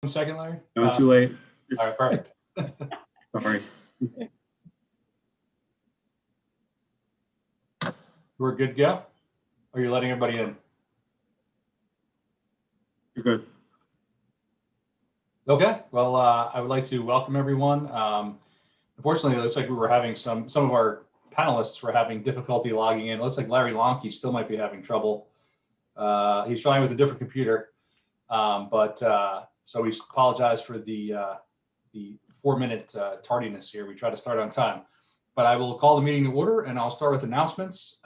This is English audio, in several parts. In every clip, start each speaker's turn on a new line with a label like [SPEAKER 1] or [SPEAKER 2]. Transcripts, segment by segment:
[SPEAKER 1] 1 second, Larry?
[SPEAKER 2] No, too late.
[SPEAKER 1] All right, perfect.
[SPEAKER 2] Sorry.
[SPEAKER 1] We're good to go? Or are you letting everybody in?
[SPEAKER 2] You're good.
[SPEAKER 1] Okay, well, I would like to welcome everyone. Unfortunately, it looks like we were having some of our panelists were having difficulty logging in. It looks like Larry Lonke still might be having trouble. He's trying with a different computer, so we apologize for the 4-minute tardiness here. We try to start on time, but I will call the meeting to order, and I'll start with announcements.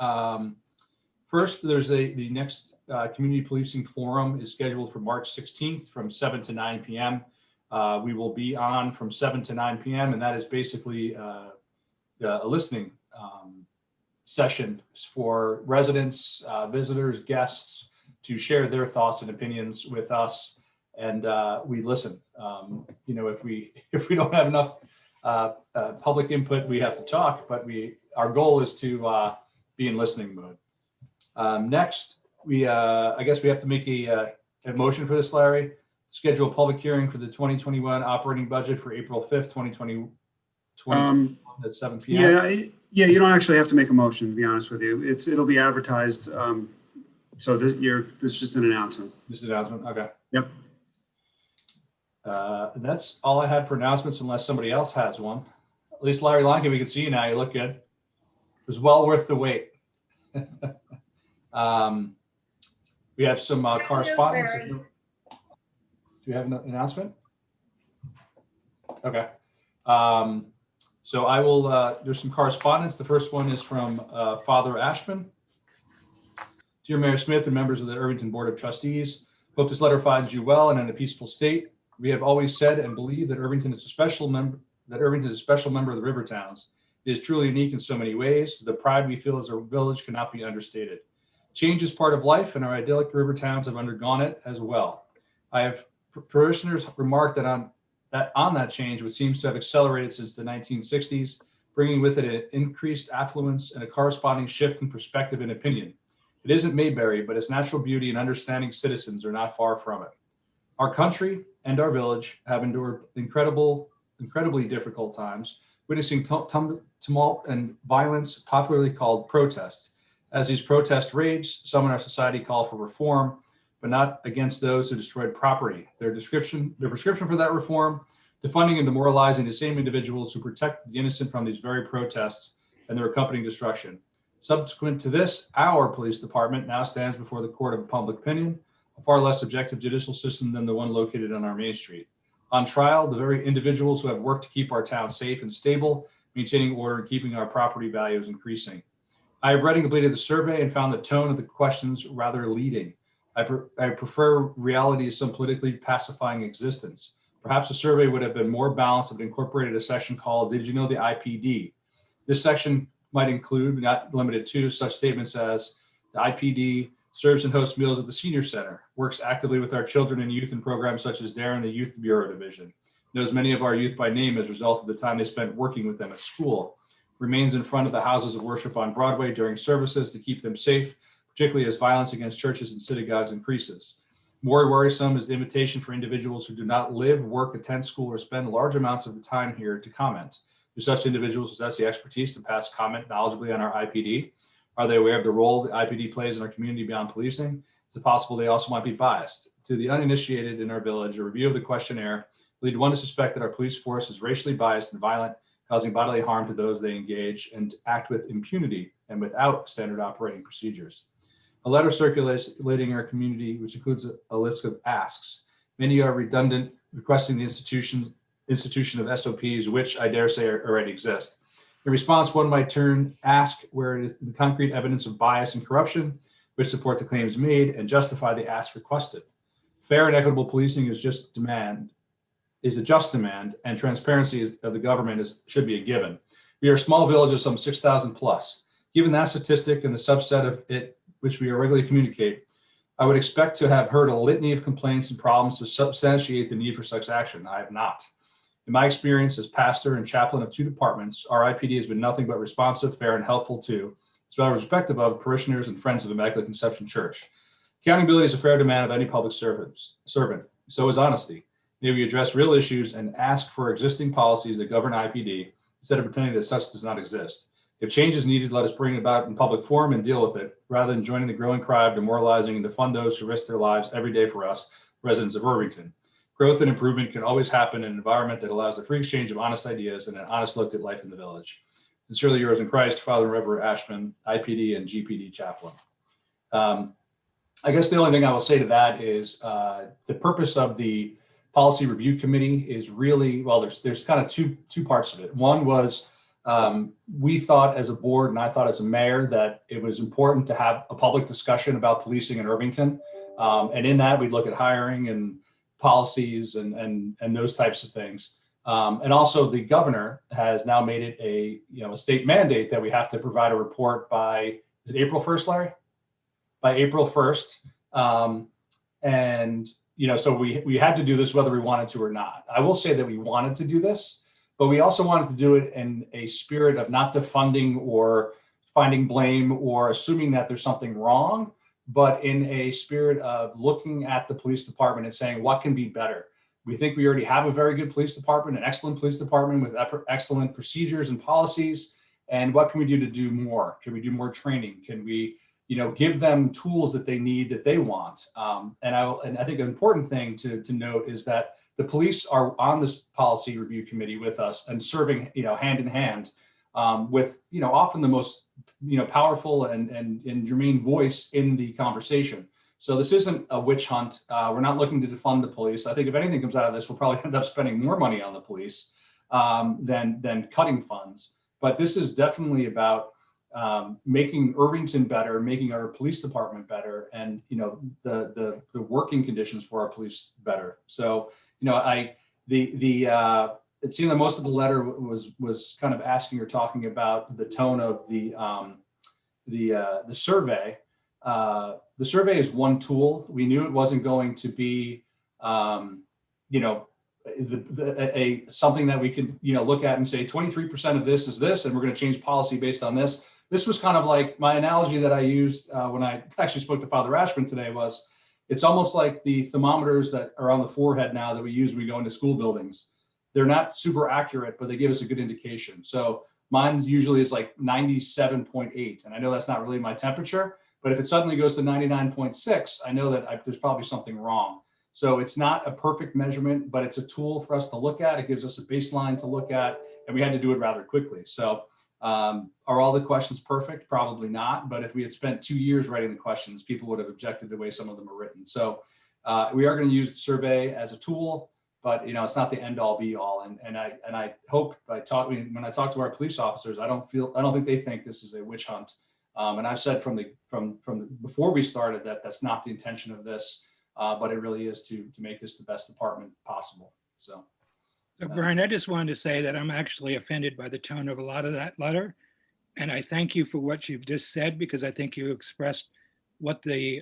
[SPEAKER 1] First, there's the next Community Policing Forum is scheduled for March 16th from 7 to 9 p.m. We will be on from 7 to 9 p.m. and that is basically a listening session for residents, visitors, guests to share their thoughts and opinions with us, and we listen. If we don't have enough public input, we have to talk, but our goal is to be in listening mode. Next, I guess we have to make a motion for this, Larry. Schedule a public hearing for the 2021 operating budget for April 5th, 2020 at 7 p.m.
[SPEAKER 2] Yeah, you don't actually have to make a motion, to be honest with you. It'll be advertised. So this is just an announcement.
[SPEAKER 1] Just an announcement, okay.
[SPEAKER 2] Yep.
[SPEAKER 1] And that's all I had for announcements, unless somebody else has one. At least Larry Lonke, we can see you now. You look good. It was well worth the wait. We have some correspondence. Do you have an announcement? Okay. So I will, there's some correspondence. The first one is from Father Ashman. Dear Mayor Smith and members of the Irvington Board of Trustees, hope this letter finds you well and in a peaceful state. We have always said and believe that Irvington is a special member of the river towns. It is truly unique in so many ways. The pride we feel as a village cannot be understated. Change is part of life, and our idyllic river towns have undergone it as well. I have parishioners remarked that on that change, which seems to have accelerated since the 1960s, bringing with it an increased affluence and a corresponding shift in perspective and opinion. It isn't Mayberry, but its natural beauty and understanding citizens are not far from it. Our country and our village have endured incredibly difficult times, witnessing tumult and violence, popularly called protests. As these protests rage, some in our society call for reform, but not against those who destroyed property. Their prescription for that reform, defunding and demoralizing the same individuals who protect the innocent from these very protests and their accompanying destruction. Subsequent to this, our police department now stands before the court of public opinion, a far less objective judicial system than the one located on our main street. On trial, the very individuals who have worked to keep our town safe and stable, maintaining order and keeping our property values increasing. I have read and completed the survey and found the tone of the questions rather leading. I prefer reality to some politically pacifying existence. Perhaps the survey would have been more balanced if it incorporated a section called, "Did you know the IPD?" This section might include, but not limited to, such statements as, the IPD serves and hosts meals at the senior center, works actively with our children and youth in programs such as DARE and the Youth Bureau Division, knows many of our youth by name as a result of the time they spent working with them at school, remains in front of the houses of worship on Broadway during services to keep them safe, particularly as violence against churches and synagogues increases. More worrisome is the invitation for individuals who do not live, work, attend school, or spend large amounts of the time here to comment. Do such individuals possess the expertise to pass comment knowledgeably on our IPD? Are they aware of the role the IPD plays in our community beyond policing? Is it possible they also might be biased? To the uninitiated in our village, a review of the questionnaire lead one to suspect that our police force is racially biased and violent, causing bodily harm to those they engage, and act with impunity and without standard operating procedures. A letter circulating in our community, which includes a list of asks. Many are redundant, requesting the institution of SOPs, which I dare say already exist. In response, one might ask where it is the concrete evidence of bias and corruption, which support the claims made and justify the ask requested. Fair and equitable policing is a just demand, and transparency of the government should be a given. We are a small village of some 6,000 plus. Given that statistic and the subset of it which we regularly communicate, I would expect to have heard a litany of complaints and problems to substantiate the need for such action. I have not. In my experience as pastor and chaplain of 2 departments, our IPD has been nothing but responsive, fair, and helpful to, as well as respectful of, parishioners and friends of Immaculate Conception Church. Accountability is a fair demand of any public servant. So is honesty. May we address real issues and ask for existing policies that govern IPD instead of pretending that such does not exist. If change is needed, let us bring it about in public forum and deal with it, rather than joining the growing cry of demoralizing and defund those who risk their lives every day for us, residents of Irvington. Growth and improvement can always happen in an environment that allows the free exchange of honest ideas and an honest look at life in the village. Sincerely yours in Christ, Father and Reverend Ashman, IPD and GPD chaplain. I guess the only thing I will say to that is the purpose of the policy review committee is really, well, there's kind of two parts of it. One was we thought as a board, and I thought as a mayor, that it was important to have a public discussion about policing in Irvington. And in that, we'd look at hiring and policies and those types of things. And also the governor has now made it a state mandate that we have to provide a report by, is it April 1st, Larry? By April 1st. So we had to do this whether we wanted to or not. I will say that we wanted to do this, but we also wanted to do it in a spirit of not defunding or finding blame or assuming that there's something wrong, but in a spirit of looking at the police department and saying, what can be better? We think we already have a very good police department, an excellent police department with excellent procedures and policies. And what can we do to do more? Can we do more training? Can we give them tools that they need, that they want? And I think an important thing to note is that the police are on this policy review committee with us and serving, hand in hand with, often the most, powerful and germane voice in the conversation. So this isn't a witch hunt. We're not looking to defund the police. I think if anything comes out of this, we'll probably end up spending more money on the police than cutting funds. But this is definitely about making Irvington better, making our police department better, and the working conditions for our police better. So it seemed that most of the letter was kind of asking or talking about the tone of the survey. The survey is one tool. We knew it wasn't going to be something that we could look at and say 23% of this is this, and we're going to change policy based on this. This was kind of like my analogy that I used when I actually spoke to Father Ashman today was, it's almost like the thermometers that are on the forehead now that we use when we go into school buildings. They're not super accurate, but they give us a good indication. So mine usually is like 97.8. And I know that's not really my temperature, but if it suddenly goes to 99.6, I know that there's probably something wrong. So it's not a perfect measurement, but it's a tool for us to look at. It gives us a baseline to look at, and we had to do it rather quickly. So are all the questions perfect? Probably not. But if we had spent 2 years writing the questions, people would have objected the way some of them are written. So we are going to use the survey as a tool, but it's not the end all be all. And I hope when I talk to our police officers, I don't think they think this is a witch hunt. And I've said from before we started that that's not the intention of this, but it really is to make this the best department possible. So
[SPEAKER 3] Brian, I just wanted to say that I'm actually offended by the tone of a lot of that letter. And I thank you for what you've just said, because I think you expressed what the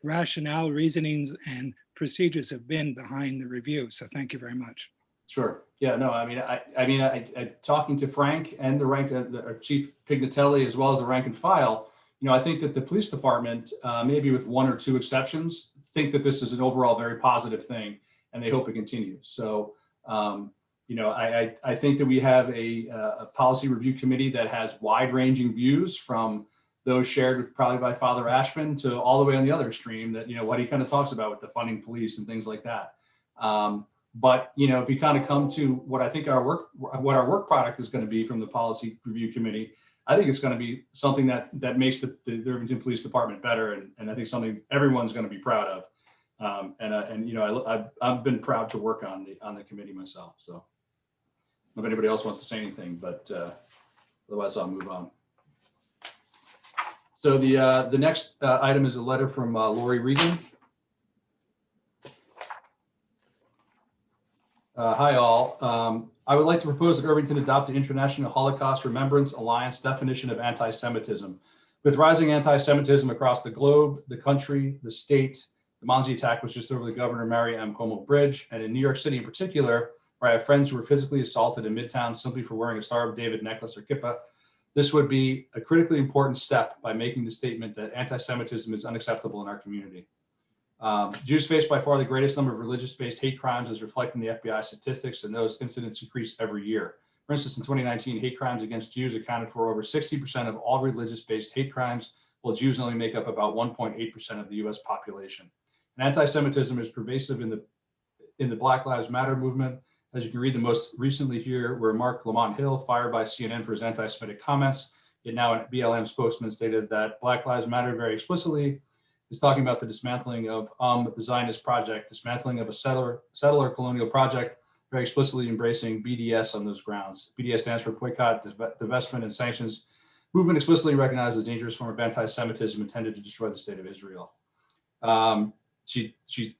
[SPEAKER 3] rationale, reasonings, and procedures have been behind the review. So thank you very much.
[SPEAKER 1] Sure. Yeah, no, I talking to Frank and the Chief Pignatelli, as well as the rank and file, I think that the police department, maybe with one or two exceptions, think that this is an overall very positive thing, and they hope it continues. So, I think that we have a policy review committee that has wide-ranging views, from those shared probably by Father Ashman to all the way on the other extreme, that, what he kind of talks about with the funding police and things like that. But, if you kind of come to what I think our work product is going to be from the policy review committee, I think it's going to be something that makes the Irvington Police Department better. And I think something everyone's going to be proud of. I've been proud to work on the committee myself. So I don't know if anybody else wants to say anything, but otherwise I'll move on. So the next item is a letter from Lori Regan. Hi all. I would like to propose that Irvington adopt the International Holocaust Remembrance Alliance definition of anti-Semitism. With rising anti-Semitism across the globe, the country, the state, the Monsey attack was just over the Governor Mary M. Cuomo Bridge, and in New York City in particular, where I have friends who were physically assaulted in Midtown simply for wearing a Star of David necklace or kippah. This would be a critically important step by making the statement that anti-Semitism is unacceptable in our community. Jews face by far the greatest number of religious-based hate crimes as reflected in the FBI statistics, and those incidents increase every year. For instance, in 2019, hate crimes against Jews accounted for over 60% of all religious-based hate crimes, while Jews only make up about 1.8% of the US population. And anti-Semitism is pervasive in the Black Lives Matter movement. As you can read the most recently here, where Mark Lamont Hill, fired by CNN for his anti-Semitic comments, yet now a BLM spokesman stated that Black Lives Matter very explicitly is talking about the dismantling of the Zionist project, dismantling of a settler colonial project, very explicitly embracing BDS on those grounds. BDS stands for Boycott, Divestment, and Sanctions. Movement explicitly recognizes a dangerous form of anti-Semitism intended to destroy the state of Israel. She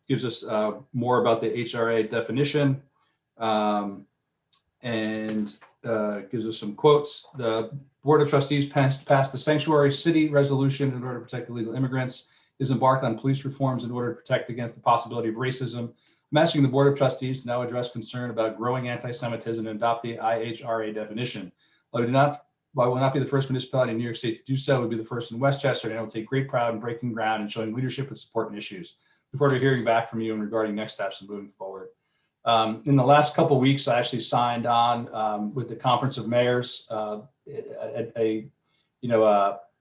[SPEAKER 1] gives us more about the HRA definition and gives us some quotes. The Board of Trustees passed a sanctuary city resolution in order to protect illegal immigrants, is embarked on police reforms in order to protect against the possibility of racism. I'm asking the Board of Trustees to now address concern about growing anti-Semitism and adopt the IHRA definition. While I will not be the first municipality in New York State to do so, it will be the first in Westchester, and I will take great pride in breaking ground and showing leadership and support in issues. Look forward to hearing back from you and regarding next steps and moving forward. In the last couple of weeks, I actually signed on with the Conference of Mayors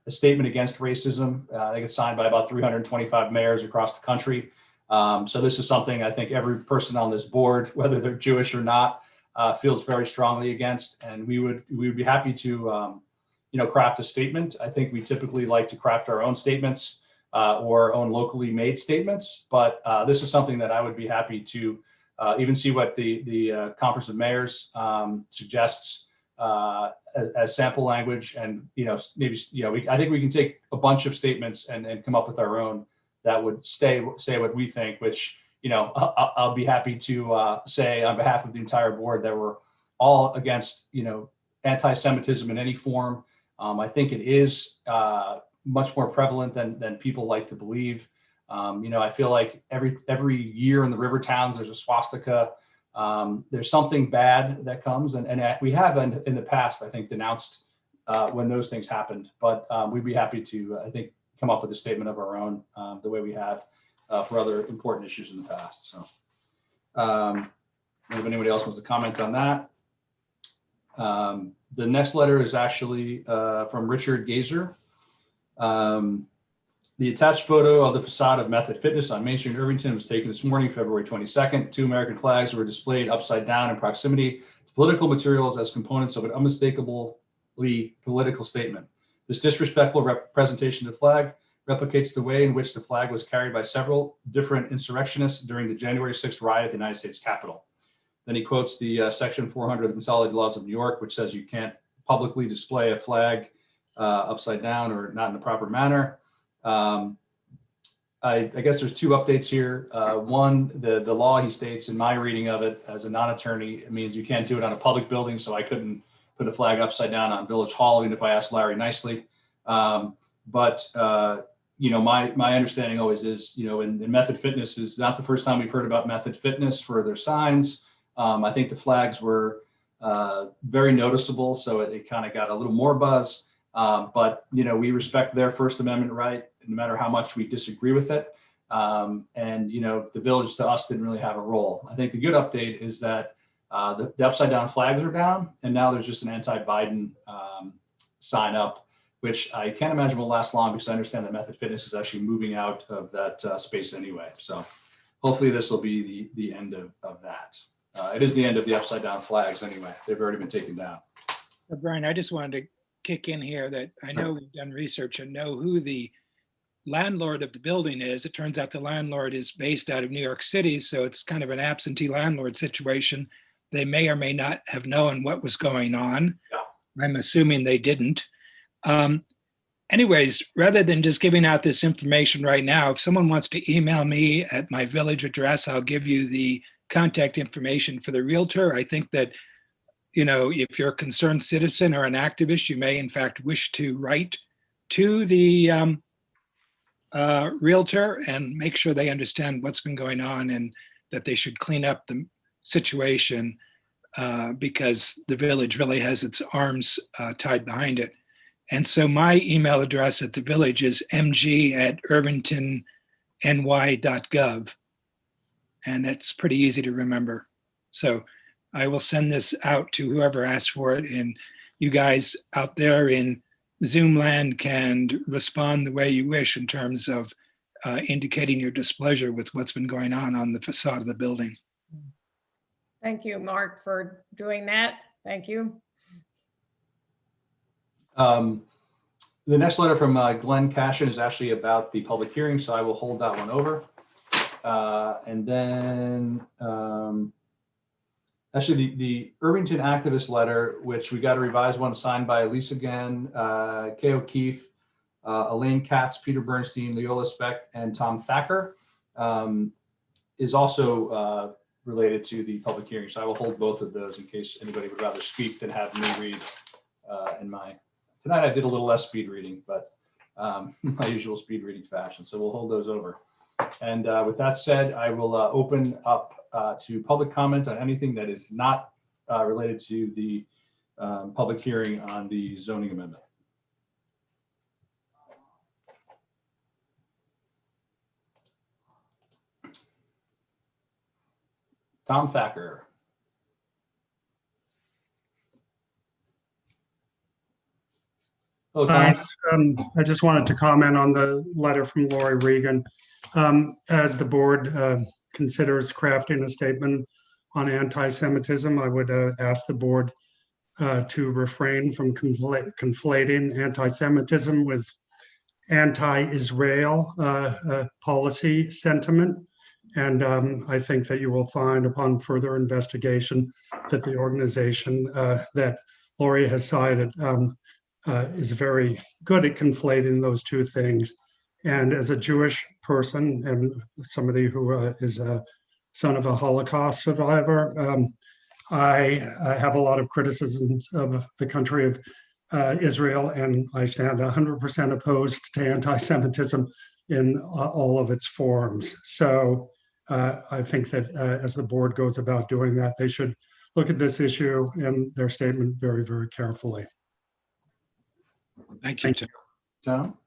[SPEAKER 1] a statement against racism. I think it's signed by about 325 mayors across the country. So this is something I think every person on this board, whether they're Jewish or not, feels very strongly against, and we would be happy to craft a statement. I think we typically like to craft our own statements or own locally made statements, but this is something that I would be happy to even see what the Conference of Mayors suggests as sample language, and maybe I think we can take a bunch of statements and come up with our own that would say what we think, which I'll be happy to say on behalf of the entire board that we're all against anti-Semitism in any form. I think it is much more prevalent than people like to believe. I feel like every year in the river towns there's a swastika. There's something bad that comes, and we have in the past, I think, denounced when those things happened. But we'd be happy to, I think, come up with a statement of our own the way we have for other important issues in the past. So if anybody else wants to comment on that. The next letter is actually from Richard Gazer. The attached photo of the facade of Method Fitness on Main Street in Irvington was taken this morning, February 22nd. 2 American flags were displayed upside down in proximity to political materials as components of an unmistakably political statement. This disrespectful representation of the flag replicates the way in which the flag was carried by several different insurrectionists during the January 6th riot at the United States Capitol. Then he quotes the Section 400 of the Consolidated Laws of New York, which says you can't publicly display a flag upside down or not in the proper manner. I guess there's 2 updates here. One, the law, he states in my reading of it as a non-attorney, it means you can't do it on a public building. So I couldn't put a flag upside down on Village Hall, even if I asked Larry nicely. But my understanding always is, in Method Fitness is not the first time we've heard about Method Fitness for their signs. I think the flags were very noticeable, so it kind of got a little more buzz. But we respect their First Amendment right, no matter how much we disagree with it. And the village to us didn't really have a role. I think the good update is that the upside down flags are down, and now there's just an anti-Biden sign up, which I can't imagine will last long because I understand that Method Fitness is actually moving out of that space anyway. So hopefully this will be the end of that. It is the end of the upside down flags anyway. They've already been taken down.
[SPEAKER 3] Brian, I just wanted to kick in here that I know we've done research and know who the landlord of the building is. It turns out the landlord is based out of New York City, so it's kind of an absentee landlord situation. They may or may not have known what was going on. Yeah. I'm assuming they didn't. Anyways, rather than just giving out this information right now, if someone wants to email me at my village address, I'll give you the contact information for the realtor. I think that, if you're a concerned citizen or an activist, you may in fact wish to write to the realtor and make sure they understand what's been going on and that they should clean up the situation because the village really has its arms tied behind it. And so my email address at the village is mg@irvington ny.gov. And that's pretty easy to remember. So I will send this out to whoever asked for it, and you guys out there in Zoom land can respond the way you wish in terms of indicating your displeasure with what's been going on the facade of the building.
[SPEAKER 4] Thank you, Mark, for doing that. Thank you.
[SPEAKER 1] The next letter from Glenn Cashin is actually about the public hearing, so I will hold that one over. And then actually the Irvington activist letter, which we got a revised one signed by Lisa Gann, Kay O'Keefe, Elaine Katz, Peter Bernstein, Leola Speck, and Tom Thacker, is also related to the public hearing. So I will hold both of those in case anybody would rather speak than have me read tonight I did a little less speed reading, but my usual speed reading fashion. So we'll hold those over. And with that said, I will open up to public comment on anything that is not related to the public hearing on the zoning amendment. Tom Thacker. Hello, Tom.
[SPEAKER 5] Thanks. I just wanted to comment on the letter from Lori Regan. As the board considers crafting a statement on anti-Semitism, I would ask the board to refrain from conflating anti-Semitism with anti-Israel policy sentiment. And I think that you will find upon further investigation that the organization that Lori has cited is very good at conflating those two things. And as a Jewish person and somebody who is a son of a Holocaust survivor, I have a lot of criticisms of the country of Israel, and I stand 100% opposed to anti-Semitism in all of its forms. So I think that as the board goes about doing that, they should look at this issue and their statement very, very carefully.
[SPEAKER 3] Thank you, Tim.
[SPEAKER 1] Tom.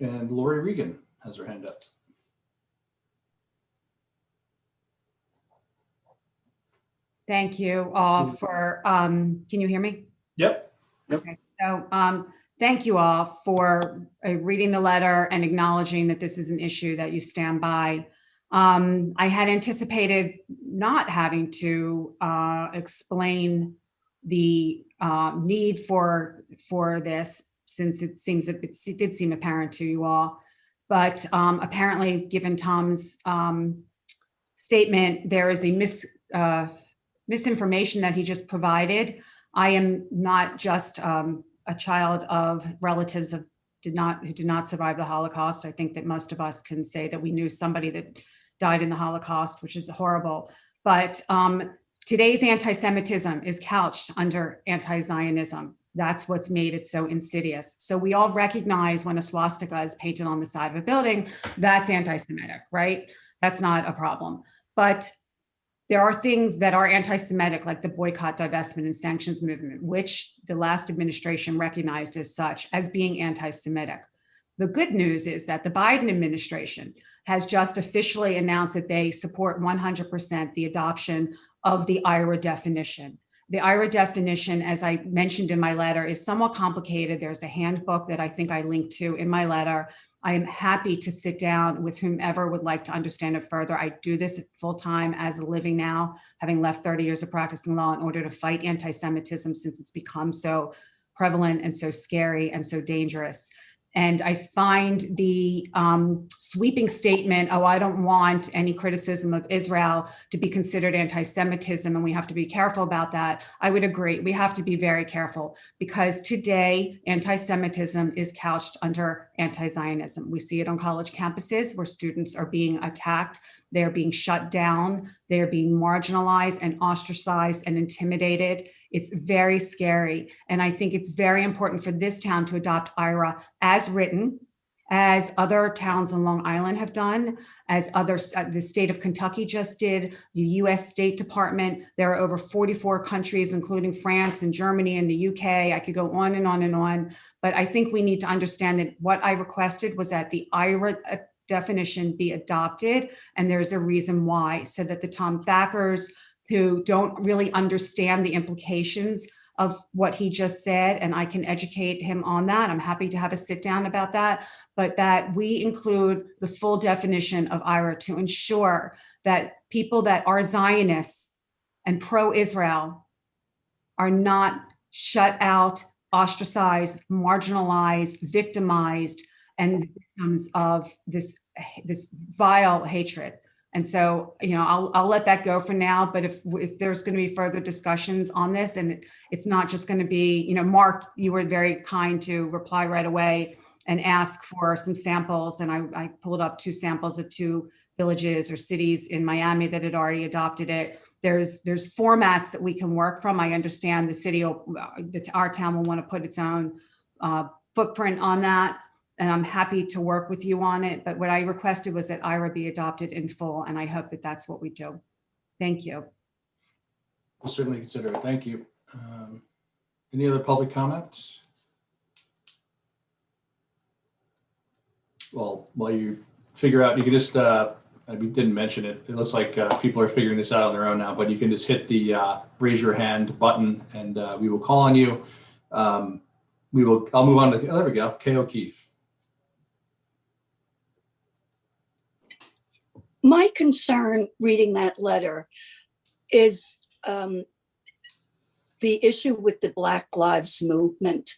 [SPEAKER 1] And Lori Regan has her hand up.
[SPEAKER 6] Thank you all for, can you hear me?
[SPEAKER 1] Yep.
[SPEAKER 6] Okay, so thank you all for reading the letter and acknowledging that this is an issue that you stand by. I had anticipated not having to explain the need for this, since it seems that it did seem apparent to you all. But apparently, given Tom's statement, there is a misinformation that he just provided. I am not just a child of relatives who did not survive the Holocaust. I think that most of us can say that we knew somebody that died in the Holocaust, which is horrible. But today's anti-Semitism is couched under anti-Zionism. That's what's made it so insidious. So we all recognize when a swastika is painted on the side of a building, that's anti-Semitic, right? That's not a problem. But there are things that are anti-Semitic, like the boycott, divestment, and sanctions movement, which the last administration recognized as such, as being anti-Semitic. The good news is that the Biden administration has just officially announced that they support 100% the adoption of the IRA definition. The IRA definition, as I mentioned in my letter, is somewhat complicated. There's a handbook that I think I linked to in my letter. I am happy to sit down with whomever would like to understand it further. I do this full time as a living now, having left 30 years of practicing law in order to fight anti-Semitism, since it's become so prevalent and so scary and so dangerous. And I find the sweeping statement, oh, I don't want any criticism of Israel to be considered anti-Semitism, and we have to be careful about that. I would agree. We have to be very careful, because today anti-Semitism is couched under anti-Zionism. We see it on college campuses where students are being attacked. They're being shut down. They're being marginalized and ostracized and intimidated. It's very scary. And I think it's very important for this town to adopt IRA as written, as other towns on Long Island have done, as others, the state of Kentucky just did, the US State Department. There are over 44 countries, including France and Germany and the UK. I could go on and on and on. But I think we need to understand that what I requested was that the IRA definition be adopted, and there's a reason why, so that the Tom Thackers who don't really understand the implications of what he just said, and I can educate him on that. I'm happy to have a sit down about that, but that we include the full definition of IRA to ensure that people that are Zionists and pro-Israel are not shut out, ostracized, marginalized, victimized, and victims of this vile hatred. And so, I'll let that go for now. But if there's going to be further discussions on this, and it's not just going to be, Mark, you were very kind to reply right away and ask for some samples. And I pulled up 2 samples of 2 villages or cities in Miami that had already adopted it. There's formats that we can work from. I understand the city, our town will want to put its own footprint on that. And I'm happy to work with you on it. But what I requested was that IRA be adopted in full. And I hope that that's what we do. Thank you.
[SPEAKER 1] We'll certainly consider it. Thank you. Any other public comments? Well, while you figure out, you can just, we didn't mention it. It looks like people are figuring this out on their own now, but you can just hit the raise your hand button and we will call on you. I'll move on to, there we go, Kay O'Keefe.
[SPEAKER 7] My concern reading that letter is the issue with the Black Lives Movement.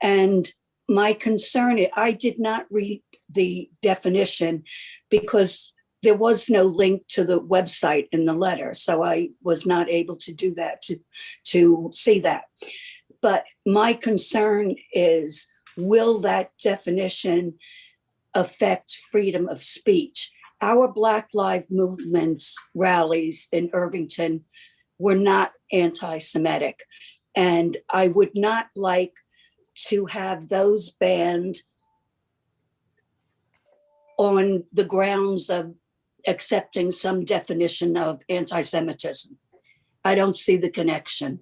[SPEAKER 7] And my concern, I did not read the definition because there was no link to the website in the letter. So I was not able to do that, to see that. But my concern is, will that definition affect freedom of speech? Our Black Lives Movement's rallies in Irvington were not anti-Semitic. And I would not like to have those banned on the grounds of accepting some definition of anti-Semitism. I don't see the connection.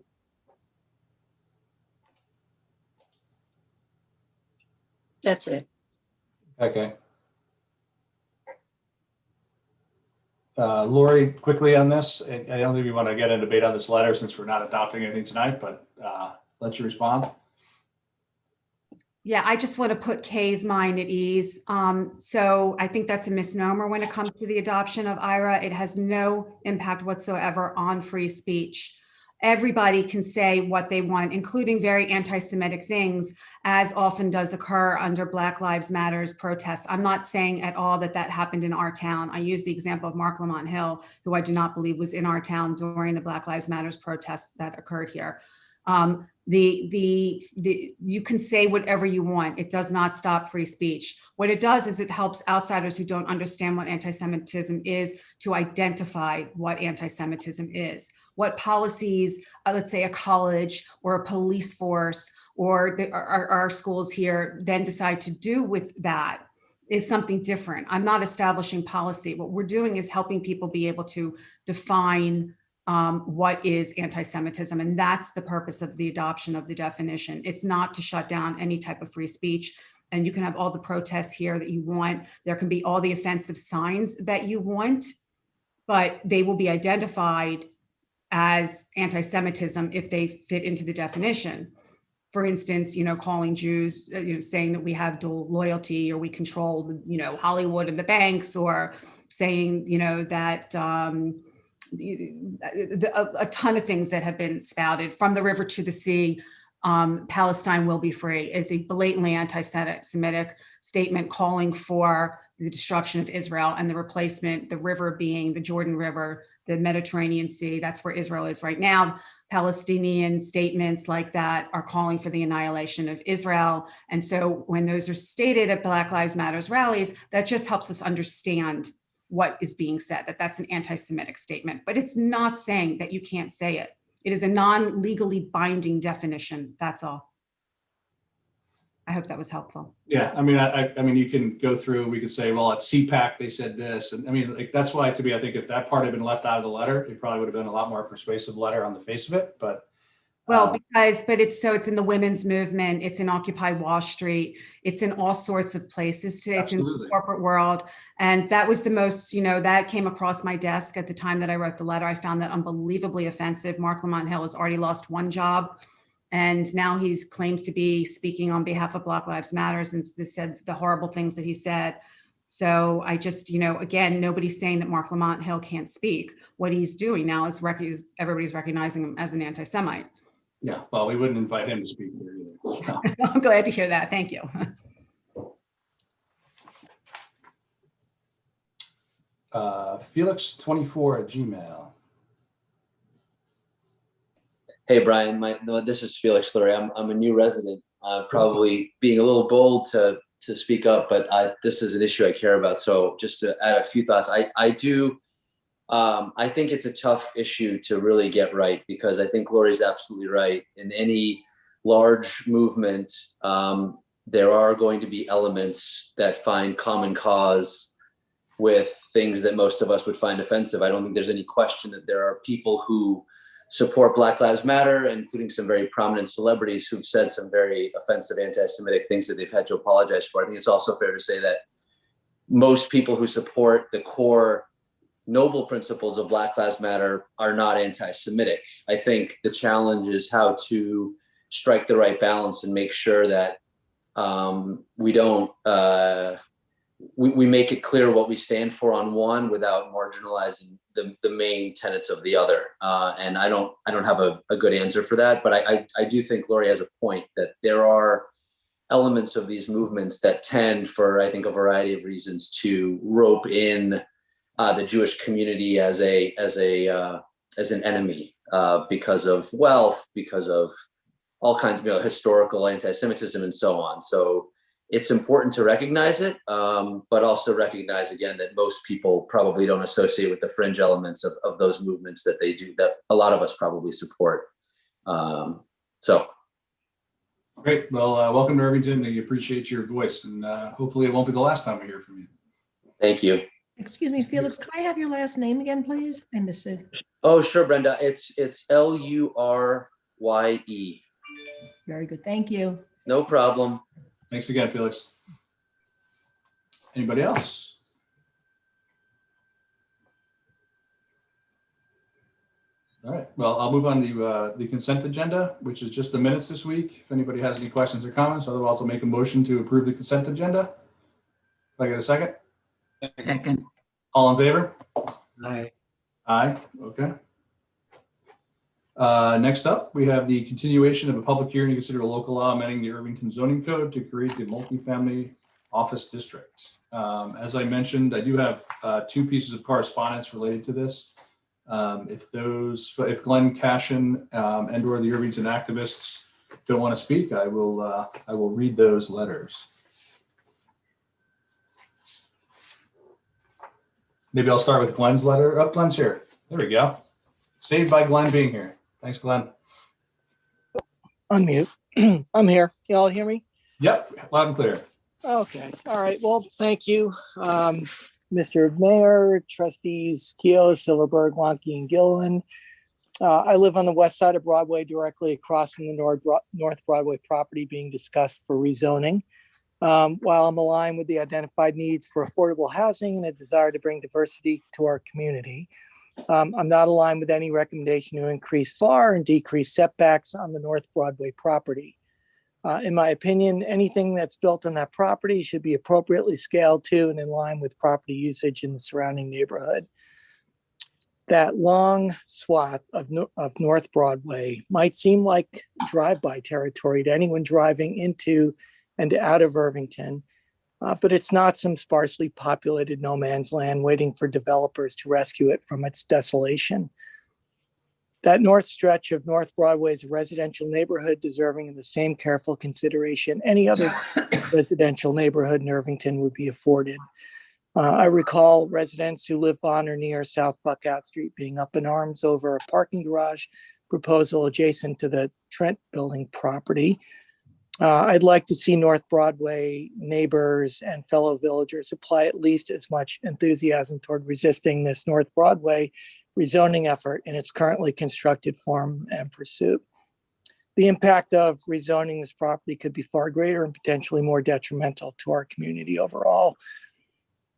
[SPEAKER 7] That's it.
[SPEAKER 1] Okay. Lori, quickly on this. I don't think we want to get a debate on this letter since we're not adopting anything tonight, but let you respond.
[SPEAKER 6] Yeah, I just want to put Kay's mind at ease. So I think that's a misnomer when it comes to the adoption of IRA. It has no impact whatsoever on free speech. Everybody can say what they want, including very anti-Semitic things, as often does occur under Black Lives Matters protests. I'm not saying at all that that happened in our town. I use the example of Mark Lamont Hill, who I do not believe was in our town during the Black Lives Matters protests that occurred here. You can say whatever you want. It does not stop free speech. What it does is it helps outsiders who don't understand what anti-Semitism is to identify what anti-Semitism is. What policies, let's say a college or a police force or our schools here then decide to do with that is something different. I'm not establishing policy. What we're doing is helping people be able to define what is anti-Semitism. And that's the purpose of the adoption of the definition. It's not to shut down any type of free speech. And you can have all the protests here that you want. There can be all the offensive signs that you want, but they will be identified as anti-Semitism if they fit into the definition. For instance, calling Jews, saying that we have dual loyalty or we control, Hollywood and the banks, or saying, that a ton of things that have been spouted from the river to the sea. Palestine will be free is a blatantly anti-Semitic statement calling for the destruction of Israel and the replacement, the river being the Jordan River, the Mediterranean Sea. That's where Israel is right now. Palestinian statements like that are calling for the annihilation of Israel. And so when those are stated at Black Lives Matters rallies, that just helps us understand what is being said, that that's an anti-Semitic statement, but it's not saying that you can't say it. It is a non-legally binding definition. That's all. I hope that was helpful.
[SPEAKER 1] Yeah, I mean, you can go through, we could say, well, at CPAC, they said this. And that's why, I think if that part had been left out of the letter, it probably would have been a lot more persuasive letter on the face of it. But
[SPEAKER 6] Well, but it's in the women's movement, it's in Occupy Wall Street, it's in all sorts of places today. It's in the
[SPEAKER 1] Absolutely.
[SPEAKER 6] corporate world. And that was the most, that came across my desk at the time that I wrote the letter. I found that unbelievably offensive. Mark Lamont Hill has already lost one job. And now he claims to be speaking on behalf of Black Lives Matter since they said the horrible things that he said. So I just, again, nobody's saying that Mark Lamont Hill can't speak. What he's doing now is everybody's recognizing him as an anti-Semite.
[SPEAKER 1] Yeah, well, we wouldn't invite him to speak here either. So.
[SPEAKER 6] I'm glad to hear that. Thank you.
[SPEAKER 1] Felix24@gmail.
[SPEAKER 8] Hey, Brian, this is Felix Lurie. I'm a new resident, probably being a little bold to speak up, but this is an issue I care about. So just to add a few thoughts, I think it's a tough issue to really get right, because I think Lori's absolutely right. In any large movement, there are going to be elements that find common cause with things that most of us would find offensive. I don't think there's any question that there are people who support Black Lives Matter, including some very prominent celebrities who've said some very offensive anti-Semitic things that they've had to apologize for. I think it's also fair to say that most people who support the core noble principles of Black Lives Matter are not anti-Semitic. I think the challenge is how to strike the right balance and make sure that we don't we make it clear what we stand for on one without marginalizing the main tenets of the other. And I don't have a good answer for that, but I do think Lori has a point that there are elements of these movements that tend, for I think a variety of reasons, to rope in the Jewish community as an enemy because of wealth, because of all kinds of historical anti-Semitism and so on. So it's important to recognize it, but also recognize again that most people probably don't associate with the fringe elements of those movements that they do, that a lot of us probably support. So.
[SPEAKER 1] Great. Well, welcome to Irvington. We appreciate your voice, and hopefully it won't be the last time we hear from you.
[SPEAKER 8] Thank you.
[SPEAKER 9] Excuse me, Felix, could I have your last name again, please? I missed it.
[SPEAKER 8] Oh, sure, Brenda. It's Lurye.
[SPEAKER 9] Very good. Thank you.
[SPEAKER 8] No problem.
[SPEAKER 1] Thanks again, Felix. Anybody else? All right. Well, I'll move on to the consent agenda, which is just the minutes this week. If anybody has any questions or comments, otherwise I'll make a motion to approve the consent agenda. If I get a second?
[SPEAKER 10] Second.
[SPEAKER 1] All in favor?
[SPEAKER 10] Aye.
[SPEAKER 1] Aye. Okay. Next up, we have the continuation of a public hearing to consider a local law amending the Irvington zoning code to create the multifamily office district. As I mentioned, I do have two pieces of correspondence related to this. If Glenn Cashin and/or the Irvington activists don't want to speak, I will read those letters. Maybe I'll start with Glenn's letter. Oh, Glenn's here. There we go. Saved by Glenn being here. Thanks, Glenn.
[SPEAKER 11] Unmute. I'm here. You all hear me?
[SPEAKER 1] Yep, loud and clear.
[SPEAKER 11] Okay. All right. Well, thank you, Mr. Mayor, trustees Keogh, Silverberg, Wonky, and Gilliland. I live on the west side of Broadway, directly across from the North Broadway property being discussed for rezoning. While I'm aligned with the identified needs for affordable housing and a desire to bring diversity to our community, I'm not aligned with any recommendation to increase FAR and decrease setbacks on the North Broadway property. In my opinion, anything that's built on that property should be appropriately scaled to and in line with property usage in the surrounding neighborhood. That long swath of North Broadway might seem like drive-by territory to anyone driving into and out of Irvington, but it's not some sparsely populated no man's land waiting for developers to rescue it from its desolation. That north stretch of North Broadway is a residential neighborhood deserving of the same careful consideration any other residential neighborhood in Irvington would be afforded. I recall residents who live on or near South Buckout Street being up in arms over a parking garage proposal adjacent to the Trent Building property. I'd like to see North Broadway neighbors and fellow villagers apply at least as much enthusiasm toward resisting this North Broadway rezoning effort in its currently constructed form and pursuit. the impact of rezoning this property could be far greater and potentially more detrimental to our community overall.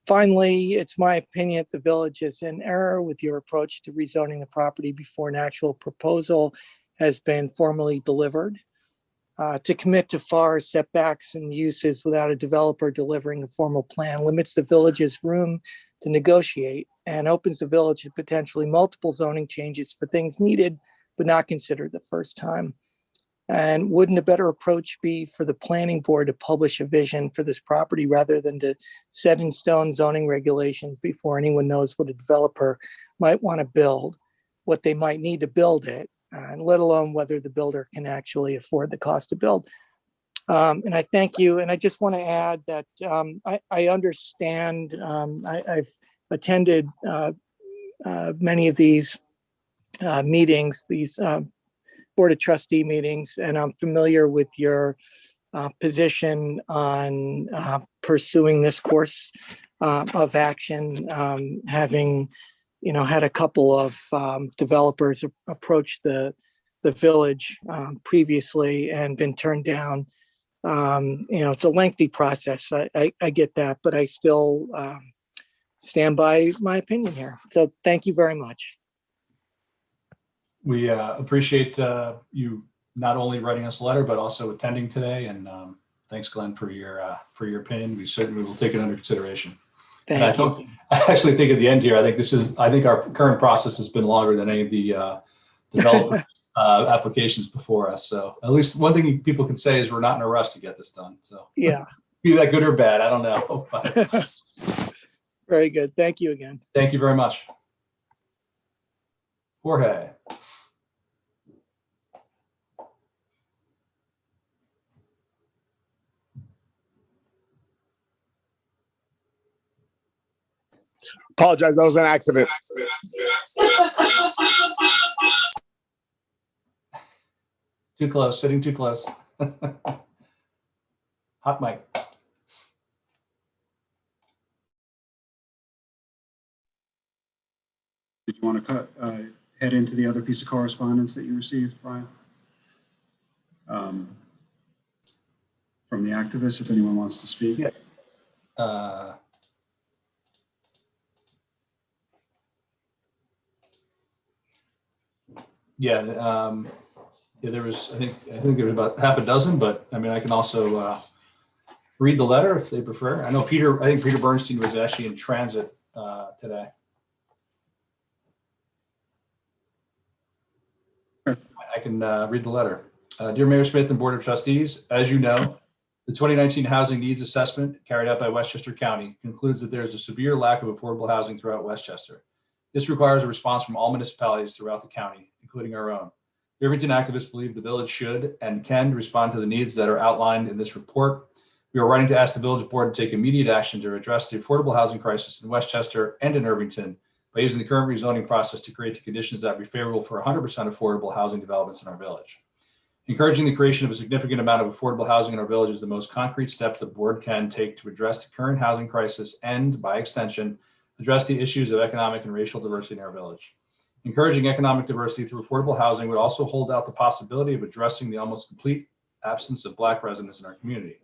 [SPEAKER 11] Finally, it's my opinion that the village is in error with your approach to rezoning the property before an actual proposal has been formally delivered. To commit to FAR setbacks and uses without a developer delivering a formal plan limits the village's room to negotiate and opens the village to potentially multiple zoning changes for things needed but not considered the first time. And wouldn't a better approach be for the planning board to publish a vision for this property rather than to set in stone zoning regulations before anyone knows what a developer might want to build, what they might need to build it, and let alone whether the builder can actually afford the cost to build. And I thank you. And I just want to add that I understand, I've attended many of these meetings, these Board of Trustee meetings, and I'm familiar with your position on pursuing this course of action, having had a couple of developers approach the village previously and been turned down. It's a lengthy process. I get that, but I still stand by my opinion here. So thank you very much.
[SPEAKER 1] We appreciate you not only writing us a letter, but also attending today. And thanks, Glenn, for your opinion. We certainly will take it under consideration. And I actually think at the end here, I think our current process has been longer than any of the development applications before us. So at least one thing people can say is we're not in a rush to get this done. So
[SPEAKER 11] yeah,
[SPEAKER 1] be that good or bad, I don't know. But
[SPEAKER 11] very good. Thank you again.
[SPEAKER 1] Thank you very much. Jorge.
[SPEAKER 12] Apologize, that was an accident.
[SPEAKER 1] Too close, sitting too close. Hot mic.
[SPEAKER 2] Did you want to head into the other piece of correspondence that you received, Brian? From the activists, if anyone wants to speak.
[SPEAKER 1] Yeah. Yeah, there was, I think there was about half a dozen, but I mean, I can also read the letter if they prefer. I think Peter Bernstein was actually in transit today. I can read the letter. Dear Mayor Smith and Board of Trustees, as you know, the 2019 Housing Needs Assessment carried out by Westchester County concludes that there is a severe lack of affordable housing throughout Westchester. This requires a response from all municipalities throughout the county, including our own. The Irvington activists believe the village should and can respond to the needs that are outlined in this report. We are writing to ask the village board to take immediate action to address the affordable housing crisis in Westchester and in Irvington by using the current rezoning process to create the conditions that would be favorable for 100% affordable housing developments in our village. Encouraging the creation of a significant amount of affordable housing in our village is the most concrete step the board can take to address the current housing crisis and, by extension, address the issues of economic and racial diversity in our village. Encouraging economic diversity through affordable housing would also hold out the possibility of addressing the almost complete absence of Black residents in our community.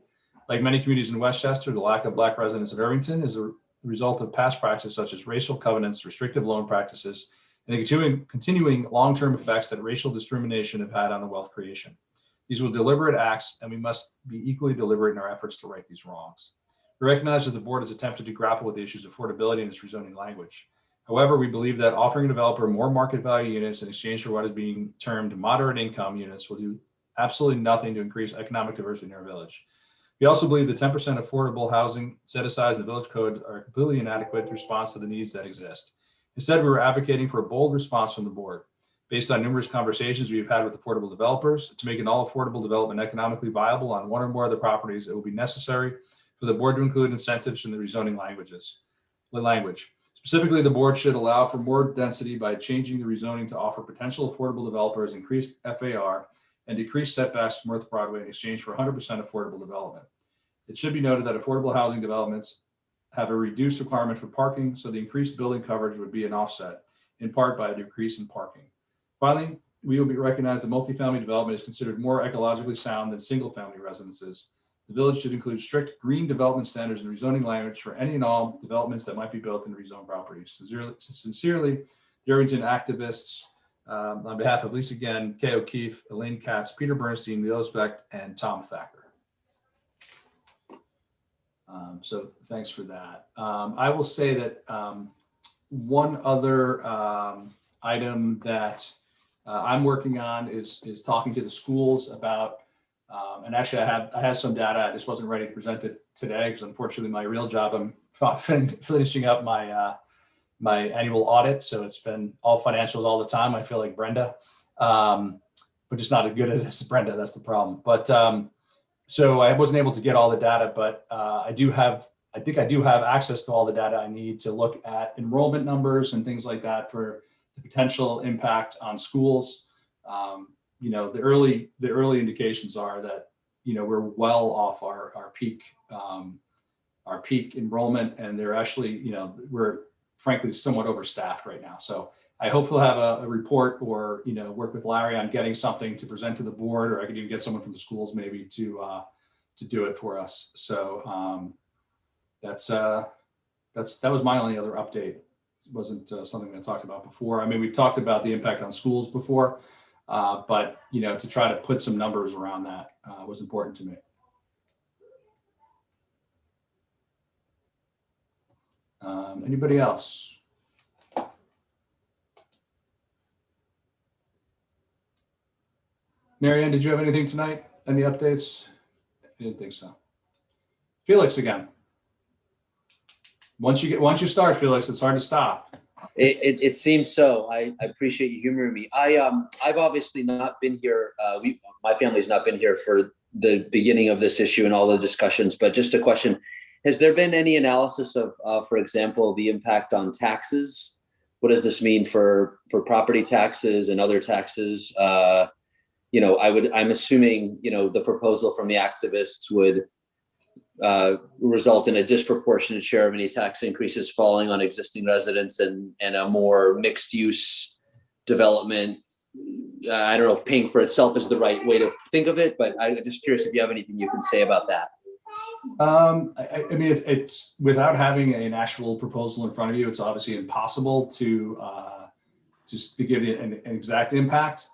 [SPEAKER 1] Like many communities in Westchester, the lack of Black residents in Irvington is a result of past practices such as racial covenants, restrictive loan practices, and the continuing long-term effects that racial discrimination have had on the wealth creation. These were deliberate acts, and we must be equally deliberate in our efforts to right these wrongs. We recognize that the board has attempted to grapple with the issues of affordability in its rezoning language. However, we believe that offering a developer more market value units in exchange for what is being termed moderate income units will do absolutely nothing to increase economic diversity in our village. We also believe that 10% affordable housing set aside in the village code are completely inadequate response to the needs that exist. Instead, we were advocating for a bold response from the board. Based on numerous conversations we've had with affordable developers, to make an all affordable development economically viable on one or more of the properties, it will be necessary for the board to include incentives in the rezoning language. Specifically, the board should allow for more density by changing the rezoning to offer potential affordable developers increased FAR and decreased setbacks from North Broadway in exchange for 100% affordable development. It should be noted that affordable housing developments have a reduced requirement for parking, so the increased building coverage would be an offset, in part by a decrease in parking. Finally, we will be recognized that multifamily development is considered more ecologically sound than single-family residences. The village should include strict green development standards and rezoning language for any and all developments that might be built in rezoned properties. Sincerely, the Irvington activists, on behalf of Lisa Gann, Kay O'Keefe, Elaine Katz, Peter Bernstein, Leo Specht, and Tom Thacker. So thanks for that. I will say that one other item that I'm working on is talking to the schools about, and actually I had some data. I just wasn't ready to present it today because unfortunately my real job, I'm finishing up my my annual audit. So it's been all financials all the time. I feel like Brenda, but just not as good as Brenda. That's the problem. But so I wasn't able to get all the data, but I think I do have access to all the data I need to look at enrollment numbers and things like that for the potential impact on schools. You know, the early indications are that, you know, we're well off our peak enrollment, and they're actually, you know, we're frankly somewhat overstaffed right now. So I hope we'll have a report, or, you know, work with Larry on getting something to present to the board, or I could even get someone from the schools maybe to do it for us. So that was my only other update. It wasn't something I talked about before. I mean, we've talked about the impact on schools before, but, you know, to try to put some numbers around that was important to me. Anybody else? Marianne, did you have anything tonight? Any updates? I didn't think so. Felix again. Once you start, Felix, it's hard to stop.
[SPEAKER 8] It seems so. I appreciate you humoring me. I've obviously not been here. My family's not been here for the beginning of this issue and all the discussions. But just a question: has there been any analysis of, for example, the impact on taxes? What does this mean for property taxes and other taxes? You know, I'm assuming, you know, the proposal from the activists would result in a disproportionate share of any tax increases falling on existing residents and a more mixed use development. I don't know if paying for itself is the right way to think of it, but I'm just curious if you have anything you can say about that.
[SPEAKER 1] I mean, it's without having an actual proposal in front of you, it's obviously impossible to give you an exact impact.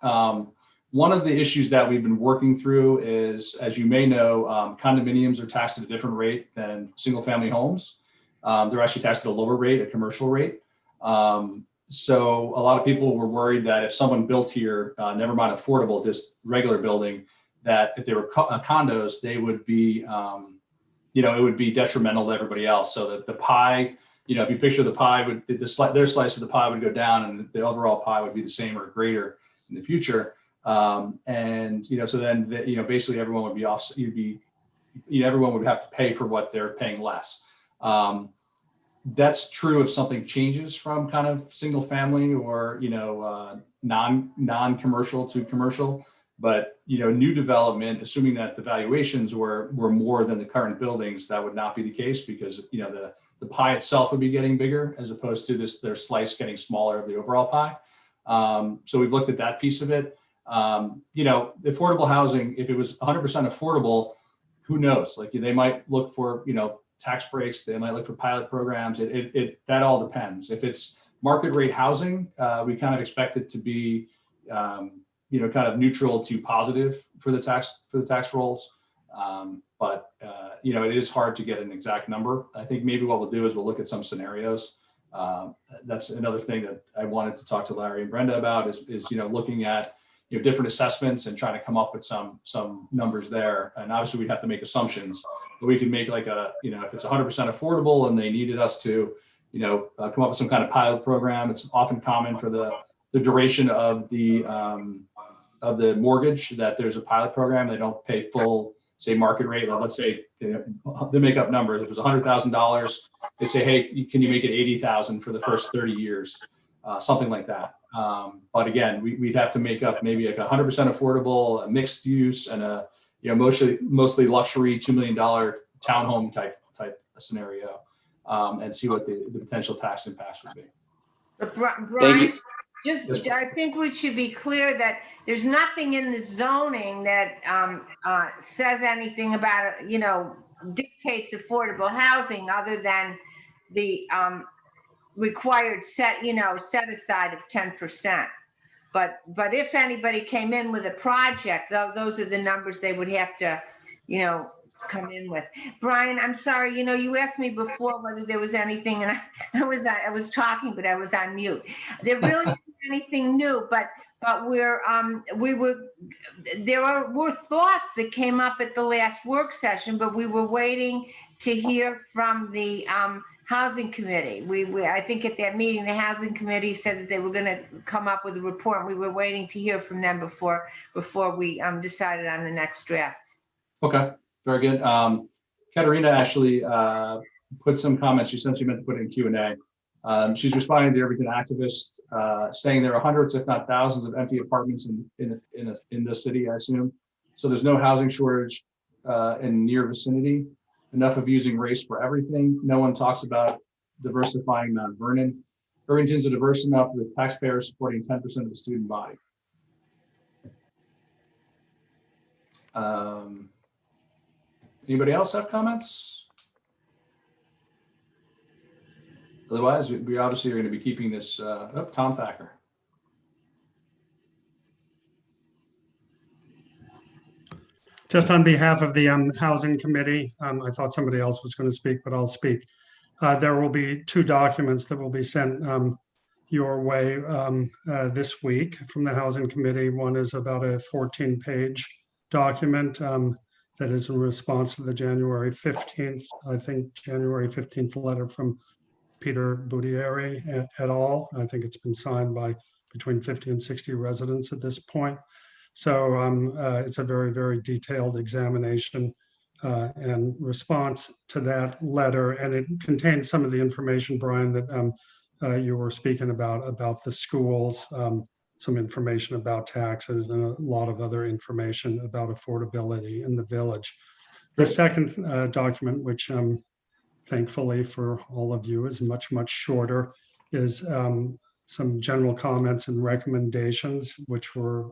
[SPEAKER 1] One of the issues that we've been working through is, as you may know, condominiums are taxed at a different rate than single family homes. They're actually taxed at a lower rate, a commercial rate. So a lot of people were worried that if someone built here, never mind affordable, just regular building, that if they were condos, they would be, you know, it would be detrimental to everybody else. So that the pie, you know, if you picture the pie, their slice of the pie would go down, and the overall pie would be the same or greater in the future. And, you know, so then, you know, basically everyone would be off, everyone would have to pay for what they're paying less. That's true if something changes from kind of single family or, you know, non-commercial to commercial, but, you know, new development, assuming that the valuations were more than the current buildings, that would not be the case, because, you know, the pie itself would be getting bigger as opposed to their slice getting smaller of the overall pie. So we've looked at that piece of it. You know, affordable housing, if it was 100% affordable, who knows? Like, they might look for, you know, tax breaks, they might look for pilot programs. That all depends. If it's market rate housing, we kind of expect it to be, you know, kind of neutral to positive for the tax rolls. But you know, it is hard to get an exact number. I think maybe what we'll do is we'll look at some scenarios. That's another thing that I wanted to talk to Larry and Brenda about is you know, looking at, you know, different assessments and trying to come up with some numbers there. And obviously we'd have to make assumptions, but we can make like you know, if it's 100% affordable and they needed us to, you know, come up with some kind of pilot program. It's often common for the duration of the mortgage that there's a pilot program. They don't pay full, say, market rate. Let's say, you know, they make up numbers. If it was $100,000, they say, hey, can you make it $80,000 for the first 30 years? Something like that. But again, we'd have to make up maybe like 100% affordable, a mixed use, and a, you know, mostly luxury $2 million townhome type scenario, and see what the potential tax impacts would be.
[SPEAKER 4] But
[SPEAKER 8] Thank you.
[SPEAKER 1] Yes,
[SPEAKER 13] I think we should be clear that there's nothing in the zoning that says anything about, dictates affordable housing other than the required set aside of 10%. But if anybody came in with a project, those are the numbers they would have to, come in with. Brian, I'm sorry, you asked me before whether there was anything, and I was talking, but I was on mute. There really isn't anything new, but there were thoughts that came up at the last work session, but we were waiting to hear from the Housing Committee. I think at that meeting, the Housing Committee said that they were going to come up with a report, and we were waiting to hear from them before we decided on the next draft.
[SPEAKER 1] Okay, very good. Katerina actually put some comments. She said she meant to put in Q&A. She's responding to the Irvington activists, saying there are hundreds, if not thousands, of empty apartments in the city, I assume. So there's no housing shortage in near vicinity. Enough of using race for everything. No one talks about diversifying Mount Vernon. Irvington's are diverse enough with taxpayers supporting 10% of the student body. Anybody else have comments? Otherwise, we obviously are going to be keeping this. Tom Thacker.
[SPEAKER 5] Just on behalf of the Housing Committee, I thought somebody else was going to speak, but I'll speak. There will be 2 documents that will be sent your way this week from the Housing Committee. One is about a 14-page document that is in response to the January 15th letter from Peter Boudieri et al. I think it's been signed by between 50 and 60 residents at this point. So it's a very, very detailed examination and response to that letter. And it contains some of the information, Brian, that you were speaking about the schools, some information about taxes, and a lot of other information about affordability in the village. The second document, which thankfully for all of you is much, much shorter, is some general comments and recommendations, which were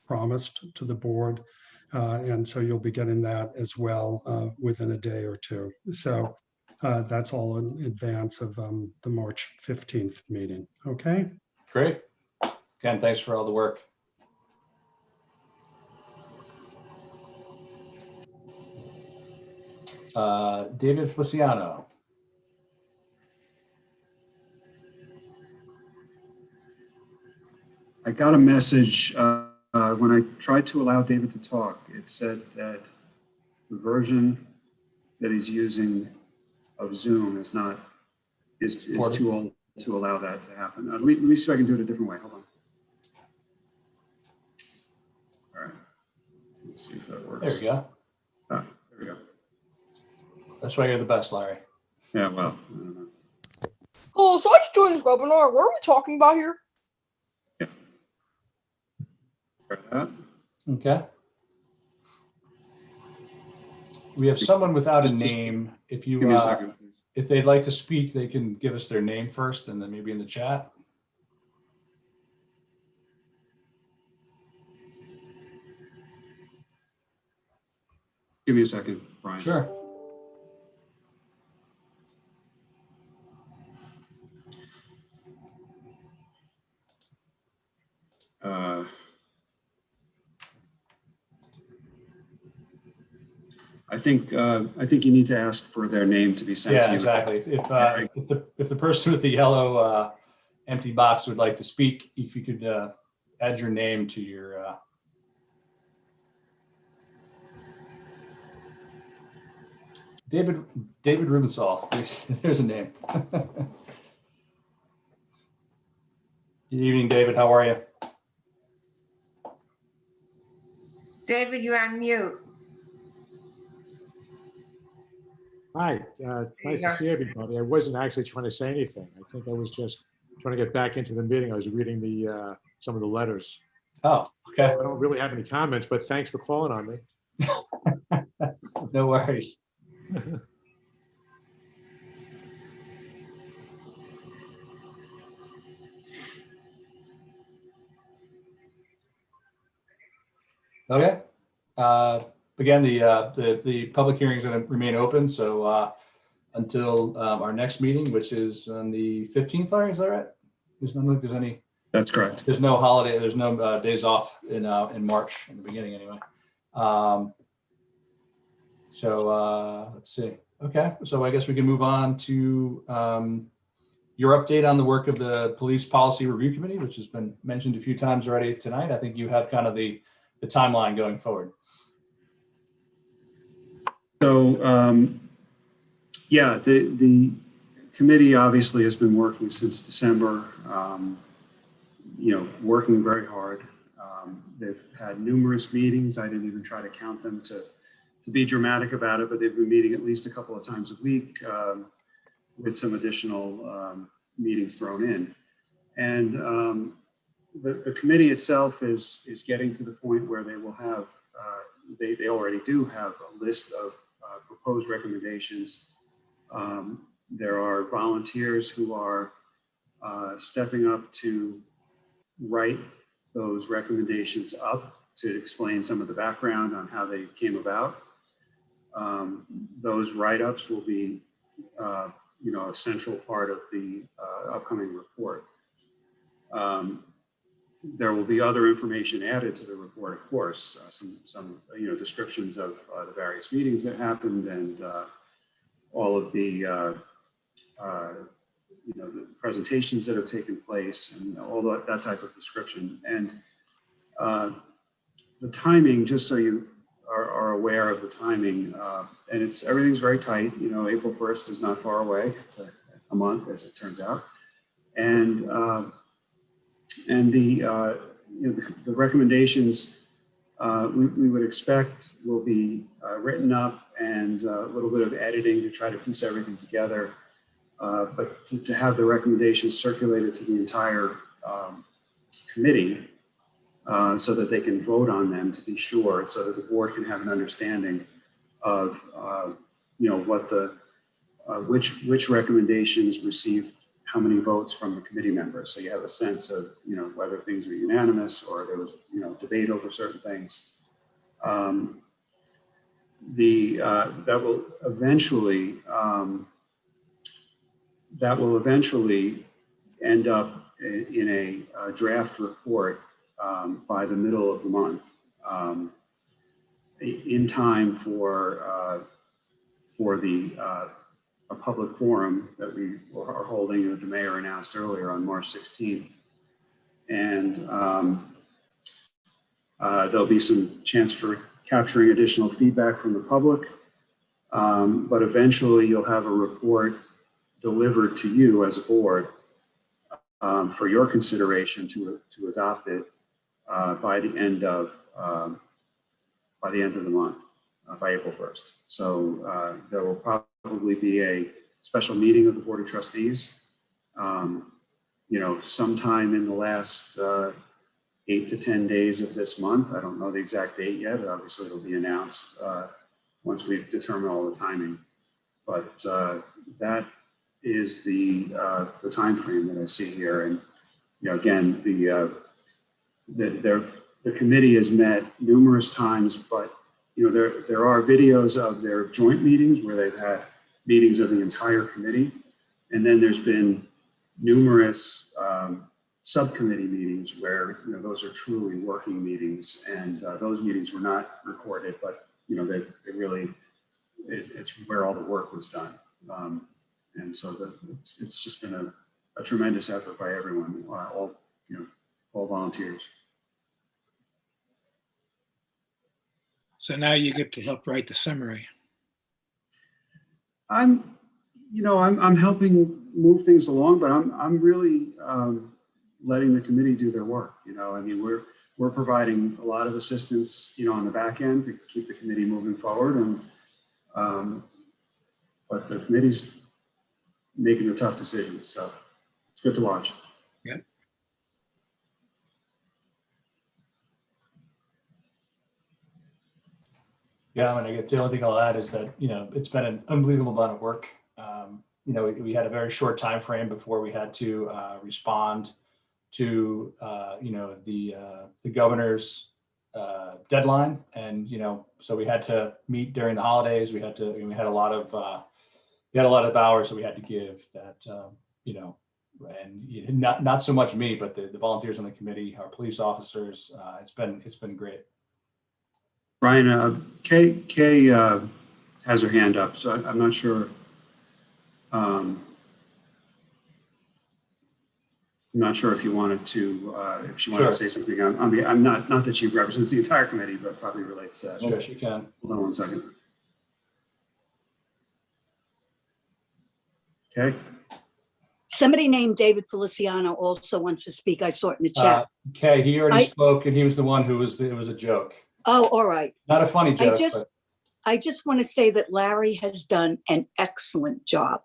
[SPEAKER 5] promised to the board. And so you'll be getting that as well within a day or two. So that's all in advance of the March 15th meeting. Okay.
[SPEAKER 1] Great. Again, thanks for all the work. David Feliciano.
[SPEAKER 2] I got a message when I tried to allow David to talk. It said that the version that he's using of Zoom is too old to allow that to happen. Let me see if I can do it a different way. Hold on. All right. Let's see if that works.
[SPEAKER 1] There we go.
[SPEAKER 2] Ah, there we go.
[SPEAKER 1] That's why you're the best, Larry.
[SPEAKER 2] Yeah, well, I don't know.
[SPEAKER 14] Oh, so I just joined this webinar. What are we talking about here?
[SPEAKER 1] Okay. We have someone without a name. If you
[SPEAKER 2] give me a second, please.
[SPEAKER 1] If they'd like to speak, they can give us their name first and then maybe in the chat.
[SPEAKER 2] Give me a second, Brian.
[SPEAKER 1] Sure.
[SPEAKER 2] I think you need to ask for their name to be sent to
[SPEAKER 1] Yeah,
[SPEAKER 2] you.
[SPEAKER 1] exactly. If the person with the yellow empty box would like to speak, if you could add your name to your David Rubensall. There's a name. Good evening, David. How are you?
[SPEAKER 13] David, you're on mute.
[SPEAKER 15] Hi, nice to see everybody. I wasn't actually trying to say anything. I think I was just trying to get back into the meeting. I was reading some of the letters.
[SPEAKER 1] Oh, okay.
[SPEAKER 15] I don't really have any comments, but thanks for calling on me.
[SPEAKER 1] No worries. Okay. Again, the public hearing is going to remain open. So until our next meeting, which is on the 15th, Larry, is that right? There's no, there's any.
[SPEAKER 2] That's correct.
[SPEAKER 1] There's no holiday. There's no days off in March in the beginning anyway. Let's see. Okay, so I guess we can move on to your update on the work of the Police Policy Review Committee, which has been mentioned a few times already tonight. I think you have kind of the timeline going forward.
[SPEAKER 2] So, yeah, the committee obviously has been working since December, working very hard. They've had numerous meetings. I didn't even try to count them to be dramatic about it, but they've been meeting at least a couple of times a week with some additional meetings thrown in. And the committee itself is getting to the point where they will have, they already do have a list of proposed recommendations. There are volunteers who are stepping up to write those recommendations up to explain some of the background on how they came about. Those write-ups will be, a central part of the upcoming report. There will be other information added to the report, of course, some descriptions of the various meetings that happened and all of the the presentations that have taken place and all that type of description. And the timing, just so you are aware of the timing, and everything's very tight. April 1st is not far away. It's a month, as it turns out. And the recommendations we would expect will be written up and a little bit of editing to try to piece everything together. But to have the recommendations circulated to the entire committee so that they can vote on them to be sure, so that the board can have an understanding of what which recommendations received how many votes from the committee members. So you have a sense of whether things were unanimous or there was debate over certain things. That will eventually end up in a draft report by the middle of the month, in time for a public forum that we are holding that the mayor announced earlier on March 16th. And there'll be some chance for capturing additional feedback from the public, but eventually you'll have a report delivered to you as a board for your consideration to adopt it by the end of the month, by April 1st. So there will probably be a special meeting of the Board of Trustees, sometime in the last 8 to 10 days of this month. I don't know the exact date yet, but obviously it'll be announced once we've determined all the timing. But that is the time frame that I see here. And again, the committee has met numerous times, but there are videos of their joint meetings where they've had meetings of the entire committee, and then there's been numerous subcommittee meetings where those are truly working meetings, and those meetings were not recorded, but they really it's where all the work was done. And so it's just been a tremendous effort by everyone, all volunteers.
[SPEAKER 3] So now you get to help write the summary.
[SPEAKER 2] I'm helping move things along, but I'm really letting the committee do their work. We're providing a lot of assistance, on the back end to keep the committee moving forward, and but the committee's making the tough decisions, so it's good to watch.
[SPEAKER 3] Yeah.
[SPEAKER 1] Yeah, I guess the only thing I'll add is that it's been an unbelievable amount of work. We had a very short time frame before we had to respond to the governor's deadline, and so we had to meet during the holidays. We had a lot of hours that we had to give. That and not so much me, but the volunteers on the committee, our police officers. It's been great.
[SPEAKER 2] Brian, Kay has her hand up, so I'm not sure. I'm not sure if you wanted to, if she wanted to say something. I'm not that she represents the entire committee, but probably relates to that.
[SPEAKER 1] Sure, she can.
[SPEAKER 2] Hold on one second. Okay.
[SPEAKER 7] Somebody named David Feliciano also wants to speak. I saw it in the chat.
[SPEAKER 1] Okay, he already spoke, and he was the one it was a joke.
[SPEAKER 7] Oh, all right.
[SPEAKER 1] Not a funny joke.
[SPEAKER 7] I just want to say that Larry has done an excellent job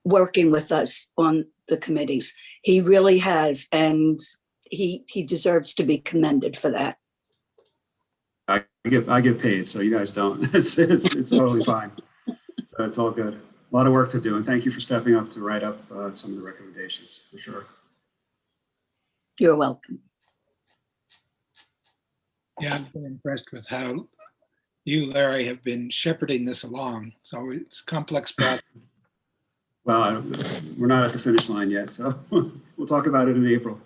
[SPEAKER 7] working with us on the committees. He really has, and he deserves to be commended for that.
[SPEAKER 2] I get paid, so you guys don't. It's totally fine. So it's all good. A lot of work to do, and thank you for stepping up to write up some of the recommendations, for sure.
[SPEAKER 7] You're welcome.
[SPEAKER 3] Yeah, I've been impressed with how you, Larry, have been shepherding this along. So it's a complex process.
[SPEAKER 2] Well, we're not at the finish line yet, so we'll talk about it in April.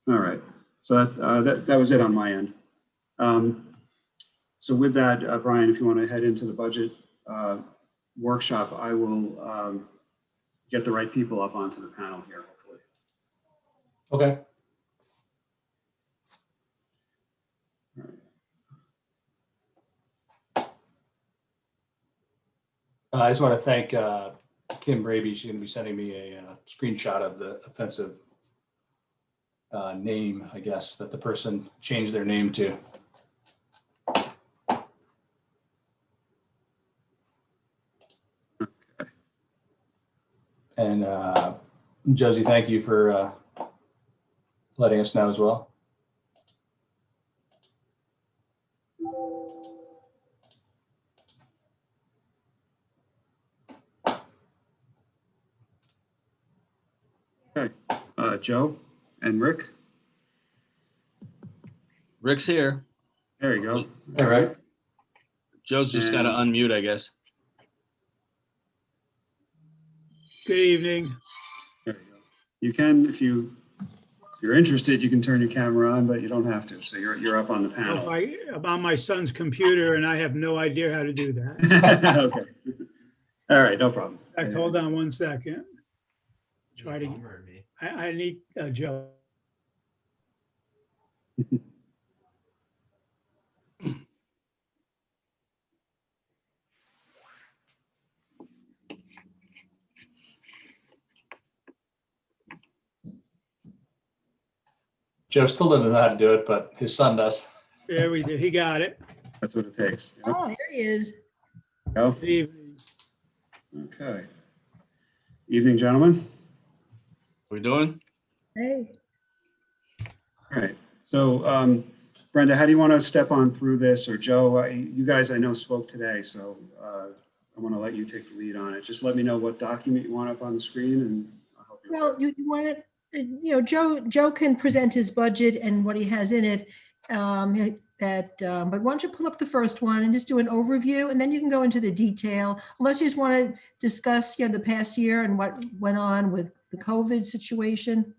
[SPEAKER 2] All right, so that was it on my end. So with that, Brian, if you want to head into the budget workshop, I will get the right people up onto the panel here, hopefully.
[SPEAKER 1] Okay. I just want to thank Kim Braby. She's going to be sending me a screenshot of the offensive name, I guess, that the person changed their name to. And Josie, thank you for letting us know as well.
[SPEAKER 2] Okay, Joe and Rick.
[SPEAKER 16] Rick's here.
[SPEAKER 2] There you go.
[SPEAKER 1] All right.
[SPEAKER 16] Joe's just got to unmute, I guess.
[SPEAKER 17] Good evening.
[SPEAKER 2] There you go. You can, if you're interested, you can turn your camera on, but you don't have to. So you're up on the panel.
[SPEAKER 17] I'm on my son's computer and I have no idea how to do that.
[SPEAKER 2] Okay. All right, no problem.
[SPEAKER 17] In fact, hold on one second. Try to. I need Joe.
[SPEAKER 1] Joe still doesn't know how to do it, but his son does.
[SPEAKER 17] There we go. He got it.
[SPEAKER 2] That's what it takes. Yeah.
[SPEAKER 9] Oh, there he is.
[SPEAKER 2] Go.
[SPEAKER 17] Good evening.
[SPEAKER 2] Okay. Evening, gentlemen.
[SPEAKER 16] What are we doing?
[SPEAKER 9] Hey.
[SPEAKER 2] All right. So, Brenda, how do you want to step on through this? Or Joe, you guys I know spoke today, so I want to let you take the lead on it. Just let me know what document you want up on the screen, and I'll help you.
[SPEAKER 9] Well, you want it, Joe can present his budget and what he has in it. But why don't you pull up the first one and just do an overview, and then you can go into the detail, unless you just want to discuss, the past year and what went on with the COVID situation.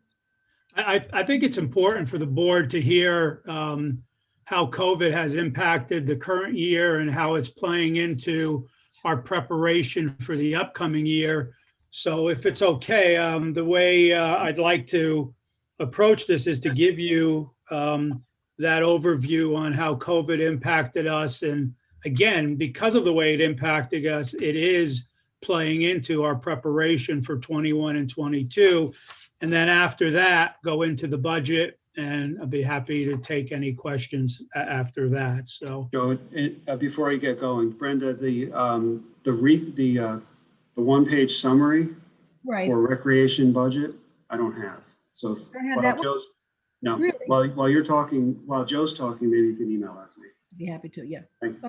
[SPEAKER 17] I think it's important for the board to hear how COVID has impacted the current year and how it's playing into our preparation for the upcoming year. So if it's okay, the way I'd like to approach this is to give you that overview on how COVID impacted us. And again, because of the way it impacted us, it is playing into our preparation for 21 and 22. And then after that, go into the budget, and I'll be happy to take any questions after that. So,
[SPEAKER 2] Joe, before I get going, Brenda, the one-page summary for recreation budget, I don't have. So
[SPEAKER 9] I have that one.
[SPEAKER 2] No,
[SPEAKER 9] Really?
[SPEAKER 2] while Joe's talking, maybe you can email that to me.
[SPEAKER 9] I'd be happy to, yeah.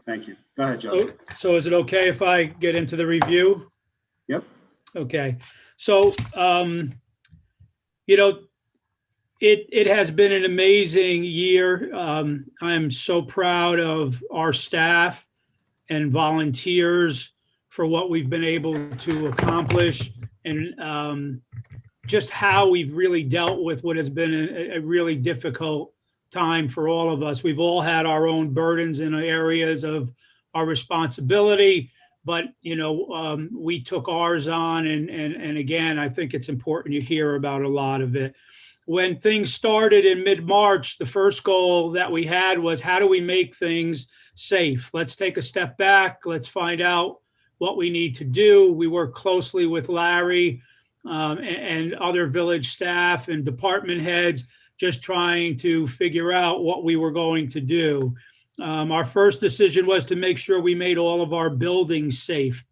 [SPEAKER 2] Thank you. Go ahead, Joe.
[SPEAKER 17] so is it okay if I get into the review?
[SPEAKER 2] Yep.
[SPEAKER 17] Okay. So, It has been an amazing year. I'm so proud of our staff and volunteers for what we've been able to accomplish, and just how we've really dealt with what has been a really difficult time for all of us. We've all had our own burdens in areas of our responsibility, but we took ours on, and again, I think it's important you hear about a lot of it. When things started in mid-March, the first goal that we had was, how do we make things safe? Let's take a step back. Let's find out what we need to do. We work closely with Larry and other village staff and department heads, just trying to figure out what we were going to do. Our first decision was to make sure we made all of our buildings safe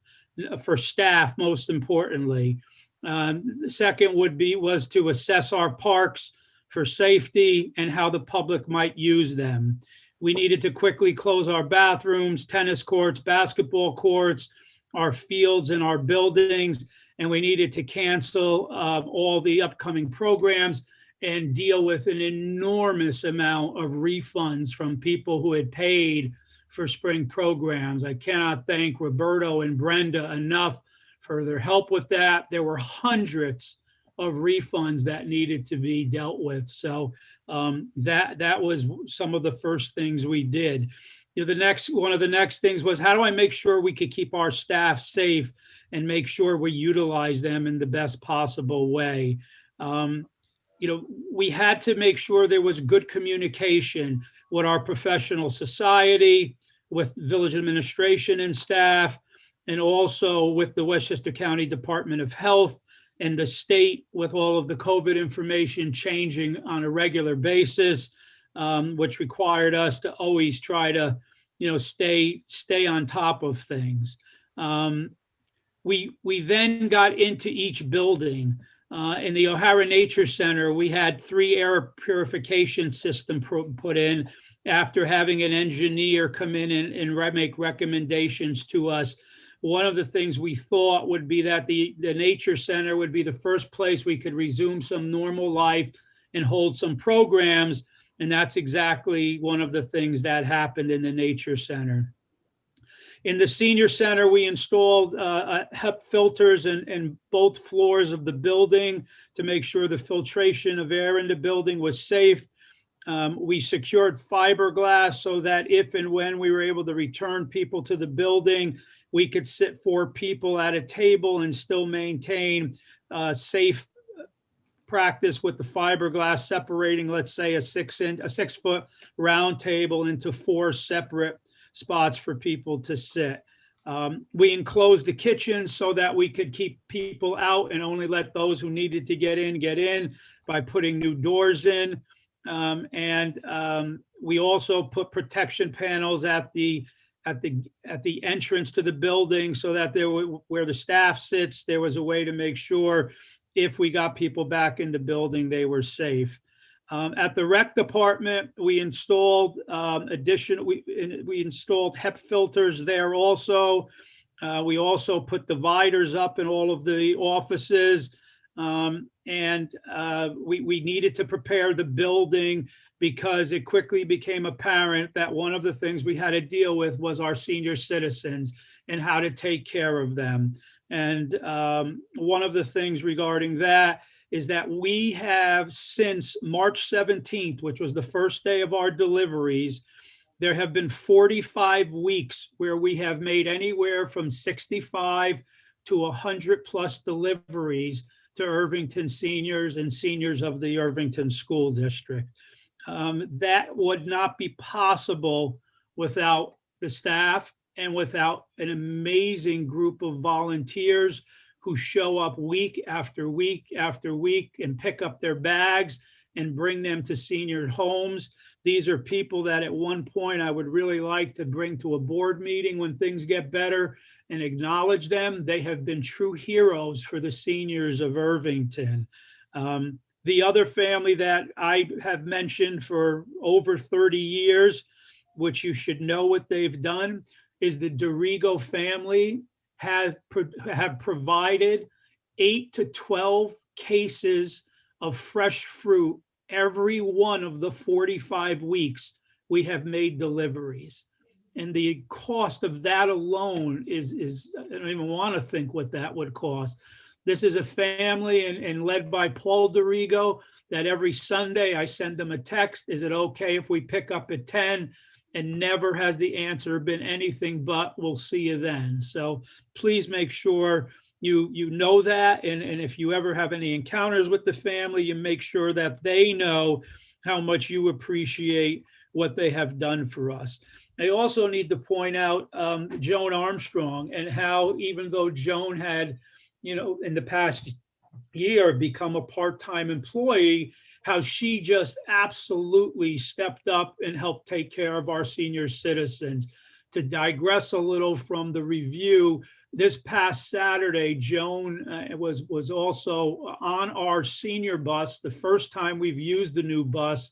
[SPEAKER 17] for staff, most importantly. The second was to assess our parks for safety and how the public might use them. We needed to quickly close our bathrooms, tennis courts, basketball courts, our fields and our buildings, and we needed to cancel all the upcoming programs and deal with an enormous amount of refunds from people who had paid for spring programs. I cannot thank Roberto and Brenda enough for their help with that. There were hundreds of refunds that needed to be dealt with. So that was some of the first things we did. One of the next things was, how do I make sure we could keep our staff safe and make sure we utilize them in the best possible way? We had to make sure there was good communication with our professional society, with village administration and staff, and also with the Westchester County Department of Health and the state, with all of the COVID information changing on a regular basis, which required us to always try to, stay on top of things. We then got into each building. In the O'Hara Nature Center, we had 3 air purification systems put in after having an engineer come in and make recommendations to us. One of the things we thought would be that the Nature Center would be the first place we could resume some normal life and hold some programs. And that's exactly one of the things that happened in the Nature Center. In the Senior Center, we installed HEP filters in both floors of the building to make sure the filtration of air in the building was safe. We secured fiberglass so that if and when we were able to return people to the building, we could sit 4 people at a table and still maintain safe practice with the fiberglass separating, let's say, a 6-foot round table into 4 separate spots for people to sit. We enclosed the kitchen so that we could keep people out and only let those who needed to get in by putting new doors in. We also put protection panels at the entrance to the building so that where the staff sits, there was a way to make sure if we got people back in the building, they were safe. At the rec department, we installed we installed HEP filters there also. We also put dividers up in all of the offices. We needed to prepare the building because it quickly became apparent that one of the things we had to deal with was our senior citizens and how to take care of them. And one of the things regarding that is that we have, since March 17th, which was the first day of our deliveries, there have been 45 weeks where we have made anywhere from 65 to 100 plus deliveries to Irvington seniors and seniors of the Irvington School District. That would not be possible without the staff and without an amazing group of volunteers who show up week after week after week and pick up their bags and bring them to senior homes. These are people that at one point I would really like to bring to a board meeting when things get better and acknowledge them. They have been true heroes for the seniors of Irvington. The other family that I have mentioned for over 30 years, which you should know what they've done, is the Dorigo family have provided 8 to 12 cases of fresh fruit every one of the 45 weeks we have made deliveries. And the cost of that alone is I don't even want to think what that would cost. This is a family and led by Paul DeRigo that every Sunday I send them a text. Is it okay if we pick up at 10? And never has the answer been anything but we'll see you then. So please make sure you know that. And if you ever have any encounters with the family, you make sure that they know how much you appreciate what they have done for us. I also need to point out Joan Armstrong and how, even though Joan had, in the past year become a part-time employee, how she just absolutely stepped up and helped take care of our senior citizens. To digress a little from the review, this past Saturday, Joan was also on our senior bus, the first time we've used the new bus,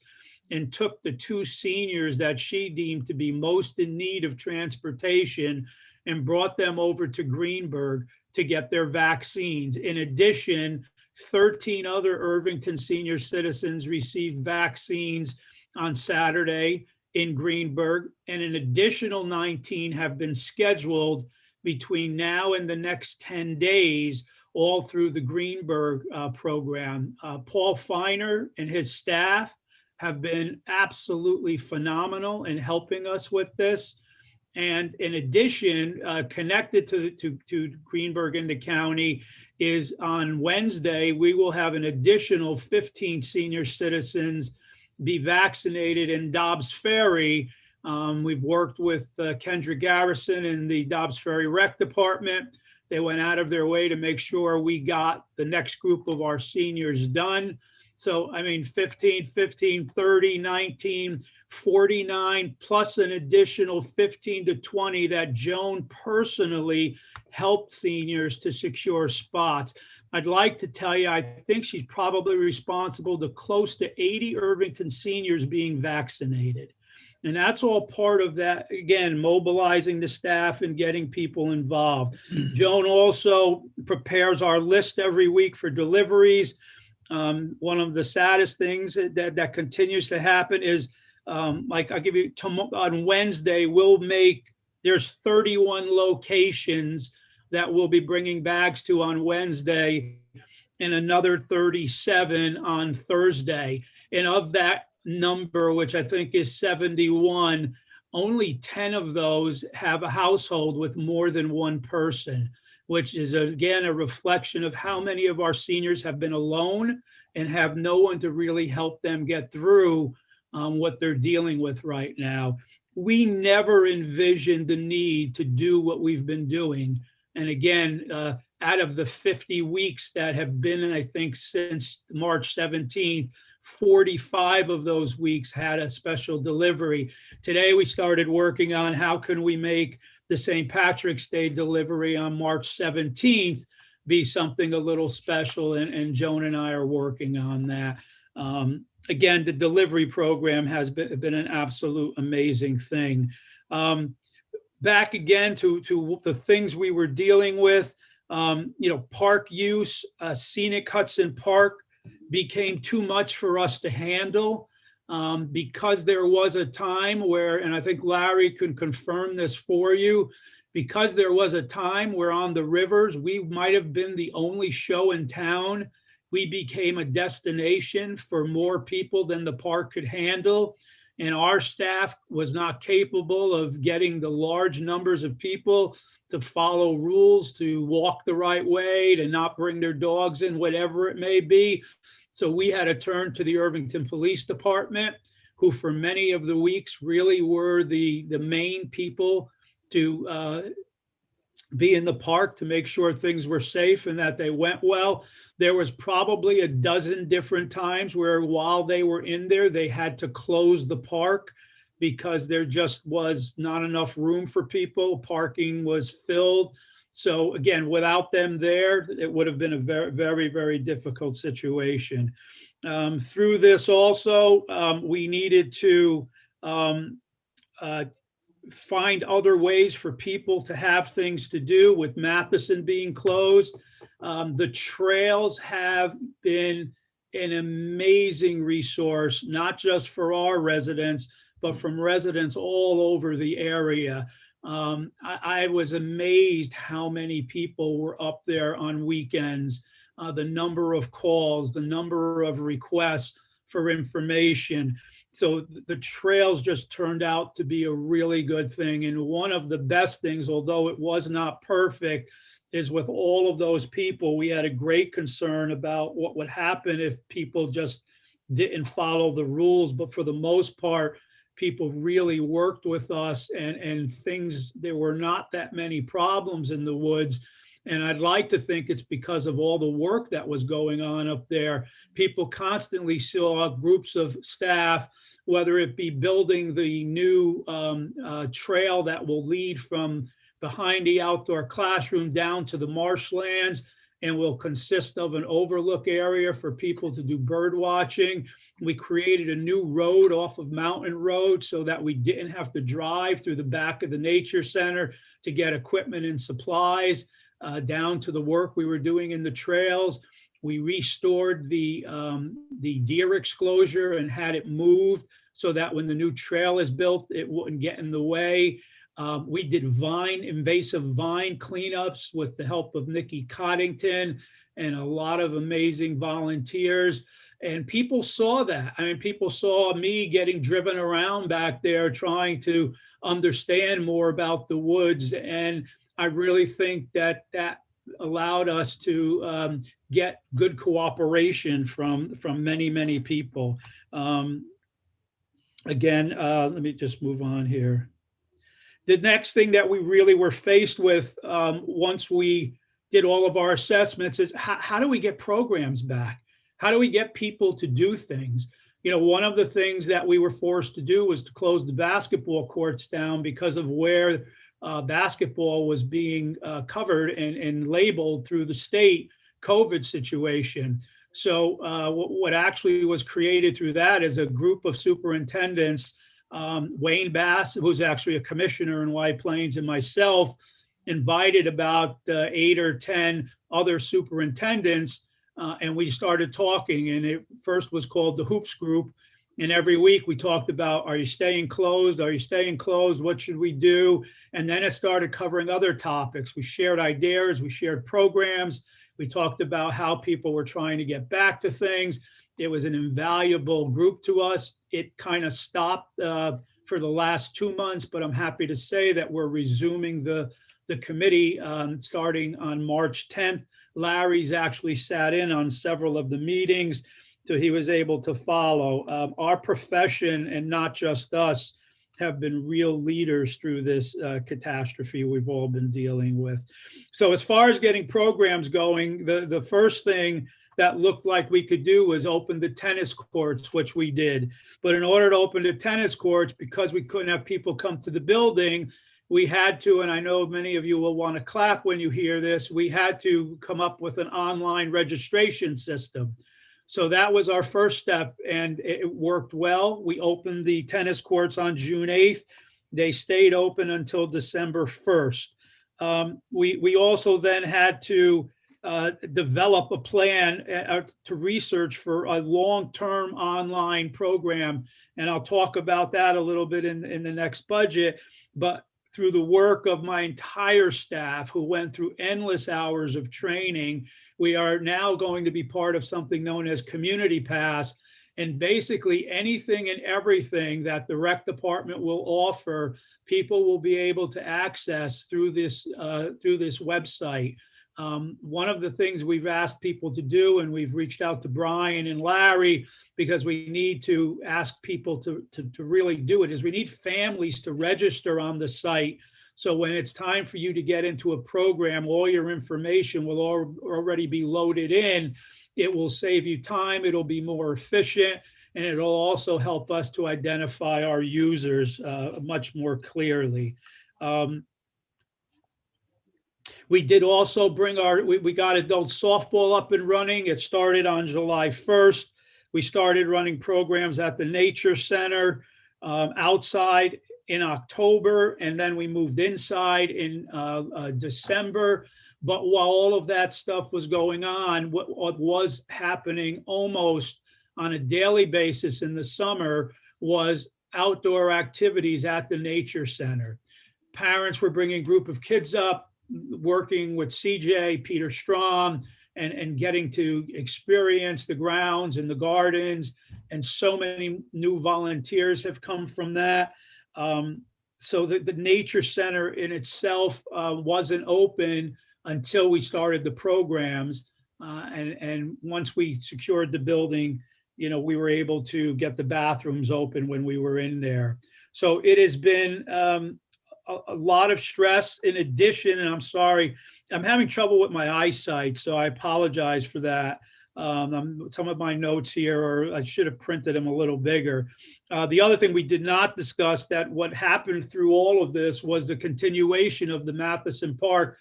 [SPEAKER 17] and took the 2 seniors that she deemed to be most in need of transportation and brought them over to Greenburgh to get their vaccines. In addition, 13 other Irvington senior citizens received vaccines on Saturday in Greenburgh, and an additional 19 have been scheduled between now and the next 10 days, all through the Greenburgh program. Paul Feiner and his staff have been absolutely phenomenal in helping us with this. And in addition, connected to Greenburgh and the county is on Wednesday, we will have an additional 15 senior citizens be vaccinated in Dobbs Ferry. We've worked with Kendra Garrison in the Dobbs Ferry Rec Department. They went out of their way to make sure we got the next group of our seniors done. So, 15, 30, 19, 49, plus an additional 15 to 20 that Joan personally helped seniors to secure spots. I'd like to tell you, I think she's probably responsible to close to 80 Irvington seniors being vaccinated. And that's all part of that, again, mobilizing the staff and getting people involved. Joan also prepares our list every week for deliveries. One of the saddest things that continues to happen is, I'll give you, on Wednesday, there's 31 locations that we'll be bringing bags to on Wednesday and another 37 on Thursday. And of that number, which I think is 71, only 10 of those have a household with more than one person, which is, again, a reflection of how many of our seniors have been alone and have no one to really help them get through what they're dealing with right now. We never envisioned the need to do what we've been doing. And again, out of the 50 weeks that have been, I think, since March 17th, 45 of those weeks had a special delivery. Today, we started working on how can we make the St. Patrick's Day delivery on March 17th be something a little special, and Joan and I are working on that. Again, the delivery program has been an absolute amazing thing. Back again to the things we were dealing with, park use, scenic Hudson Park became too much for us to handle because there was a time where, and I think Larry can confirm this for you, because there was a time where on the rivers, we might have been the only show in town. We became a destination for more people than the park could handle. And our staff was not capable of getting the large numbers of people to follow rules, to walk the right way, to not bring their dogs in, whatever it may be. So we had to turn to the Irvington Police Department, who for many of the weeks really were the main people to be in the park to make sure things were safe and that they went well. There was probably a dozen different times where while they were in there, they had to close the park because there just was not enough room for people. Parking was filled. So again, without them there, it would have been a very, very, very difficult situation. Through this also, we needed to find other ways for people to have things to do with Matheson being closed. The trails have been an amazing resource, not just for our residents, but from residents all over the area. I was amazed how many people were up there on weekends, the number of calls, the number of requests for information. So the trails just turned out to be a really good thing. And one of the best things, although it was not perfect, is with all of those people, we had a great concern about what would happen if people just didn't follow the rules. But for the most part, people really worked with us, and things, there were not that many problems in the woods. And I'd like to think it's because of all the work that was going on up there. People constantly saw groups of staff, whether it be building the new trail that will lead from behind the outdoor classroom down to the marshlands, and will consist of an overlook area for people to do bird watching. We created a new road off of Mountain Road so that we didn't have to drive through the back of the nature center to get equipment and supplies down to the work we were doing in the trails. We restored the deer exclosure and had it moved so that when the new trail is built, it wouldn't get in the way. We did invasive vine cleanups with the help of Nikki Coddington and a lot of amazing volunteers. And people saw that. I mean, people saw me getting driven around back there trying to understand more about the woods. And I really think that that allowed us to get good cooperation from many, many people. Again, let me just move on here. The next thing that we really were faced with once we did all of our assessments is how do we get programs back? How do we get people to do things? You know, one of the things that we were forced to do was to close the basketball courts down because of where basketball was being covered and labeled through the state COVID situation. So what actually was created through that is a group of superintendents, Wayne Bass, who's actually a commissioner in White Plains, and myself invited about 8 or 10 other superintendents, and we started talking. And it first was called the Hoops Group. And every week we talked about, are you staying closed? Are you staying closed? What should we do? And then it started covering other topics. We shared ideas, we shared programs. We talked about how people were trying to get back to things. It was an invaluable group to us. It kind of stopped for the last 2 months, but I'm happy to say that we're resuming the committee starting on March 10th. Larry's actually sat in on several of the meetings, so he was able to follow. Our profession, and not just us, have been real leaders through this catastrophe we've all been dealing with. So as far as getting programs going, the first thing that looked like we could do was open the tennis courts, which we did. But in order to open the tennis courts, because we couldn't have people come to the building, we had to, and I know many of you will want to clap when you hear this, we had to come up with an online registration system. So that was our first step, and it worked well. We opened the tennis courts on June 8th. They stayed open until December 1st. We also then had to develop a plan to research for a long-term online program. And I'll talk about that a little bit in the next budget. But through the work of my entire staff, who went through endless hours of training, we are now going to be part of something known as Community Pass. And basically anything and everything that the rec department will offer, people will be able to access through this website. One of the things we've asked people to do, and we've reached out to Brian and Larry, because we need to ask people to really do it, is we need families to register on the site. So when it's time for you to get into a program, all your information will already be loaded in. It will save you time, it'll be more efficient, and it'll also help us to identify our users much more clearly. We did also bring we got adult softball up and running. It started on July 1st. We started running programs at the Nature Center outside in October, and then we moved inside in December. But while all of that stuff was going on, what was happening almost on a daily basis in the summer was outdoor activities at the nature center. Parents were bringing a group of kids up, working with CJ, Peter Strom, and getting to experience the grounds and the gardens. And so many new volunteers have come from that. So the nature center in itself wasn't open until we started the programs. And once we secured the building, we were able to get the bathrooms open when we were in there. So it has been a lot of stress. In addition, and I'm sorry, I'm having trouble with my eyesight, so I apologize for that. Some of my notes here, or I should have printed them a little bigger. The other thing we did not discuss, that what happened through all of this was the continuation of the Matheson Park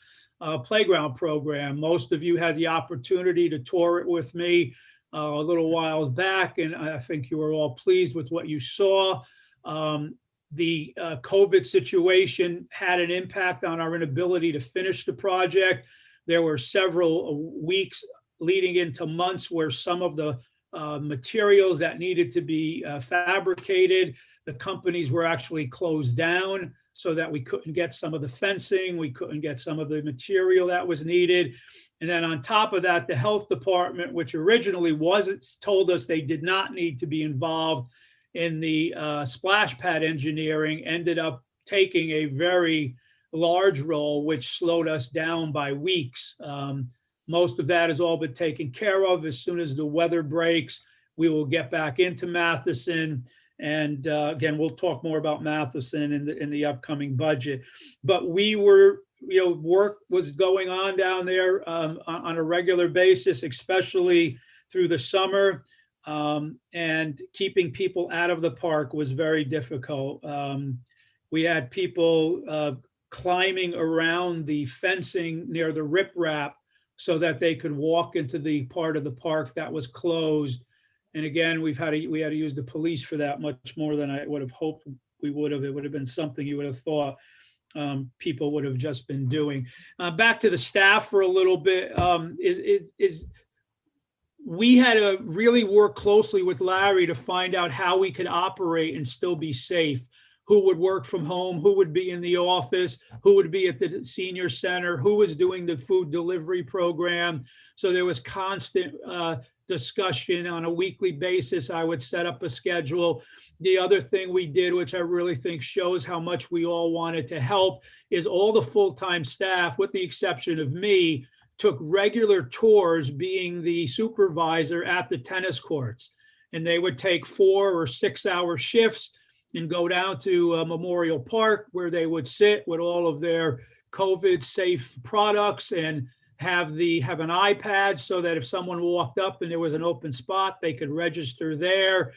[SPEAKER 17] playground program. Most of you had the opportunity to tour it with me a little while back, and I think you were all pleased with what you saw. The COVID situation had an impact on our inability to finish the project. There were several weeks leading into months where some of the materials that needed to be fabricated, the companies were actually closed down so that we couldn't get some of the fencing, we couldn't get some of the material that was needed. And then on top of that, the health department, which originally told us they did not need to be involved in the splash pad engineering, ended up taking a very large role, which slowed us down by weeks. Most of that has all been taken care of. As soon as the weather breaks, we will get back into Matheson. And again, we'll talk more about Matheson in the upcoming budget. But we were, work was going on down there on a regular basis, especially through the summer. And keeping people out of the park was very difficult. We had people climbing around the fencing near the riprap so that they could walk into the part of the park that was closed. And again, we had to use the police for that much more than I would have hoped we would have. It would have been something you would have thought people would have just been doing. Back to the staff for a little bit, we had to really work closely with Larry to find out how we could operate and still be safe. Who would work from home, who would be in the office, who would be at the senior center, who was doing the food delivery program. So there was constant discussion on a weekly basis. I would set up a schedule. The other thing we did, which I really think shows how much we all wanted to help, is all the full-time staff, with the exception of me, took regular tours being the supervisor at the tennis courts. And they would take 4 or 6 hour shifts and go down to Memorial Park, where they would sit with all of their COVID safe products and have an iPad so that if someone walked up and there was an open spot, they could register there.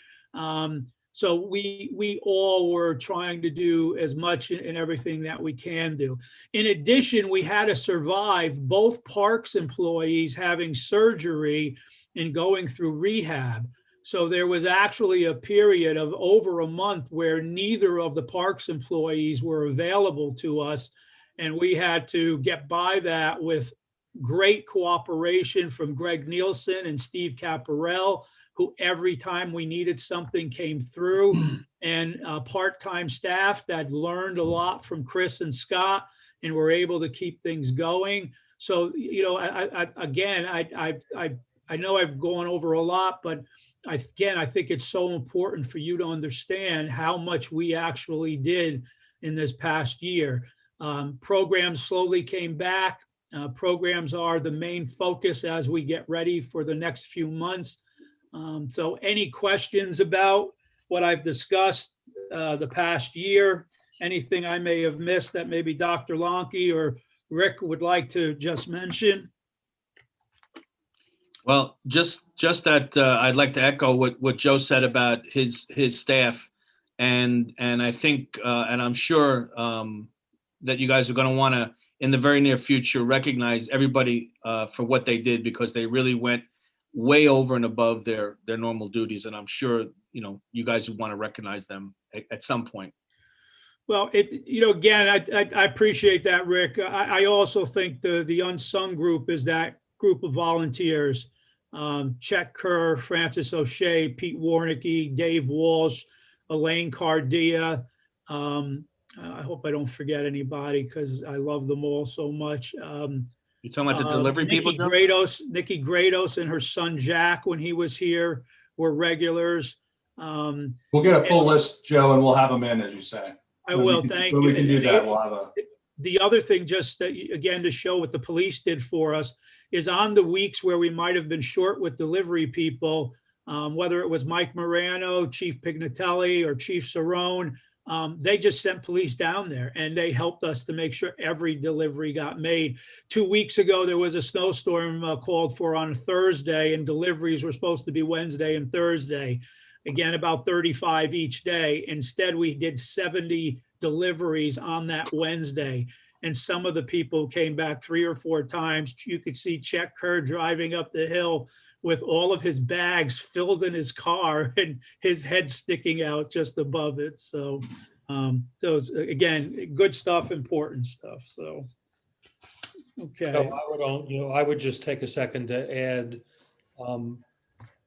[SPEAKER 17] So we all were trying to do as much and everything that we can do. In addition, we had to survive both parks employees having surgery and going through rehab. So there was actually a period of over a month where neither of the parks employees were available to us. And we had to get by that with great cooperation from Greg Nielsen and Steve Caparel, who every time we needed something came through, and part-time staff that learned a lot from Chris and Scott and were able to keep things going. So, I know I've gone over a lot, but I think it's so important for you to understand how much we actually did in this past year. Programs slowly came back. Programs are the main focus as we get ready for the next few months. So any questions about what I've discussed the past year? Anything I may have missed that maybe Dr. Lonke or Rick would like to just mention?
[SPEAKER 16] Well, just that I'd like to echo what Joe said about his staff, and I think and I'm sure that you guys are going to want to, in the very near future, recognize everybody for what they did, because they really went way over and above their normal duties, and I'm sure you guys would want to recognize them at some point.
[SPEAKER 17] Well, again, I appreciate that, Rick. I also think the unsung group is that group of volunteers. Chet Kerr, Francis O'Shea, Pete Warnicki, Dave Walsh, Elaine Cardia. I hope I don't forget anybody because I love them all so much.
[SPEAKER 16] You're talking about the delivery people, Joe?
[SPEAKER 17] Nikki Grados and her son Jack, when he was here, were regulars.
[SPEAKER 1] We'll get a full list, Joe, and we'll have them in, as you say.
[SPEAKER 17] I will, thank you.
[SPEAKER 1] When we can do that, we'll have a.
[SPEAKER 17] The other thing, just that, again, to show what the police did for us, is on the weeks where we might have been short with delivery people, whether it was Mike Morano, Chief Pignatelli, or Chief Cerrone, they just sent police down there and they helped us to make sure every delivery got made. 2 weeks ago, there was a snowstorm called for on Thursday, and deliveries were supposed to be Wednesday and Thursday. Again, about 35 each day. Instead, we did 70 deliveries on that Wednesday. And some of the people came back 3 or 4 times. You could see Chet Kerr driving up the hill with all of his bags filled in his car and his head sticking out just above it. So, again, good stuff, important stuff. So, okay.
[SPEAKER 18] So I would just take a second to add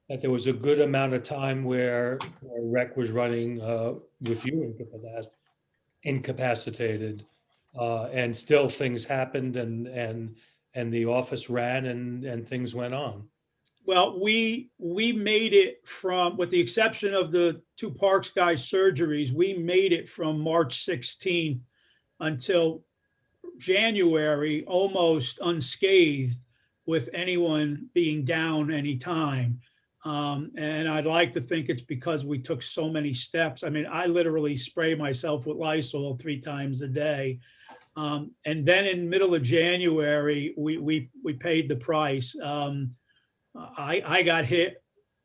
[SPEAKER 18] that there was a good amount of time where rec was running with you incapacitated, and still things happened, and the office ran, and things went on.
[SPEAKER 17] Well, we made it from, with the exception of the 2 Parks guys surgeries, we made it from March 16th until January almost unscathed, with anyone being down any time. And I'd like to think it's because we took so many steps. I mean, I literally spray myself with Lysol 3 times a day. And then in middle of January, we paid the price. I got hit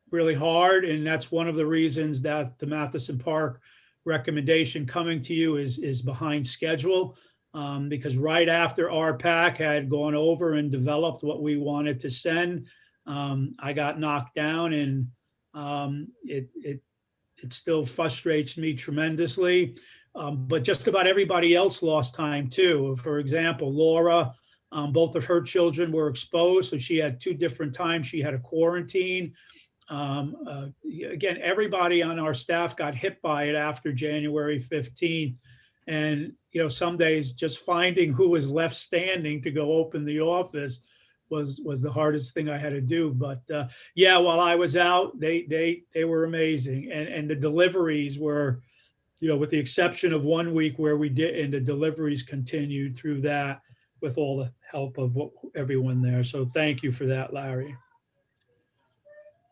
[SPEAKER 17] really hard, and that's one of the reasons that the Matheson Park recommendation coming to you is behind schedule, because right after RPAC had gone over and developed what we wanted to send, I got knocked down, and it still frustrates me tremendously. But just about everybody else lost time too. For example, Laura, both of her children were exposed, so she had 2 different times she had a quarantine. Again, everybody on our staff got hit by it after January 15th. And, some days just finding who was left standing to go open the office was the hardest thing I had to do. But yeah, while I was out, they were amazing. And the deliveries were, with the exception of 1 week where we didn't, the deliveries continued through that with all the help of everyone there. So thank you for that, Larry.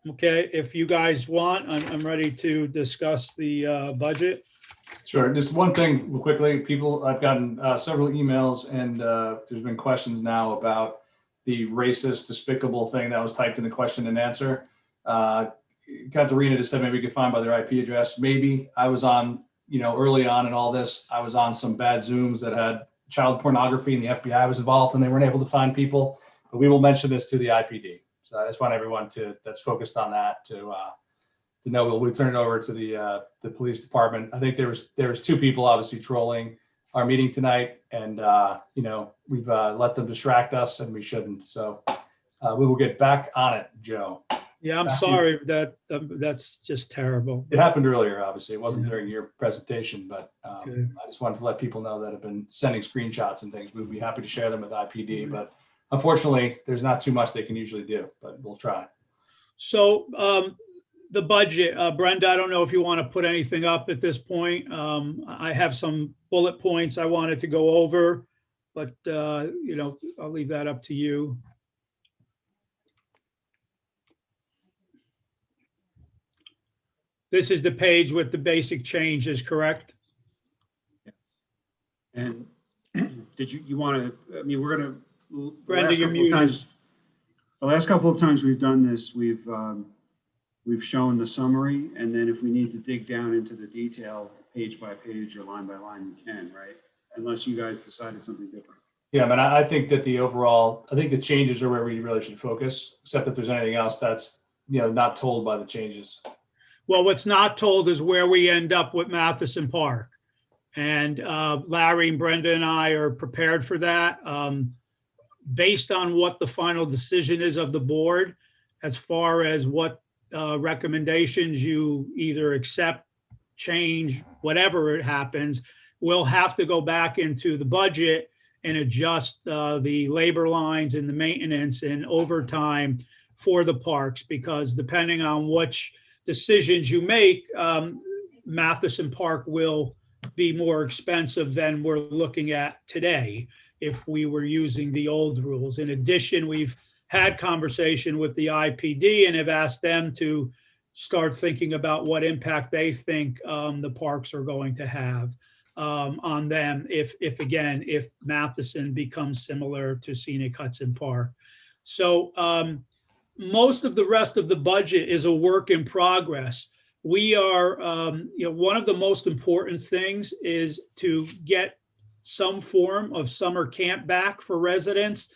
[SPEAKER 17] Okay, if you guys want, I'm ready to discuss the budget.
[SPEAKER 1] Sure. Just one thing real quickly, people, I've gotten several emails, and there's been questions now about the racist, despicable thing that was typed in the question and answer. Katerina just said maybe we could find by their IP address. Maybe I was on, early on in all this, I was on some bad Zooms that had child pornography, and the FBI was involved, and they weren't able to find people. But we will mention this to the IPD. So I just want everyone that's focused on that to know. We'll turn it over to the police department. I think there was 2 people obviously trolling our meeting tonight, and we've let them distract us, and we shouldn't. So we will get back on it, Joe.
[SPEAKER 17] Yeah, I'm sorry that's just terrible.
[SPEAKER 1] It happened earlier, obviously. It wasn't during your presentation, but I just wanted to let people know that have been sending screenshots and things. We'd be happy to share them with IPD, but unfortunately, there's not too much they can usually do, but we'll try.
[SPEAKER 17] So the budget, Brenda, I don't know if you want to put anything up at this point. I have some bullet points I wanted to go over, but I'll leave that up to you. This is the page with the basic changes, correct?
[SPEAKER 2] And did you want to, we're going to,
[SPEAKER 17] Brenda, you're muted.
[SPEAKER 2] the last couple of times we've done this, we've shown the summary, and then if we need to dig down into the detail page by page or line by line, we can, right? Unless you guys decided something different.
[SPEAKER 1] Yeah, but I think that I think the changes are where we really should focus, except if there's anything else that's, not told by the changes.
[SPEAKER 17] Well, what's not told is where we end up with Matheson Park. And Larry and Brenda and I are prepared for that. Based on what the final decision is of the board, as far as what recommendations you either accept, change, whatever it happens, we'll have to go back into the budget and adjust the labor lines and the maintenance and overtime for the parks, because depending on which decisions you make, Matheson Park will be more expensive than we're looking at today if we were using the old rules. In addition, we've had conversation with the IPD and have asked them to start thinking about what impact they think the parks are going to have on them if Matheson becomes similar to Scenic Hudson Park. So most of the rest of the budget is a work in progress. We are, one of the most important things is to get some form of summer camp back for residents.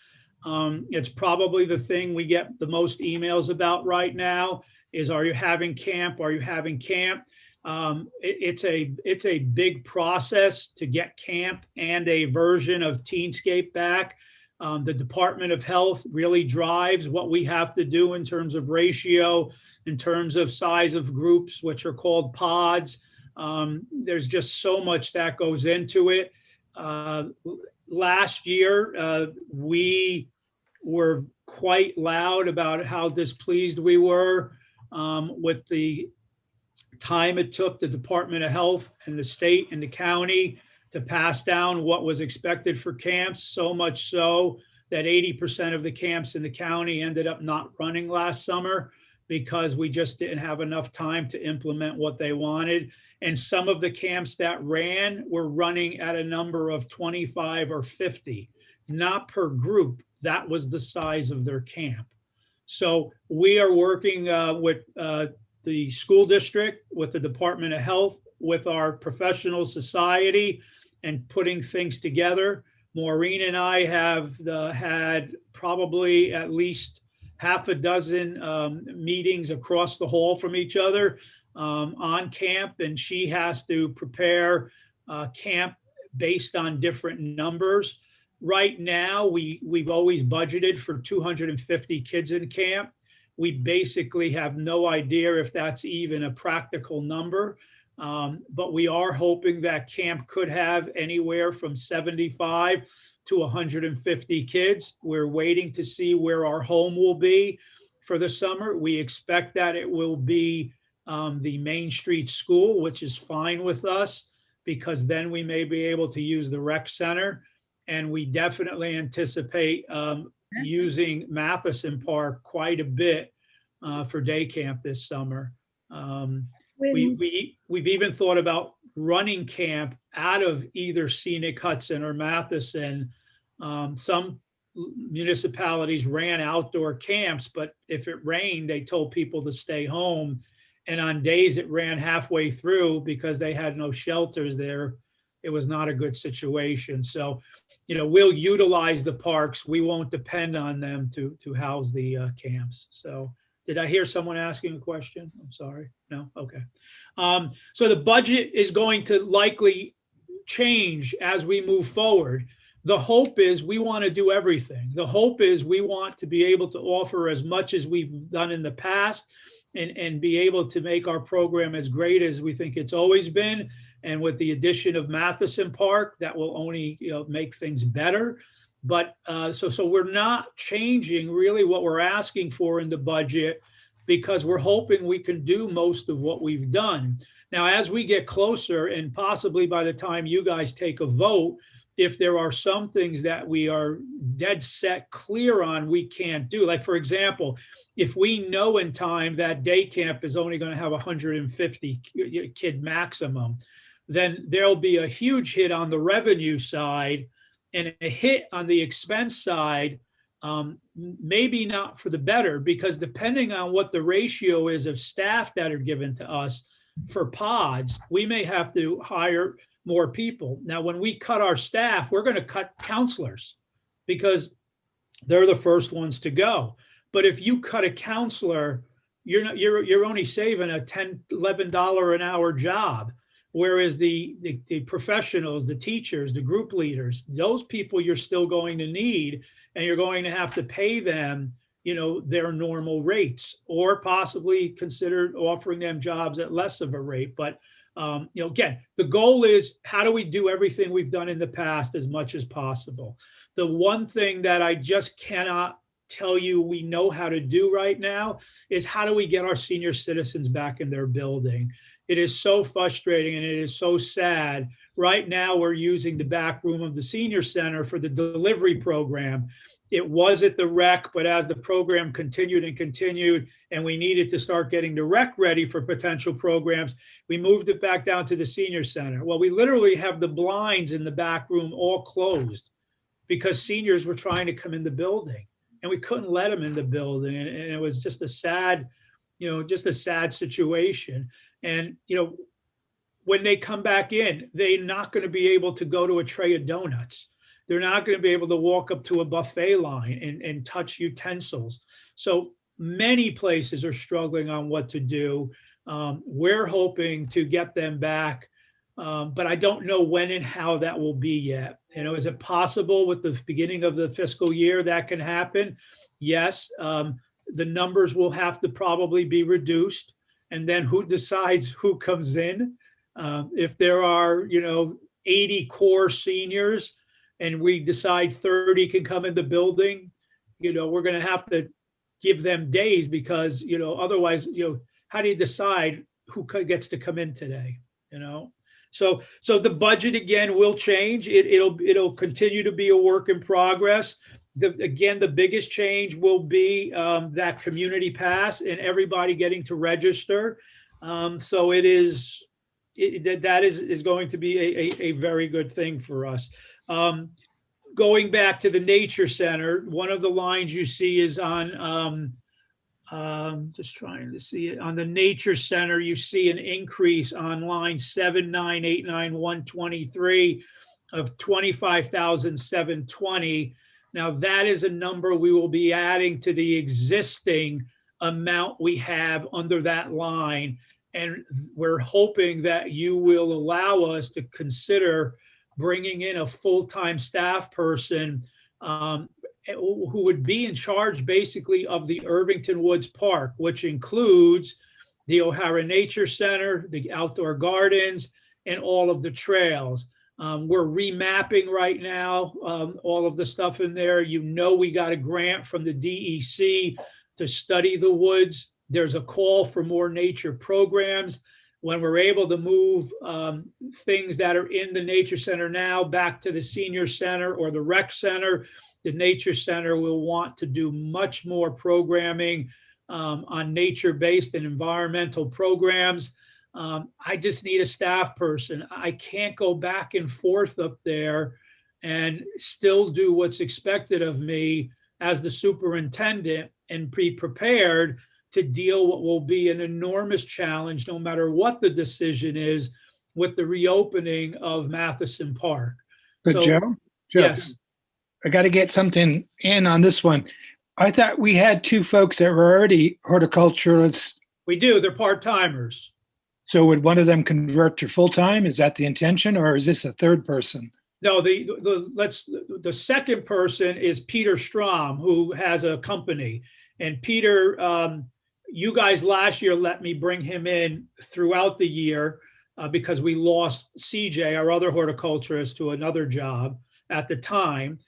[SPEAKER 17] It's probably the thing we get the most emails about right now is, are you having camp? Are you having camp? It's a big process to get camp and a version of Teenscape back. The Department of Health really drives what we have to do in terms of ratio, in terms of size of groups, which are called pods. There's just so much that goes into it. Last year, we were quite loud about how displeased we were with the time it took the Department of Health and the state and the county to pass down what was expected for camps, so much so that 80% of the camps in the county ended up not running last summer because we just didn't have enough time to implement what they wanted. And some of the camps that ran were running at a number of 25 or 50, not per group. That was the size of their camp. So we are working with the school district, with the Department of Health, with our professional society, and putting things together. Maureen and I have had probably at least half a dozen meetings across the hall from each other on camp, and she has to prepare camp based on different numbers. Right now, we've always budgeted for 250 kids in camp. We basically have no idea if that's even a practical number, but we are hoping that camp could have anywhere from 75 to 150 kids. We're waiting to see where our home will be for the summer. We expect that it will be the Main Street School, which is fine with us, because then we may be able to use the rec center. And we definitely anticipate using Matheson Park quite a bit for day camp this summer. We've even thought about running camp out of either Scenic Hudson or Matheson. Some municipalities ran outdoor camps, but if it rained, they told people to stay home. And on days it ran halfway through because they had no shelters there, it was not a good situation. So, we'll utilize the parks. We won't depend on them to house the camps. So did I hear someone asking a question? I'm sorry. No? Okay. So the budget is going to likely change as we move forward. The hope is we want to do everything. The hope is we want to be able to offer as much as we've done in the past and be able to make our program as great as we think it's always been. And with the addition of Matheson Park, that will only make things better. But so we're not changing really what we're asking for in the budget, because we're hoping we can do most of what we've done. Now, as we get closer, and possibly by the time you guys take a vote, if there are some things that we are dead set clear on we can't do, like for example, if we know in time that day camp is only going to have 150 kid maximum, then there'll be a huge hit on the revenue side and a hit on the expense side, maybe not for the better, because depending on what the ratio is of staff that are given to us for pods, we may have to hire more people. Now, when we cut our staff, we're going to cut counselors because they're the first ones to go. But if you cut a counselor, you're only saving a $10, $11 an hour job. Whereas the professionals, the teachers, the group leaders, those people you're still going to need, and you're going to have to pay them, their normal rates, or possibly consider offering them jobs at less of a rate. But again, the goal is, how do we do everything we've done in the past as much as possible? The one thing that I just cannot tell you we know how to do right now is, how do we get our senior citizens back in their building? It is so frustrating and it is so sad. Right now, we're using the back room of the senior center for the delivery program. It was at the rec, but as the program continued and we needed to start getting the rec ready for potential programs, we moved it back down to the senior center. Well, we literally have the blinds in the back room all closed because seniors were trying to come in the building, and we couldn't let them in the building. And it was just a sad, situation. And, when they come back in, they're not going to be able to go to a tray of donuts. They're not going to be able to walk up to a buffet line and touch utensils. So many places are struggling on what to do. We're hoping to get them back, but I don't know when and how that will be yet. Is it possible with the beginning of the fiscal year that can happen? Yes. The numbers will have to probably be reduced. And then who decides who comes in? If there are, 80 core seniors, and we decide 30 can come in the building, we're going to have to give them days, because, otherwise, how do you decide who gets to come in today? So the budget, again, will change. It'll continue to be a work in progress. The biggest change will be that community pass and everybody getting to register. So that is going to be a very good thing for us. Going back to the nature center, one of the lines you see is on, just trying to see it, on the nature center, you see an increase on line 7989123 of 25,720. Now that is a number we will be adding to the existing amount we have under that line. And we're hoping that you will allow us to consider bringing in a full-time staff person who would be in charge basically of the Irvington Woods Park, which includes the O'Hara Nature Center, the outdoor gardens, and all of the trails. We're remapping right now all of the stuff in there. We got a grant from the DEC to study the woods. There's a call for more nature programs. When we're able to move things that are in the nature center now back to the senior center or the rec center, the nature center will want to do much more programming on nature-based and environmental programs. I just need a staff person. I can't go back and forth up there and still do what's expected of me as the superintendent and be prepared to deal what will be an enormous challenge, no matter what the decision is, with the reopening of Matheson Park.
[SPEAKER 3] But Joe,
[SPEAKER 17] yes,
[SPEAKER 3] I got to get something in on this one. I thought we had two folks that were already horticulturalists.
[SPEAKER 17] We do. They're part-timers.
[SPEAKER 3] So would one of them convert to full-time? Is that the intention, or is this a third person?
[SPEAKER 17] No, the second person is Peter Strom, who has a company. And Peter, you guys last year let me bring him in throughout the year because we lost CJ, our other horticulturist, to another job at the time.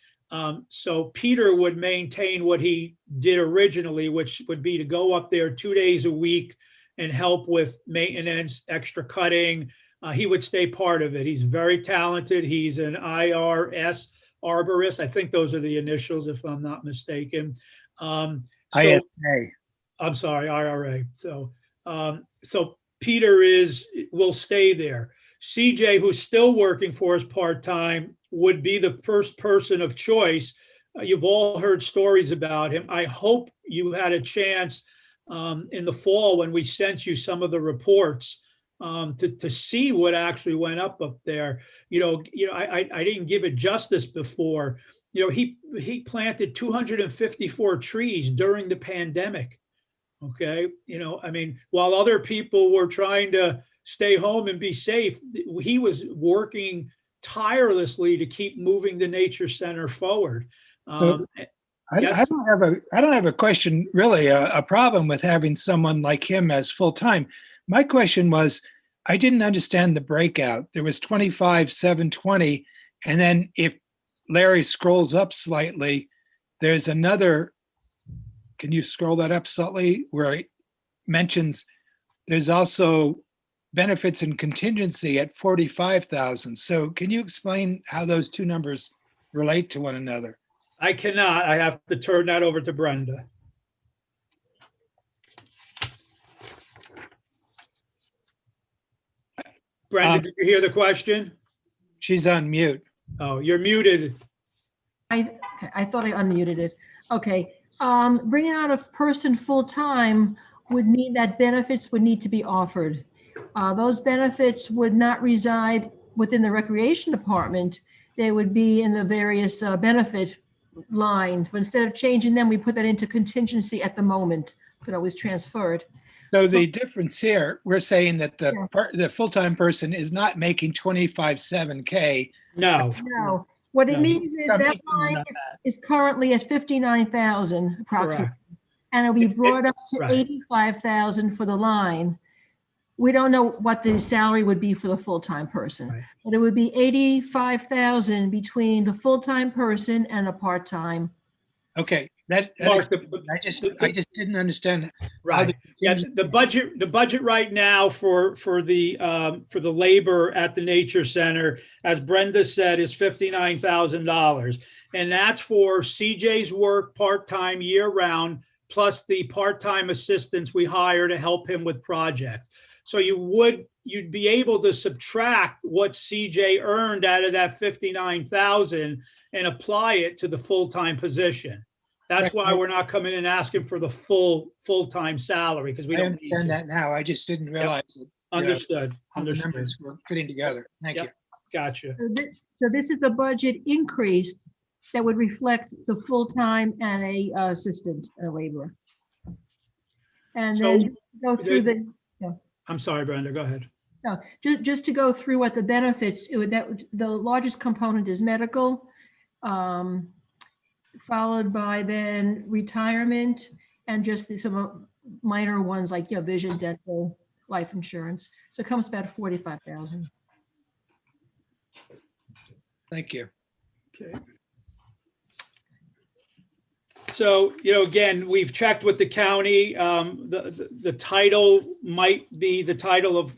[SPEAKER 17] So Peter would maintain what he did originally, which would be to go up there 2 days a week and help with maintenance, extra cutting. He would stay part of it. He's very talented. He's an IRS arborist. I think those are the initials, if I'm not mistaken.
[SPEAKER 3] IRA.
[SPEAKER 17] I'm sorry, IRA. So Peter will stay there. CJ, who's still working for us part-time, would be the first person of choice. You've all heard stories about him. I hope you had a chance in the fall when we sent you some of the reports to see what actually went up there. I didn't give it justice before. He planted 254 trees during the pandemic. Okay. While other people were trying to stay home and be safe. He was working tirelessly to keep moving the nature center forward.
[SPEAKER 3] I
[SPEAKER 17] Yes.
[SPEAKER 3] I don't have a question, really, a problem with having someone like him as full-time. My question was, I didn't understand the breakout. There was 25, 720, and then if Larry scrolls up slightly, there's another, can you scroll that up slightly, where it mentions there's also benefits and contingency at 45,000. So can you explain how those two numbers relate to one another?
[SPEAKER 17] I cannot. I have to turn that over to Brenda. Brenda, did you hear the question?
[SPEAKER 3] She's on mute.
[SPEAKER 17] Oh, you're muted.
[SPEAKER 9] I thought I unmuted it. Okay. Bringing out a person full-time would mean that benefits would need to be offered. Those benefits would not reside within the recreation department. They would be in the various benefit lines, but instead of changing them, we put that into contingency at the moment. Could always transfer it.
[SPEAKER 3] So the difference here, we're saying that the full-time person is not making 25.7K.
[SPEAKER 17] No.
[SPEAKER 9] No. What it means is that line is currently at 59,000 approximately, and it'll be brought up to 85,000 for the line. We don't know what the salary would be for the full-time person, but it would be 85,000 between the full-time person and a part-time.
[SPEAKER 3] Okay, I just didn't understand.
[SPEAKER 17] Right. Yeah, the budget right now for the labor at the nature center, as Brenda said, is $59,000, and that's for CJ's work part-time year-round, plus the part-time assistants we hire to help him with projects. So you'd be able to subtract what CJ earned out of that 59,000 and apply it to the full-time position. That's why we're not coming in and asking for the full-time salary, because we don't
[SPEAKER 3] understand that now. I just didn't realize that.
[SPEAKER 17] Understood.
[SPEAKER 3] How the numbers were fitting together. Thank you.
[SPEAKER 17] Gotcha.
[SPEAKER 9] So this is the budget increase that would reflect the full-time and a assistant laborer. And then go through the.
[SPEAKER 17] I'm sorry, Brenda, go ahead.
[SPEAKER 9] No, just to go through what the benefits, the largest component is medical, followed by then retirement, and just some minor ones like vision, dental, life insurance. So it comes about 45,000.
[SPEAKER 3] Thank you.
[SPEAKER 17] Okay. So, again, we've checked with the county. The title might be the title of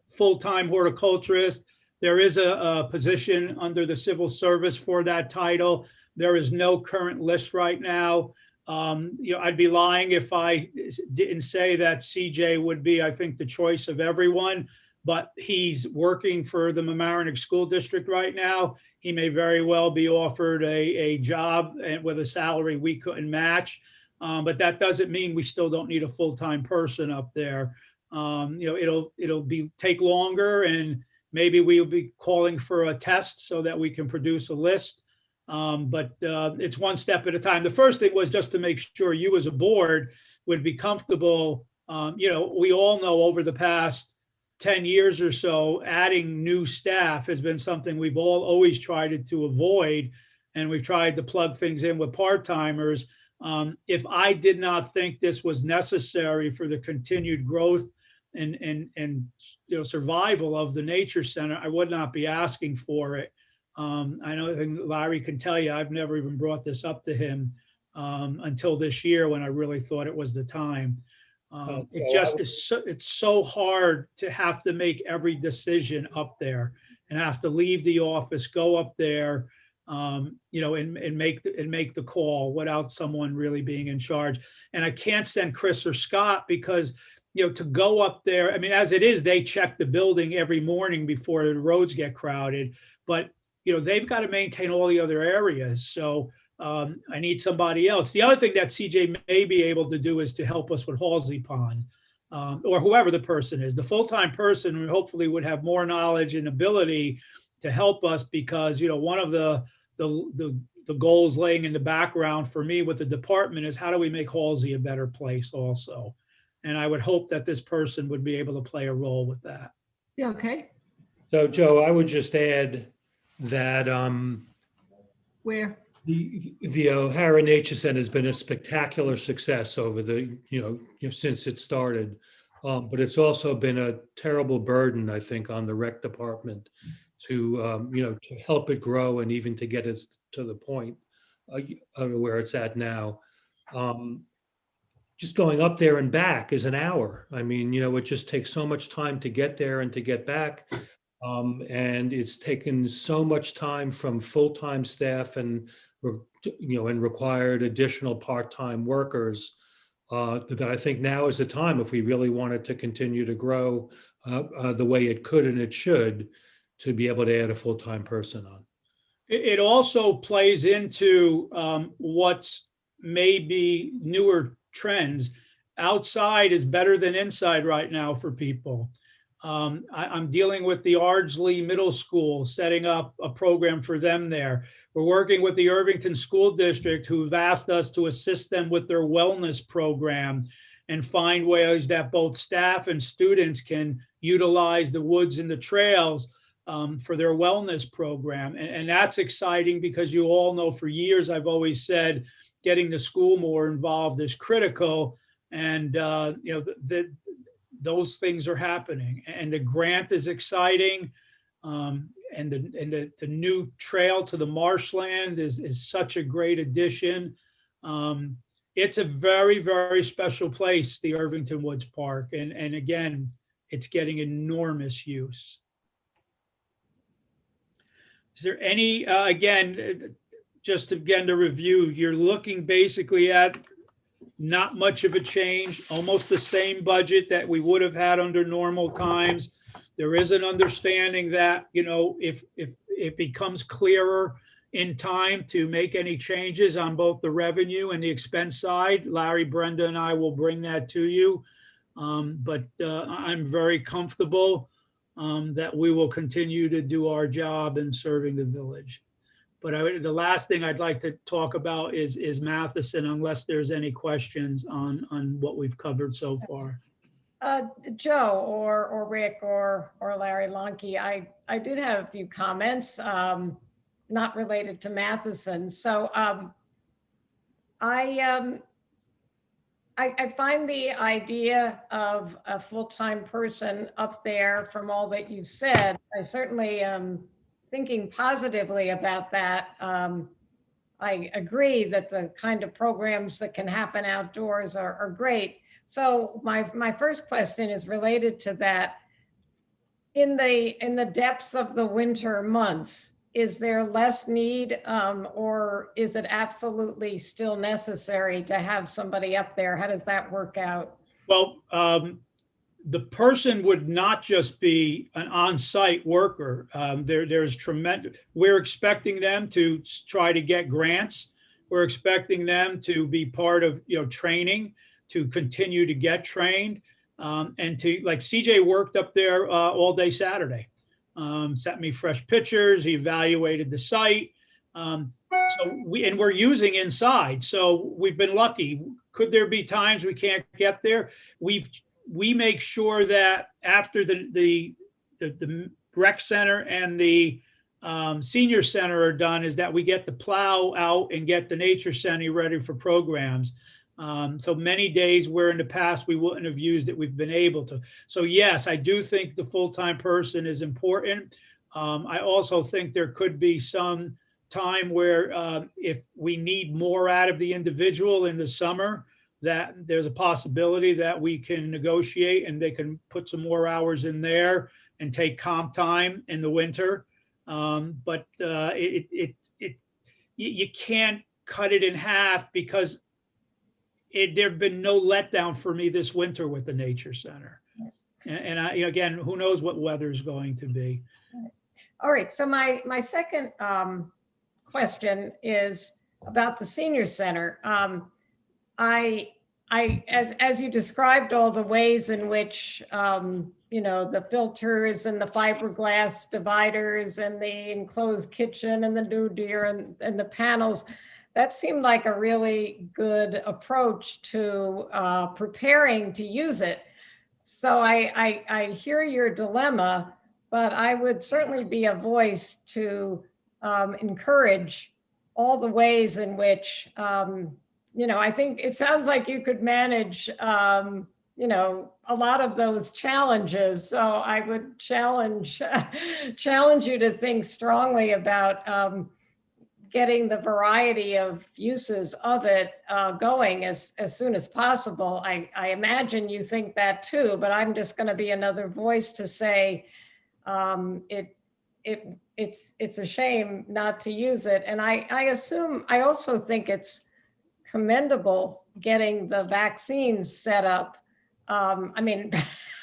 [SPEAKER 17] full-time horticulturist. There is a position under the civil service for that title. There is no current list right now. I'd be lying if I didn't say that CJ would be, I think, the choice of everyone, but he's working for the Mamaroneck School District right now. He may very well be offered a job and with a salary we couldn't match, but that doesn't mean we still don't need a full-time person up there. It'll take longer, and maybe we'll be calling for a test so that we can produce a list. But it's one step at a time. The first thing was just to make sure you as a board would be comfortable. We all know over the past 10 years or so, adding new staff has been something we've always tried to avoid. And we've tried to plug things in with part-timers. If I did not think this was necessary for the continued growth and survival of the nature center, I would not be asking for it. I know Larry can tell you, I've never even brought this up to him until this year when I really thought it was the time. It's so hard to have to make every decision up there and have to leave the office, go up there, and make the call without someone really being in charge. And I can't send Chris or Scott because, to go up there, I mean, as it is, they check the building every morning before the roads get crowded, but they've got to maintain all the other areas. So I need somebody else. The other thing that CJ may be able to do is to help us with Halsey Pond, or whoever the person is. The full-time person hopefully would have more knowledge and ability to help us, because one of the goals laying in the background for me with the department is how do we make Halsey a better place also. And I would hope that this person would be able to play a role with that.
[SPEAKER 9] Yeah, okay.
[SPEAKER 18] So Joe, I would just add that
[SPEAKER 9] Where?
[SPEAKER 18] the O'Hara Nature Center has been a spectacular success over the, since it started. But it's also been a terrible burden, I think, on the rec department to, to help it grow and even to get it to the point where it's at now. Just going up there and back is an hour. I mean, it just takes so much time to get there and to get back. And it's taken so much time from full-time staff and required additional part-time workers that I think now is the time, if we really wanted to continue to grow the way it could and it should, to be able to add a full-time person on.
[SPEAKER 17] It also plays into what's maybe newer trends. Outside is better than inside right now for people. I'm dealing with the Ardsley Middle School, setting up a program for them there. We're working with the Irvington School District, who've asked us to assist them with their wellness program and find ways that both staff and students can utilize the woods and the trails for their wellness program. And that's exciting because you all know for years I've always said getting the school more involved is critical. And those things are happening, and the grant is exciting. And the new trail to the marshland is such a great addition. It's a very, very special place, the Irvington Woods Park. And again, it's getting enormous use. Is there any, just again to review, you're looking basically at not much of a change, almost the same budget that we would have had under normal times. There is an understanding that, if it becomes clearer in time to make any changes on both the revenue and the expense side, Larry, Brenda, and I will bring that to you. But I'm very comfortable that we will continue to do our job in serving the village. But the last thing I'd like to talk about is Matheson, unless there's any questions on what we've covered so far.
[SPEAKER 4] Joe or Rick or Larry Lonke, I did have a few comments not related to Matheson. So I find the idea of a full-time person up there, from all that you've said, I certainly am thinking positively about that. I agree that the kind of programs that can happen outdoors are great. So my first question is related to that. In the depths of the winter months, is there less need or is it absolutely still necessary to have somebody up there? How does that work out?
[SPEAKER 17] Well, the person would not just be an on-site worker. There's tremendous, we're expecting them to try to get grants. We're expecting them to be part of, training, to continue to get trained, and to, like CJ worked up there all day Saturday, sent me fresh pictures, he evaluated the site. We're using inside. So we've been lucky. Could there be times we can't get there? We make sure that after the rec center and the senior center are done, is that we get the plow out and get the nature center ready for programs. So many days where in the past we wouldn't have used it, we've been able to. So yes, I do think the full-time person is important. I also think there could be some time where if we need more out of the individual in the summer, that there's a possibility that we can negotiate and they can put some more hours in there and take comp time in the winter. But you can't cut it in half, because there have been no letdown for me this winter with the nature center. And again, who knows what weather is going to be.
[SPEAKER 4] All right. So my second question is about the senior center. As you described all the ways in which, the filters and the fiberglass dividers and the enclosed kitchen and the new deer and the panels, that seemed like a really good approach to preparing to use it. So I hear your dilemma, but I would certainly be a voice to encourage all the ways in which, I think it sounds like you could manage, a lot of those challenges. So I would challenge you to think strongly about getting the variety of uses of it going as soon as possible. I imagine you think that too, but I'm just going to be another voice to say it's a shame not to use it. And I also think it's commendable getting the vaccines set up. I mean,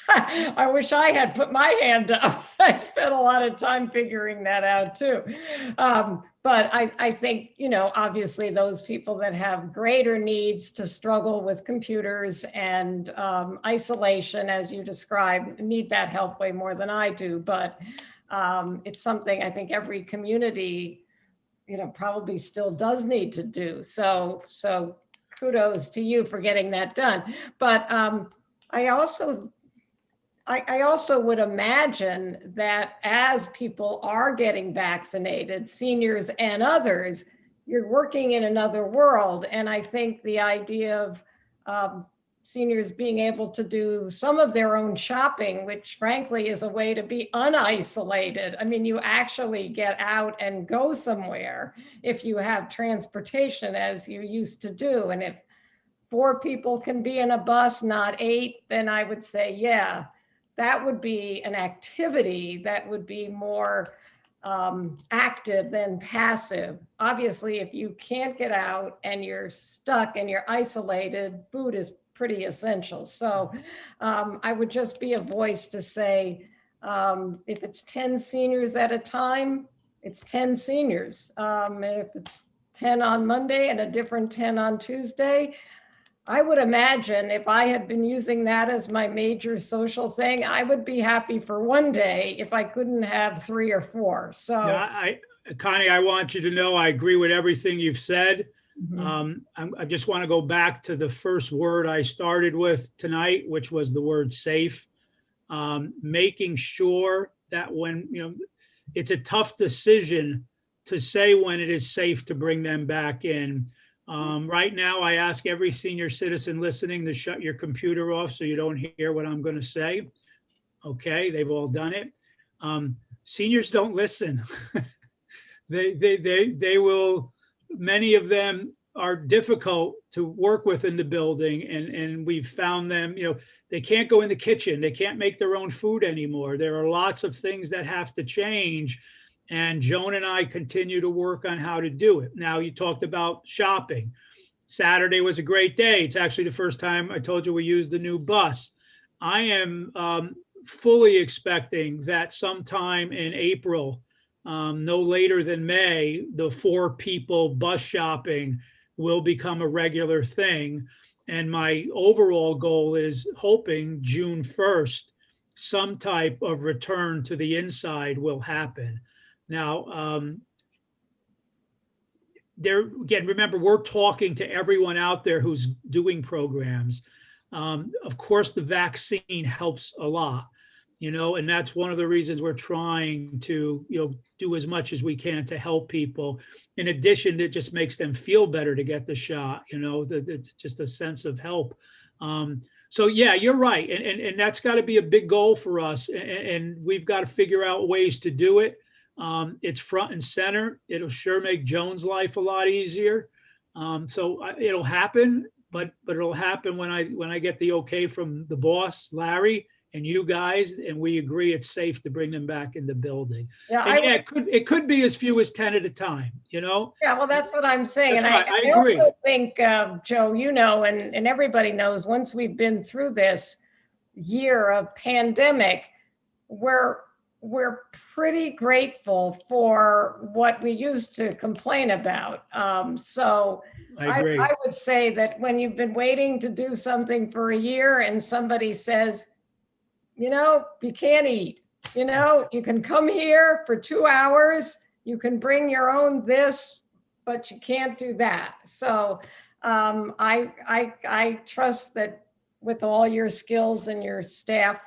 [SPEAKER 4] I wish I had put my hand up. I spent a lot of time figuring that out too. But I think, obviously those people that have greater needs to struggle with computers and isolation, as you described, need that help way more than I do. But it's something I think every community, probably still does need to do. So kudos to you for getting that done. But I also would imagine that as people are getting vaccinated, seniors and others, you're working in another world. And I think the idea of seniors being able to do some of their own shopping, which frankly is a way to be unisolated. I mean, you actually get out and go somewhere if you have transportation as you used to do. And if 4 people can be in a bus, not 8, then I would say, yeah, that would be an activity that would be more active than passive. Obviously, if you can't get out and you're stuck and you're isolated, food is pretty essential. So I would just be a voice to say, if it's 10 seniors at a time, it's 10 seniors. And if it's 10 on Monday and a different 10 on Tuesday, I would imagine if I had been using that as my major social thing, I would be happy for one day if I couldn't have 3 or 4. So
[SPEAKER 17] Yeah, Connie, I want you to know I agree with everything you've said. I just want to go back to the first word I started with tonight, which was the word safe. Making sure that when, it's a tough decision to say when it is safe to bring them back in. Right now, I ask every senior citizen listening to shut your computer off so you don't hear what I'm going to say. Okay, they've all done it. Seniors don't listen. They will, many of them are difficult to work with in the building, and we've found them, they can't go in the kitchen. They can't make their own food anymore. There are lots of things that have to change. And Joan and I continue to work on how to do it. Now, you talked about shopping. Saturday was a great day. It's actually the first time I told you we used the new bus. I am fully expecting that sometime in April, no later than May, the 4 people bus shopping will become a regular thing. And my overall goal is hoping June 1st, some type of return to the inside will happen. Now, again, remember, we're talking to everyone out there who's doing programs. Of course, the vaccine helps a lot, and that's one of the reasons we're trying to, do as much as we can to help people. In addition, it just makes them feel better to get the shot, it's just a sense of help. So yeah, you're right. And that's got to be a big goal for us. And we've got to figure out ways to do it. It's front and center. It'll sure make Joan's life a lot easier. So it'll happen, but it'll happen when I get the okay from the boss, Larry, and you guys, and we agree it's safe to bring them back in the building. Yeah, it could be as few as 10 at a time, Yeah,
[SPEAKER 4] well, that's what I'm saying. And
[SPEAKER 17] right.
[SPEAKER 4] I
[SPEAKER 17] agree.
[SPEAKER 4] also think, Joe, and everybody knows, once we've been through this year of pandemic, we're pretty grateful for what we used to complain about. So
[SPEAKER 17] I agree.
[SPEAKER 4] I would say that when you've been waiting to do something for a year and somebody says, you can't eat, you can come here for 2 hours, you can bring your own this, but you can't do that. So I trust that with all your skills and your staff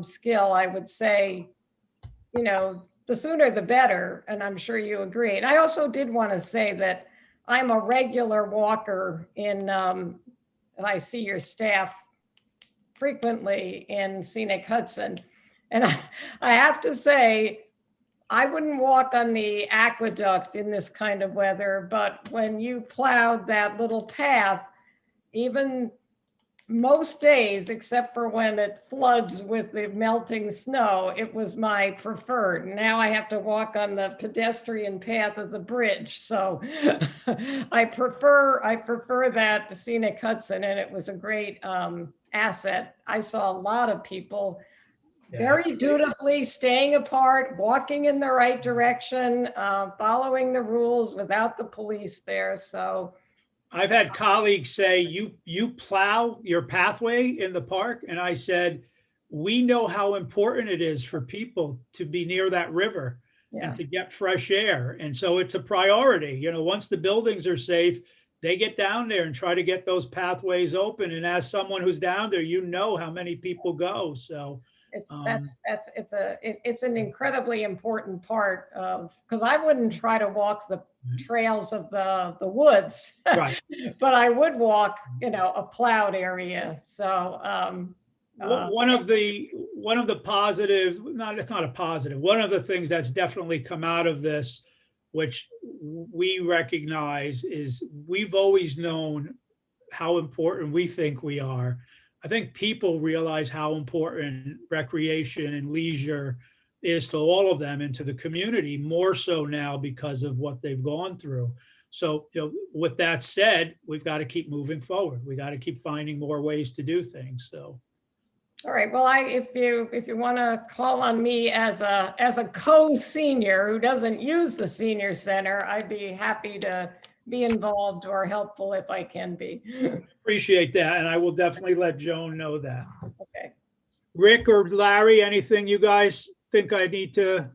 [SPEAKER 4] skill, I would say, you know, the sooner the better, and I'm sure you agree. And I also did want to say that I'm a regular walker in, I see your staff frequently in Scenic Hudson. And I have to say, I wouldn't walk on the aqueduct in this kind of weather, but when you plowed that little path, even most days, except for when it floods with the melting snow, it was my preferred. Now I have to walk on the pedestrian path of the bridge. So I prefer that to Scenic Hudson, and it was a great asset. I saw a lot of people very dutifully staying apart, walking in the right direction, following the rules without the police there. So
[SPEAKER 17] I've had colleagues say, you plow your pathway in the park. And I said, we know how important it is for people to be near that river and to get fresh air. And so it's a priority. You know, once the buildings are safe, they get down there and try to get those pathways open. And as someone who's down there, you know how many people go. So
[SPEAKER 4] it's an incredibly important part of, because I wouldn't try to walk the trails of the woods,
[SPEAKER 17] right.
[SPEAKER 4] but I would walk, you know, a plowed area. So
[SPEAKER 17] one of the positives, it's not a positive. One of the things that's definitely come out of this, which we recognize, is we've always known how important we think we are. I think people realize how important recreation and leisure is to all of them and to the community, more so now because of what they've gone through. So, you know, with that said, we've got to keep moving forward. We got to keep finding more ways to do things. So,
[SPEAKER 4] all right. Well, if you want to call on me as a co-senior who doesn't use the senior center, I'd be happy to be involved or helpful if I can be.
[SPEAKER 17] Appreciate that, and I will definitely let Joan know that.
[SPEAKER 4] Okay.
[SPEAKER 17] Rick or Larry, anything you guys think I need to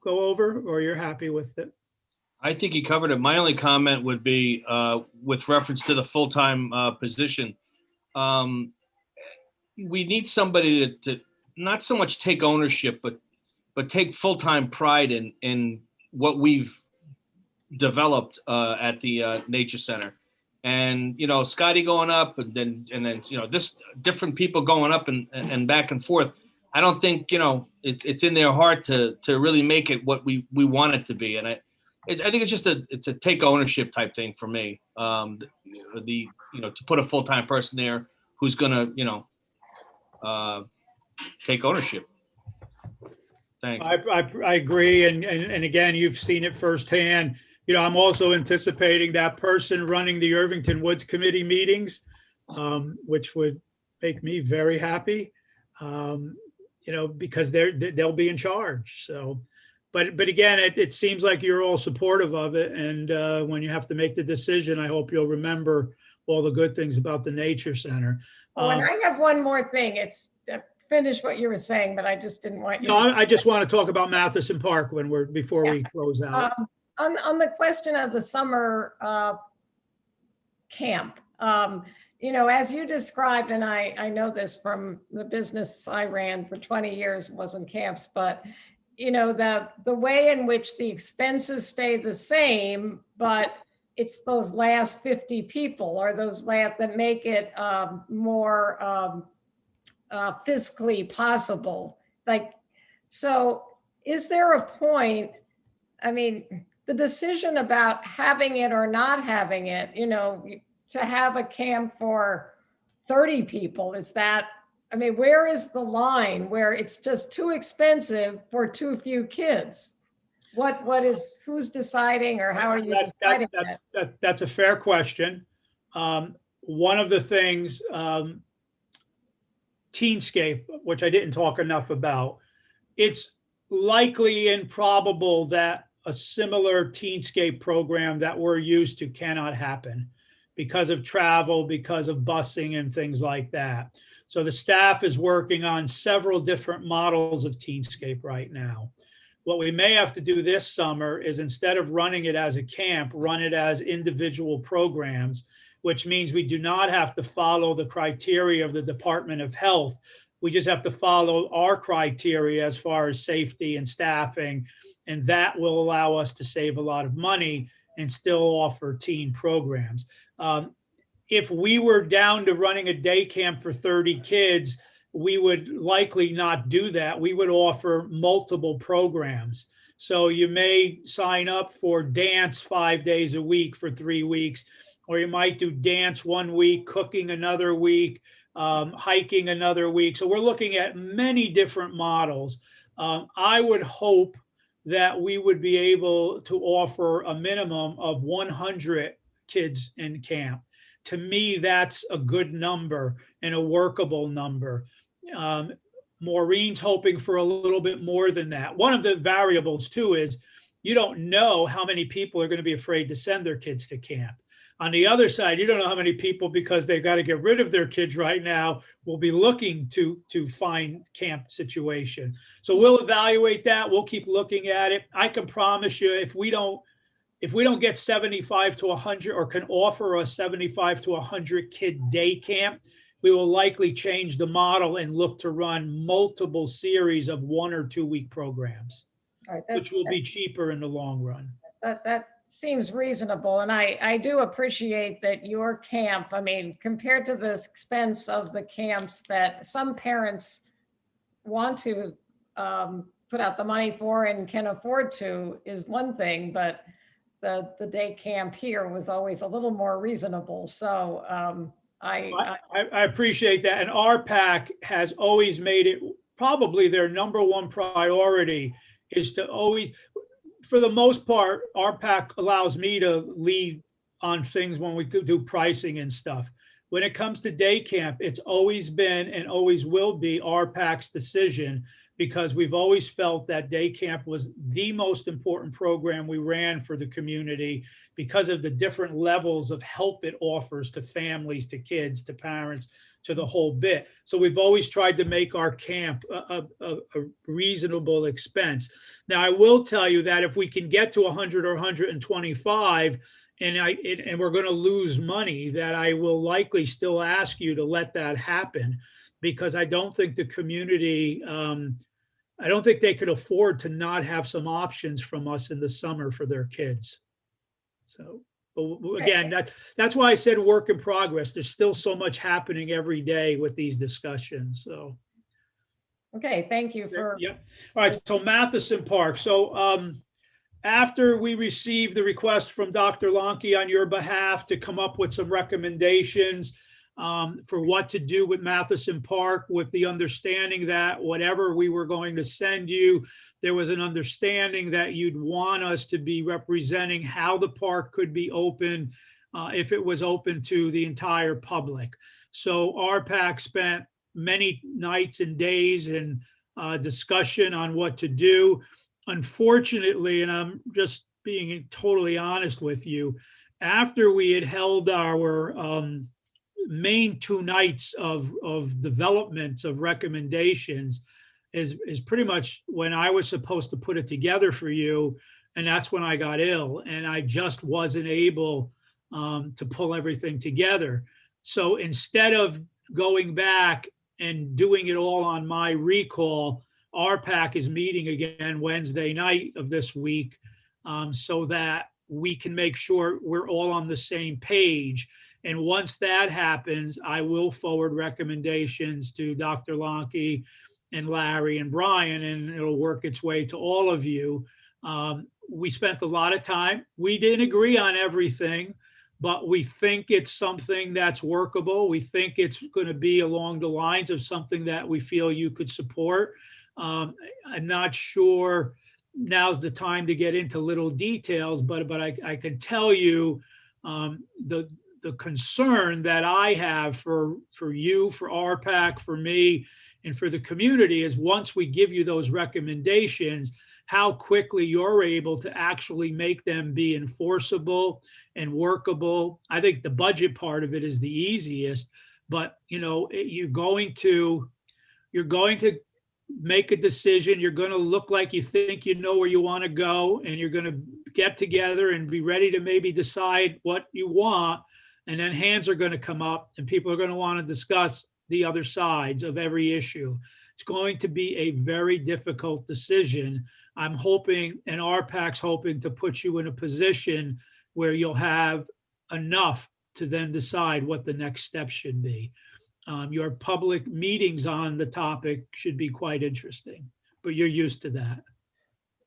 [SPEAKER 17] go over, or you're happy with it?
[SPEAKER 16] I think you covered it. My only comment would be with reference to the full-time position. We need somebody to not so much take ownership, but take full-time pride in what we've developed at the Nature Center. And, you know, Scotty going up and then, you know, this different people going up and back and forth. I don't think, you know, it's in their heart to really make it what we want it to be. And I think it's just it's a take ownership type thing for me. You know, to put a full-time person there who's going to, you know, take ownership. Thanks.
[SPEAKER 17] I agree. And again, you've seen it firsthand. You know, I'm also anticipating that person running the Irvington Woods Committee meetings, which would make me very happy, you know, because they'll be in charge. So, but again, it seems like you're all supportive of it. And when you have to make the decision, I hope you'll remember all the good things about the Nature Center.
[SPEAKER 4] Oh, and I have one more thing. It's finish what you were saying, but I just didn't want you.
[SPEAKER 17] No, I just want to talk about Matheson Park before we close out.
[SPEAKER 4] On the question of the summer camp, you know, as you described, and I know this from the business I ran for 20 years, wasn't camps, but you know, the way in which the expenses stay the same, but it's those last 50 people or those last that make it more fiscally possible. Like, so is there a point, I mean, the decision about having it or not having it, you know, to have a camp for 30 people, is that, I mean, where is the line where it's just too expensive for too few kids? Who's deciding, or how are you deciding that?
[SPEAKER 17] That's a fair question. One of the things, Teenscape, which I didn't talk enough about, it's likely and probable that a similar Teenscape program that we're used to cannot happen because of travel, because of busing and things like that. So the staff is working on several different models of Teenscape right now. What we may have to do this summer is, instead of running it as a camp, run it as individual programs, which means we do not have to follow the criteria of the Department of Health. We just have to follow our criteria as far as safety and staffing, and that will allow us to save a lot of money and still offer teen programs. If we were down to running a day camp for 30 kids, we would likely not do that. We would offer multiple programs. So you may sign up for dance 5 days a week for 3 weeks, or you might do dance 1 week, cooking another week, hiking another week. So we're looking at many different models. I would hope that we would be able to offer a minimum of 100 kids in camp. To me, that's a good number and a workable number. Maureen's hoping for a little bit more than that. One of the variables too is you don't know how many people are going to be afraid to send their kids to camp. On the other side, you don't know how many people, because they've got to get rid of their kids right now, will be looking to find camp situation. So we'll evaluate that. We'll keep looking at it. I can promise you, if we don't get 75 to 100, or can offer a 75 to 100 kid day camp, we will likely change the model and look to run multiple series of 1 or 2 week programs, which will be cheaper in the long run.
[SPEAKER 4] That seems reasonable. And I do appreciate that your camp, I mean, compared to the expense of the camps that some parents want to put out the money for and can afford to, is one thing, but the day camp here was always a little more reasonable. So I
[SPEAKER 17] appreciate that. And RPAC has always made it probably their number one priority, is to always, for the most part, RPAC allows me to lead on things when we do pricing and stuff. When it comes to day camp, it's always been and always will be RPAC's decision, because we've always felt that day camp was the most important program we ran for the community, because of the different levels of help it offers to families, to kids, to parents, to the whole bit. So we've always tried to make our camp a reasonable expense. Now, I will tell you that if we can get to 100 or 125, and we're going to lose money, that I will likely still ask you to let that happen, because I don't think the community, I don't think they could afford to not have some options from us in the summer for their kids. So, but again, that's why I said work in progress. There's still so much happening every day with these discussions. So,
[SPEAKER 4] okay, thank you for.
[SPEAKER 17] Yeah. All right. So Matheson Park. So after we received the request from Dr. Lonke on your behalf to come up with some recommendations for what to do with Matheson Park, with the understanding that whatever we were going to send you, there was an understanding that you'd want us to be representing how the park could be open if it was open to the entire public. So RPAC spent many nights and days in discussion on what to do. Unfortunately, and I'm just being totally honest with you, after we had held our main 2 nights of developments of recommendations is pretty much when I was supposed to put it together for you. And that's when I got ill, and I just wasn't able to pull everything together. So instead of going back and doing it all on my recall, RPAC is meeting again Wednesday night of this week, so that we can make sure we're all on the same page. And once that happens, I will forward recommendations to Dr. Lonke and Larry and Brian, and it'll work its way to all of you. We spent a lot of time. We didn't agree on everything, but we think it's something that's workable. We think it's going to be along the lines of something that we feel you could support. I'm not sure now's the time to get into little details, but I can tell you the concern that I have for you, for RPAC, for me, and for the community is once we give you those recommendations, how quickly you're able to actually make them be enforceable and workable. I think the budget part of it is the easiest, but you know, you're going to make a decision. You're going to look like you think you know where you want to go, and you're going to get together and be ready to maybe decide what you want. and then hands are going to come up and people are going to want to discuss the other sides of every issue. It's going to be a very difficult decision. I'm hoping, and RPAC's hoping, to put you in a position where you'll have enough to then decide what the next step should be. Your public meetings on the topic should be quite interesting, but you're used to that.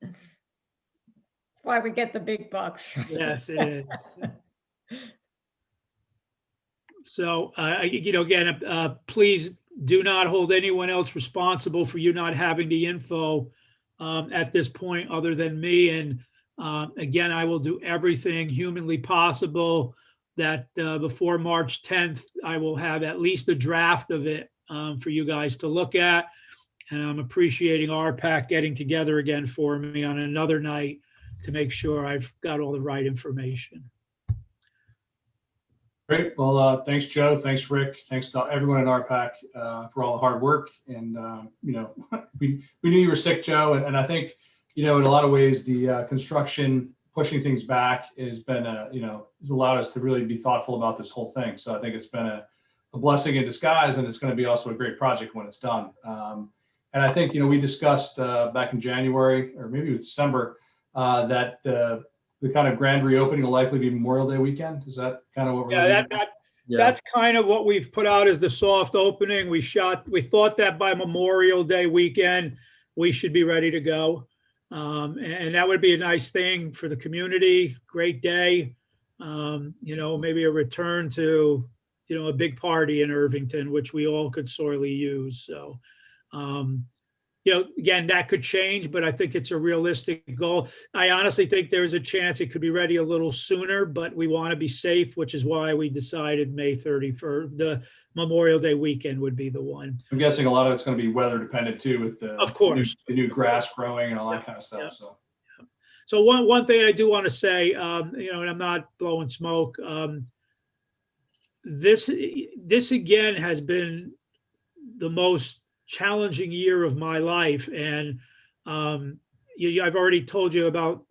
[SPEAKER 4] That's why we get the big bucks.
[SPEAKER 17] Yes, it is. So, again, please do not hold anyone else responsible for you not having the info at this point other than me. And again, I will do everything humanly possible that before March 10th, I will have at least a draft of it for you guys to look at. And I'm appreciating RPAC getting together again for me on another night to make sure I've got all the right information.
[SPEAKER 1] Great. Well, thanks, Joe. Thanks, Rick. Thanks to everyone at RPAC for all the hard work. And, we knew you were sick, Joe. And I think, in a lot of ways, the construction pushing things back has been, has allowed us to really be thoughtful about this whole thing. So I think it's been a blessing in disguise, and it's going to be also a great project when it's done. And I think, we discussed back in January, or maybe it was December, that the kind of grand reopening will likely be Memorial Day weekend. Is that kind of what we're looking at?
[SPEAKER 17] That's kind of what we've put out as the soft opening. We thought that by Memorial Day weekend, we should be ready to go. And that would be a nice thing for the community. Great day. Maybe a return to, a big party in Irvington, which we all could sorely use. So, again, that could change, but I think it's a realistic goal. I honestly think there's a chance it could be ready a little sooner, but we want to be safe, which is why we decided May 31st, the Memorial Day weekend would be the one.
[SPEAKER 1] I'm guessing a lot of it's going to be weather dependent too, with the,
[SPEAKER 17] of course,
[SPEAKER 1] the new grass growing and all that kind of stuff.
[SPEAKER 17] So one thing I do want to say, and I'm not blowing smoke. This again has been the most challenging year of my life, and I've already told you about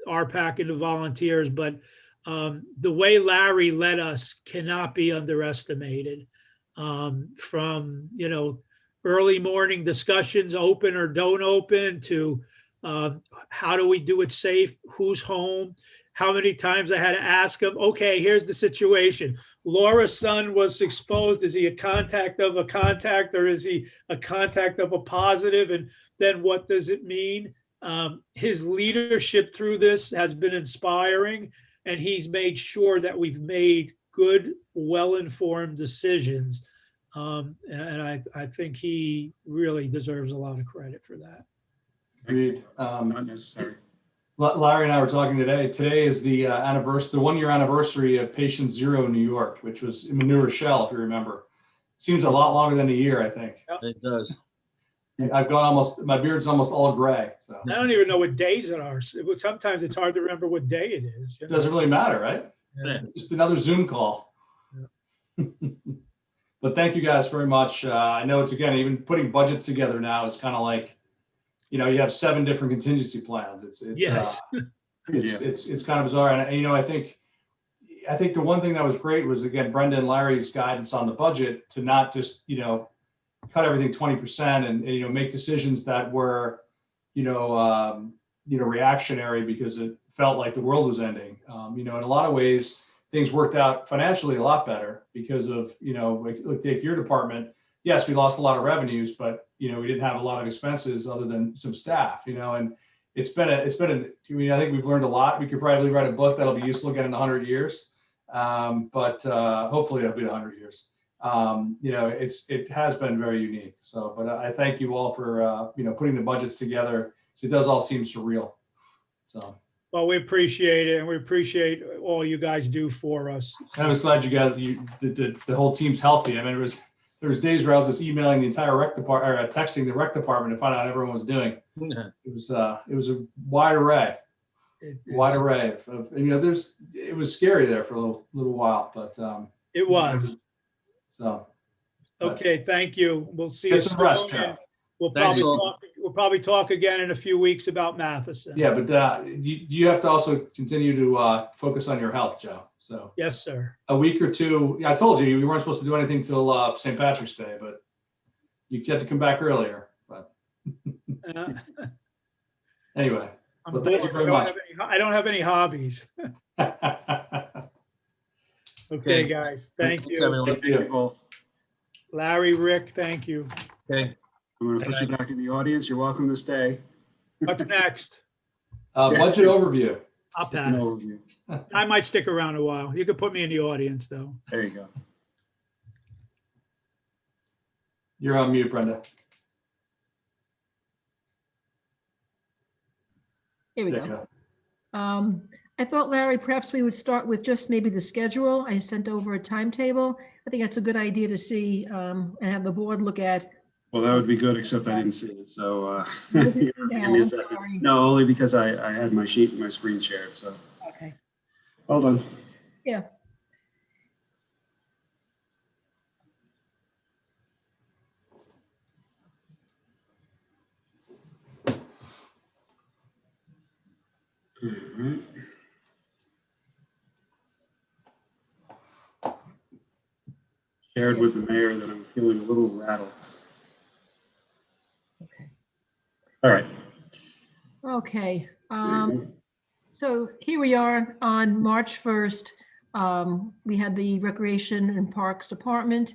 [SPEAKER 17] RPAC and the volunteers, but the way Larry led us cannot be underestimated. From early morning discussions, open or don't open, to how do we do it safe, who's home, how many times I had to ask him, okay, here's the situation. Laura's son was exposed. Is he a contact of a contact, or is he a contact of a positive? And then what does it mean? His leadership through this has been inspiring, and he's made sure that we've made good, well-informed decisions. And I think he really deserves a lot of credit for that.
[SPEAKER 1] Agreed.
[SPEAKER 2] Not necessary.
[SPEAKER 1] Larry and I were talking today. Today is the anniversary, the 1-year anniversary of Patient Zero in New York, which was in New Rochelle, if you remember. Seems a lot longer than a year, I think.
[SPEAKER 16] It does.
[SPEAKER 1] I've gone my beard's almost all gray. So
[SPEAKER 17] I don't even know what days it are. Sometimes it's hard to remember what day it is.
[SPEAKER 1] It doesn't really matter, right?
[SPEAKER 17] Yeah.
[SPEAKER 1] Just another Zoom call. Yeah. But thank you guys very much. I know it's, again, even putting budgets together now, it's kind of like, you have 7 different contingency plans. It's
[SPEAKER 17] yes.
[SPEAKER 1] It's kind of bizarre. And I think the one thing that was great was, again, Brenda and Larry's guidance on the budget to not just, cut everything 20% and, make decisions that were, reactionary because it felt like the world was ending. In a lot of ways, things worked out financially a lot better because of, like take your department. Yes, we lost a lot of revenues, but, we didn't have a lot of expenses other than some staff, and it's been I think we've learned a lot. We could probably write a book that'll be useful again in 100 years. But hopefully it'll be 100 years. It has been very unique. So, but I thank you all for, putting the budgets together. So it does all seem surreal. So.
[SPEAKER 17] Well, we appreciate it, and we appreciate all you guys do for us.
[SPEAKER 1] I was glad you guys, the whole team's healthy. I mean, there was days where I was just emailing the entire rec department, or texting the rec department to find out how everyone was doing.
[SPEAKER 16] Yeah.
[SPEAKER 1] It was a wide array, of it was scary there for a little while, but
[SPEAKER 17] it was.
[SPEAKER 1] So.
[SPEAKER 17] Okay, thank you. We'll see you
[SPEAKER 1] Get some rest, Joe.
[SPEAKER 17] We'll probably talk again in a few weeks about Matheson.
[SPEAKER 1] Yeah, but you have to also continue to focus on your health, Joe. So
[SPEAKER 17] Yes, sir.
[SPEAKER 1] a week or two. Yeah, I told you we weren't supposed to do anything till St. Patrick's Day, but you had to come back earlier. But
[SPEAKER 17] Uh,
[SPEAKER 1] anyway,
[SPEAKER 17] I'm
[SPEAKER 1] well, thank you
[SPEAKER 17] bored.
[SPEAKER 1] very much.
[SPEAKER 17] I don't have any hobbies. Okay, guys, thank
[SPEAKER 16] Thanks,
[SPEAKER 17] you.
[SPEAKER 16] everyone.
[SPEAKER 2] Thank you both.
[SPEAKER 17] Larry, Rick, thank you.
[SPEAKER 16] Okay.
[SPEAKER 2] I'm going to put you back in the audience. You're welcome to stay.
[SPEAKER 17] What's next?
[SPEAKER 1] Budget overview.
[SPEAKER 17] I'll
[SPEAKER 2] Just an
[SPEAKER 17] pass.
[SPEAKER 2] overview.
[SPEAKER 17] I might stick around a while. You could put me in the audience, though.
[SPEAKER 2] There you go.
[SPEAKER 1] You're on mute, Brenda.
[SPEAKER 9] Here we
[SPEAKER 1] There you
[SPEAKER 9] go.
[SPEAKER 1] go.
[SPEAKER 9] I thought, Larry, perhaps we would start with just maybe the schedule. I sent over a timetable. I think that's a good idea to see and have the board look at.
[SPEAKER 2] Well, that would be good, except I didn't see it. So
[SPEAKER 9] What was it
[SPEAKER 2] give
[SPEAKER 9] now?
[SPEAKER 2] me a
[SPEAKER 9] I'm
[SPEAKER 2] second.
[SPEAKER 9] sorry.
[SPEAKER 2] No, only because I had my sheet and my screen shared. So
[SPEAKER 9] Okay.
[SPEAKER 2] hold on.
[SPEAKER 9] Yeah.
[SPEAKER 2] All right. Shared with the mayor that I'm feeling a little rattled.
[SPEAKER 9] Okay.
[SPEAKER 2] All right.
[SPEAKER 9] Okay.
[SPEAKER 2] Mhm.
[SPEAKER 9] So here we are on March 1st. We had the Recreation and Parks Department,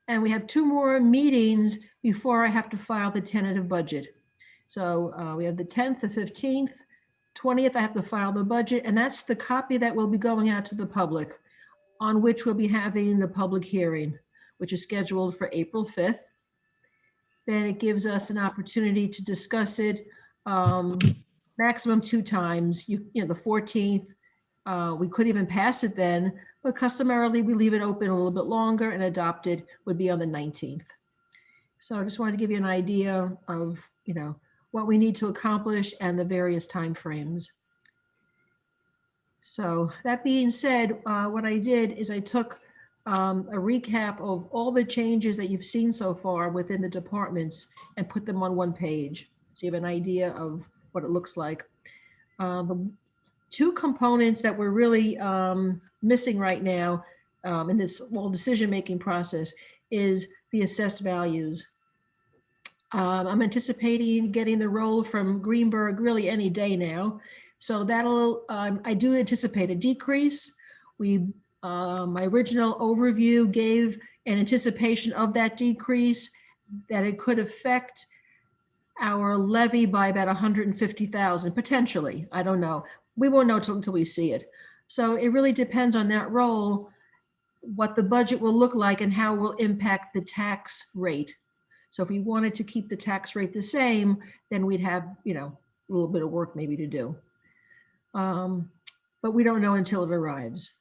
[SPEAKER 9] and we have 2 more meetings before I have to file the tentative budget. So we have the 10th, the 15th, 20th, I have to file the budget, and that's the copy that will be going out to the public, on which we'll be having the public hearing, which is scheduled for April 5th. Then it gives us an opportunity to discuss it maximum 2 times. You know, the 14th, we could even pass it then, but customarily we leave it open a little bit longer, and adopt it would be on the 19th. So I just wanted to give you an idea of, you know, what we need to accomplish and the various timeframes. So that being said, what I did is I took a recap of all the changes that you've seen so far within the departments and put them on one page. So you have an idea of what it looks like. The 2 components that we're really missing right now in this whole decision-making process is the assessed values. I'm anticipating getting the roll from Greenberg really any day now. So that'll, I do anticipate a decrease. My original overview gave an anticipation of that decrease, that it could affect our levy by about 150,000 potentially. I don't know. We won't know until we see it. So it really depends on that roll, what the budget will look like and how it will impact the tax rate. So if we wanted to keep the tax rate the same, then we'd have, you know, a little bit of work maybe to do. But we don't know until it arrives.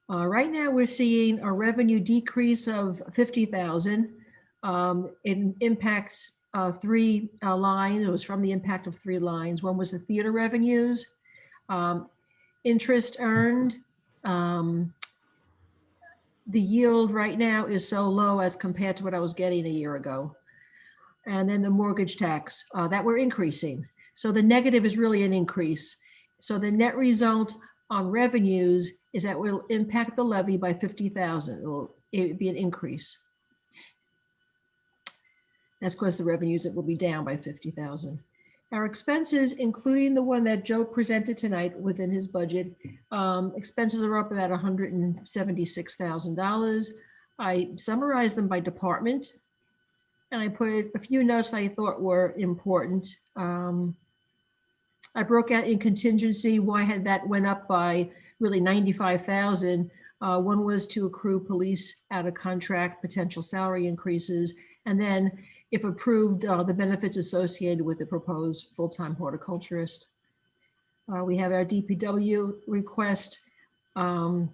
[SPEAKER 9] Right now we're seeing a revenue decrease of 50,000. It impacts 3 lines. It was from the impact of 3 lines. One was the theater revenues, interest earned. The yield right now is so low as compared to what I was getting a year ago. And then the mortgage tax that we're increasing. So the negative is really an increase. So the net result on revenues is that will impact the levy by 50,000. It will be an increase. That's because the revenues, it will be down by 50,000. Our expenses, including the one that Joe presented tonight within his budget, expenses are up about $176,000. I summarized them by department, and I put a few notes I thought were important. I broke out in contingency why had that went up by really 95,000. One was to accrue police out of contract potential salary increases, and then if approved, the benefits associated with the proposed full-time horticulturist. We have our DPW request. You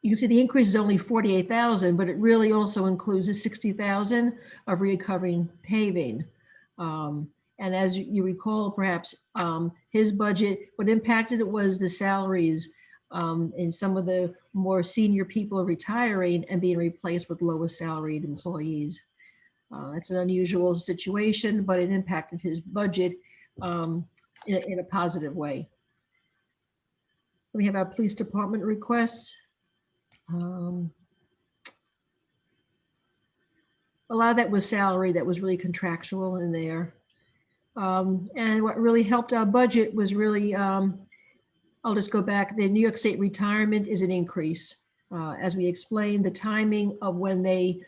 [SPEAKER 9] can see the increase is only 48,000, but it really also includes a 60,000 of recovering paving. And as you recall, perhaps his budget, what impacted it was the salaries and some of the more senior people retiring and being replaced with lower salaried employees. It's an unusual situation, but it impacted his budget in a positive way. We have our police department requests. Um, a lot of that was salary that was really contractual in there. And what really helped our budget was really, I'll just go back, the New York State retirement is an increase. As we explained, the timing of when they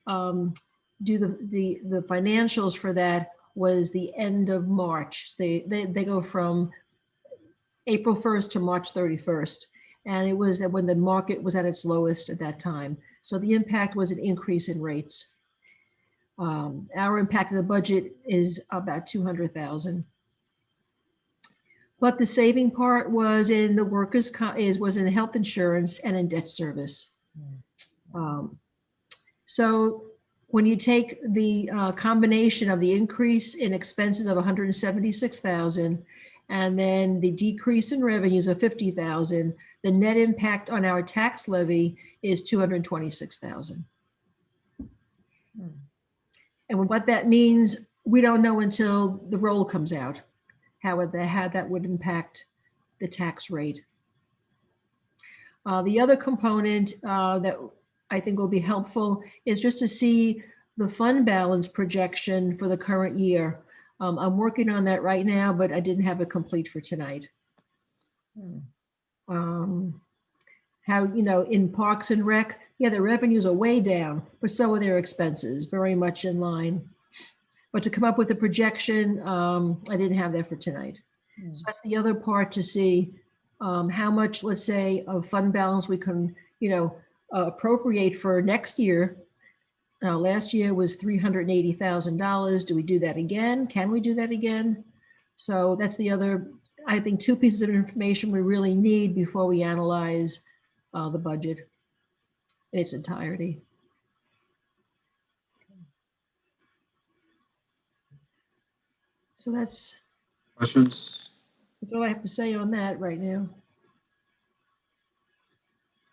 [SPEAKER 9] do the financials for that was the end of March. They go from April 1st to March 31st. And it was when the market was at its lowest at that time. So the impact was an increase in rates. Our impact of the budget is about 200,000. But the saving part was in the was in health insurance and in debt service. So when you take the combination of the increase in expenses of 176,000 and then the decrease in revenues of 50,000, the net impact on our tax levy is 226,000. And what that means, we don't know until the roll comes out, how that would impact the tax rate. The other component that I think will be helpful is just to see the fund balance projection for the current year. I'm working on that right now, but I didn't have it complete for tonight. How, in Parks and Rec, the revenues are way down, but so are their expenses, very much in line. But to come up with a projection, I didn't have that for tonight. So that's the other part, to see how much, let's say, of fund balance we can, appropriate for next year. Last year was $380,000. Do we do that again? Can we do that again? So that's the other, I think, two pieces of information we really need before we analyze the budget in its entirety. So that's
[SPEAKER 2] Questions?
[SPEAKER 9] all I have to say on that right now.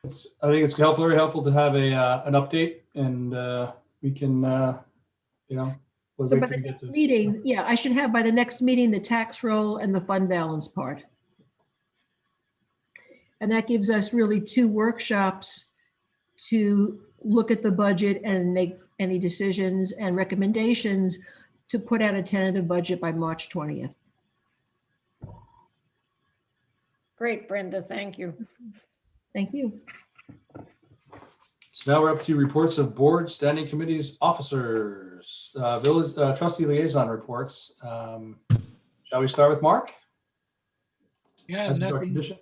[SPEAKER 1] I think it's very helpful to have an update, and we can, we'll
[SPEAKER 9] So
[SPEAKER 1] wait
[SPEAKER 9] by
[SPEAKER 1] till
[SPEAKER 9] the
[SPEAKER 1] we get
[SPEAKER 9] next
[SPEAKER 1] to.
[SPEAKER 9] meeting, I should have by the next meeting the tax roll and the fund balance part. And that gives us really 2 workshops to look at the budget and make any decisions and recommendations to put out a tentative budget by March 20th.
[SPEAKER 4] Great, Brenda, thank you.
[SPEAKER 9] Thank you.
[SPEAKER 1] So now we're up to reports of board, standing committees, officers, village trustee liaison reports. Shall we start with Mark?
[SPEAKER 19] Yeah,
[SPEAKER 1] As is our
[SPEAKER 19] nothing
[SPEAKER 1] tradition.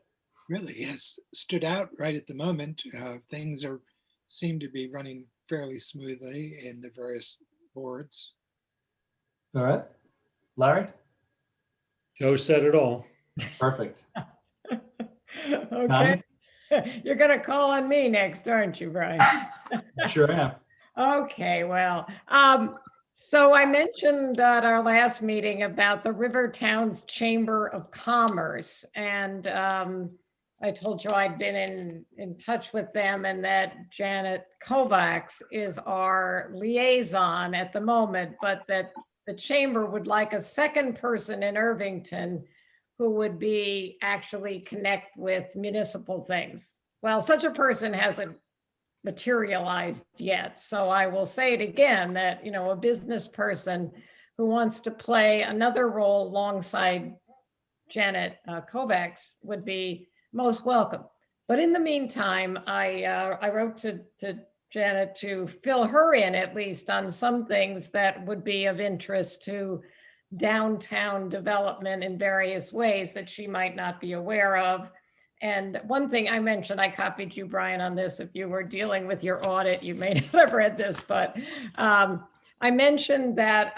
[SPEAKER 19] really has stood out right at the moment. Things seem to be running fairly smoothly in the various boards.
[SPEAKER 1] All right. Larry?
[SPEAKER 18] Joe said it all.
[SPEAKER 1] Perfect.
[SPEAKER 4] Okay. You're going to call on me next, aren't you, Brian?
[SPEAKER 1] Sure am.
[SPEAKER 4] Okay, well, so I mentioned at our last meeting about the River Towns Chamber of Commerce, and I told you I'd been in touch with them, and that Janet Kovacs is our liaison at the moment, but that the chamber would like a second person in Irvington who would be actually connect with municipal things. Well, such a person hasn't materialized yet. So I will say it again that, a business person who wants to play another role alongside Janet Kovacs would be most welcome. But in the meantime, I wrote to Janet to fill her in at least on some things that would be of interest to downtown development in various ways that she might not be aware of. And one thing I mentioned, I copied you, Brian, on this. If you were dealing with your audit, you may not have read this, but I mentioned that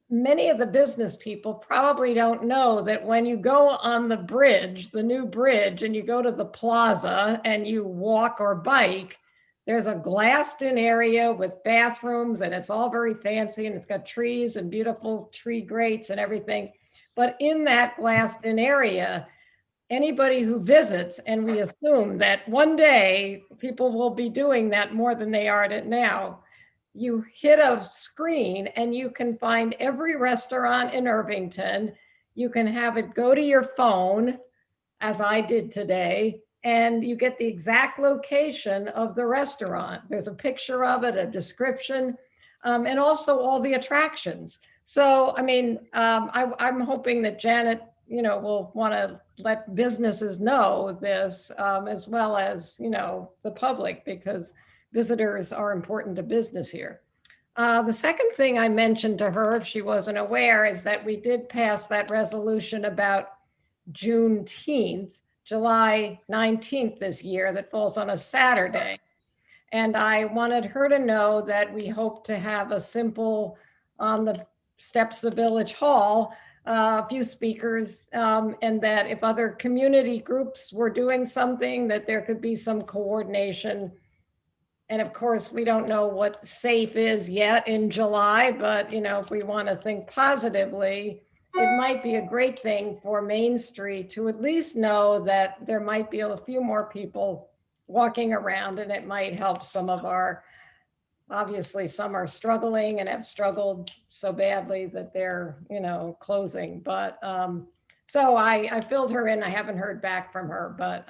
[SPEAKER 4] many of the business people probably don't know that when you go on the bridge, the new bridge, and you go to the plaza and you walk or bike, there's a glassed-in area with bathrooms, and it's all very fancy, and it's got trees and beautiful tree grates and everything. But in that glassed-in area, anybody who visits, and we assume that one day people will be doing that more than they are at now, you hit a screen and you can find every restaurant in Irvington. You can have it go to your phone, as I did today, and you get the exact location of the restaurant. There's a picture of it, a description, and also all the attractions. So, I mean, I'm hoping that Janet, will want to let businesses know this, as well as, the public, because visitors are important to business here. The second thing I mentioned to her, if she wasn't aware, is that we did pass that resolution about Juneteenth, July 19th this year, that falls on a Saturday. And I wanted her to know that we hope to have a simple, on the steps of Village Hall, a few speakers, and that if other community groups were doing something, that there could be some coordination. And of course, we don't know what safe is yet in July, but if we want to think positively, it might be a great thing for Main Street to at least know that there might be a few more people walking around, and it might help some of our, obviously some are struggling and have struggled so badly that they're, closing. But so I filled her in. I haven't heard back from her, but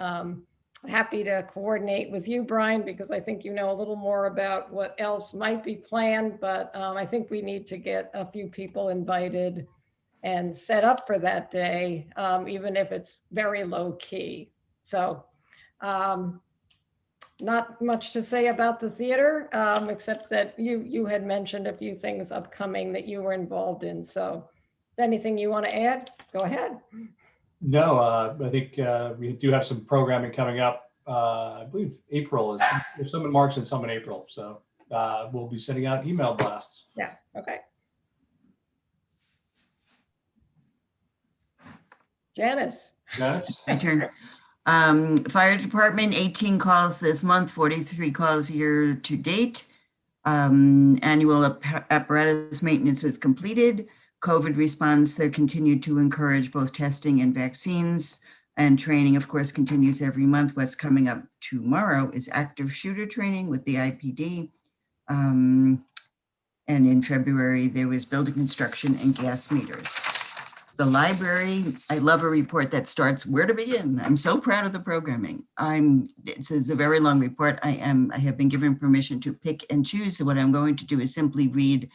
[SPEAKER 4] happy to coordinate with you, Brian, because I think you know a little more about what else might be planned. But I think we need to get a few people invited and set up for that day, even if it's very low key. So not much to say about the theater, except that you had mentioned a few things upcoming that you were involved in. So anything you want to add, go ahead.
[SPEAKER 1] No, I think we do have some programming coming up. I believe April there's some in March and some in April. So we'll be sending out email blasts.
[SPEAKER 4] Yeah, okay. Janice.
[SPEAKER 1] Janice?
[SPEAKER 10] My turn. Fire department, 18 calls this month, 43 calls year to date. Annual apparatus maintenance was completed. COVID response, they're continued to encourage both testing and vaccines, and training, of course, continues every month. What's coming up tomorrow is active shooter training with the IPD. And in February, there was building construction and gas meters. The library, I love a report that starts where to begin. I'm so proud of the programming. This is a very long report. I have been given permission to pick and choose. So what I'm going to do is simply read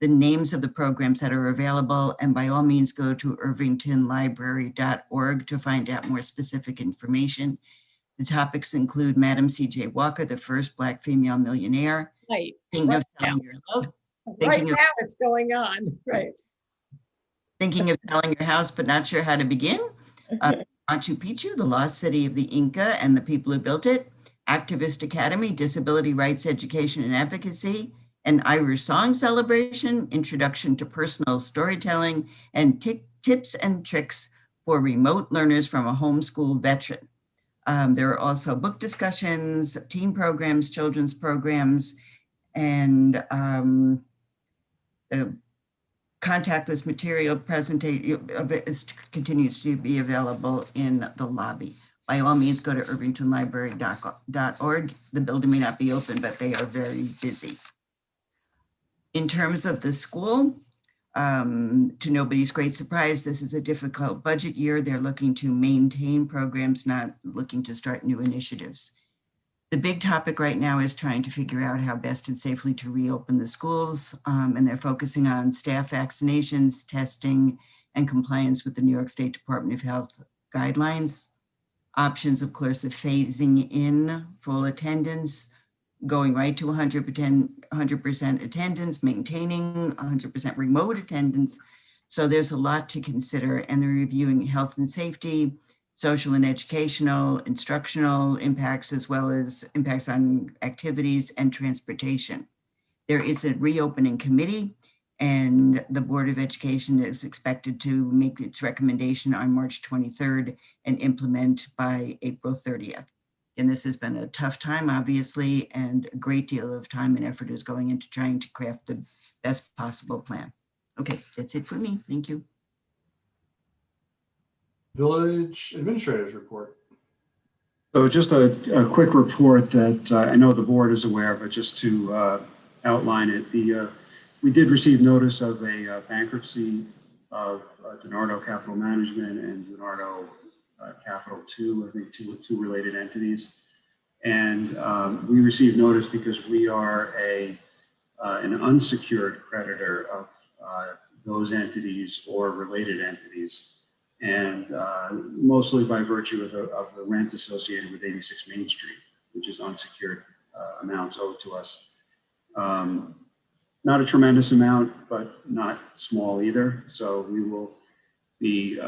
[SPEAKER 10] the names of the programs that are available, and by all means go to irvingtonlibrary.org to find out more specific information. The topics include Madam C.J. Walker, the first Black female millionaire.
[SPEAKER 4] Right.
[SPEAKER 10] Thinking of selling your house.
[SPEAKER 4] Right now it's going on, right.
[SPEAKER 10] Thinking of selling your house, but not sure how to begin. Machu Picchu, the lost city of the Inca and the people who built it. Activist Academy, disability rights, education, and advocacy. An Irish song celebration, introduction to personal storytelling, and tips and tricks for remote learners from a homeschool veteran. There are also book discussions, teen programs, children's programs, and the contactless material presentation continues to be available in the lobby. By all means, go to irvingtonlibrary.org. The building may not be open, but they are very busy. In terms of the school, to nobody's great surprise, this is a difficult budget year. They're looking to maintain programs, not looking to start new initiatives. The big topic right now is trying to figure out how best and safely to reopen the schools, and they're focusing on staff vaccinations, testing, and compliance with the New York State Department of Health guidelines. Options, of course, of phasing in full attendance, going right to 100% attendance, maintaining 100% remote attendance. So there's a lot to consider, and they're reviewing health and safety, social and educational, instructional impacts, as well as impacts on activities and transportation. There is a reopening committee, and the Board of Education is expected to make its recommendation on March 23rd and implement by April 30th. And this has been a tough time, obviously, and a great deal of time and effort is going into trying to craft the best possible plan. Okay, that's it for me. Thank you.
[SPEAKER 1] Village Administrator's report.
[SPEAKER 2] So just a quick report that I know the board is aware of, but just to outline it, we did receive notice of a bankruptcy of DiNardo Capital Management and DiNardo Capital Two, I think two related entities. And we received notice because we are an unsecured creditor of those entities or related entities. And mostly by virtue of the rent associated with 86 Main Street, which is unsecured amounts owed to us. Not a tremendous amount, but not small either. So we will be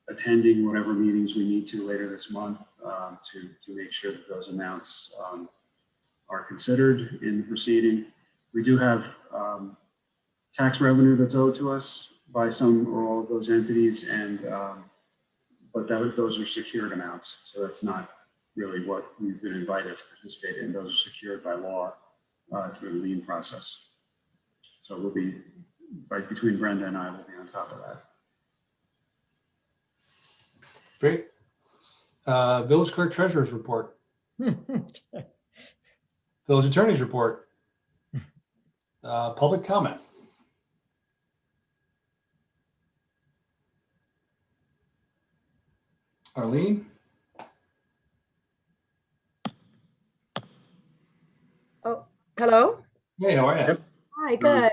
[SPEAKER 2] attending whatever meetings we need to later this month to make sure that those amounts are considered in the proceeding. We do have tax revenue that's owed to us by some or all of those entities, and but those are secured amounts. So that's not really what we've been invited to participate in. Those are secured by law through the lien process. So we'll be, right between Brenda and I, will be on top of that.
[SPEAKER 1] Great. Village Clerk Treasurer's report. Village Attorney's report. Public comment. Arlene?
[SPEAKER 20] Oh, hello?
[SPEAKER 1] Hey, how are you?
[SPEAKER 20] Hi, good.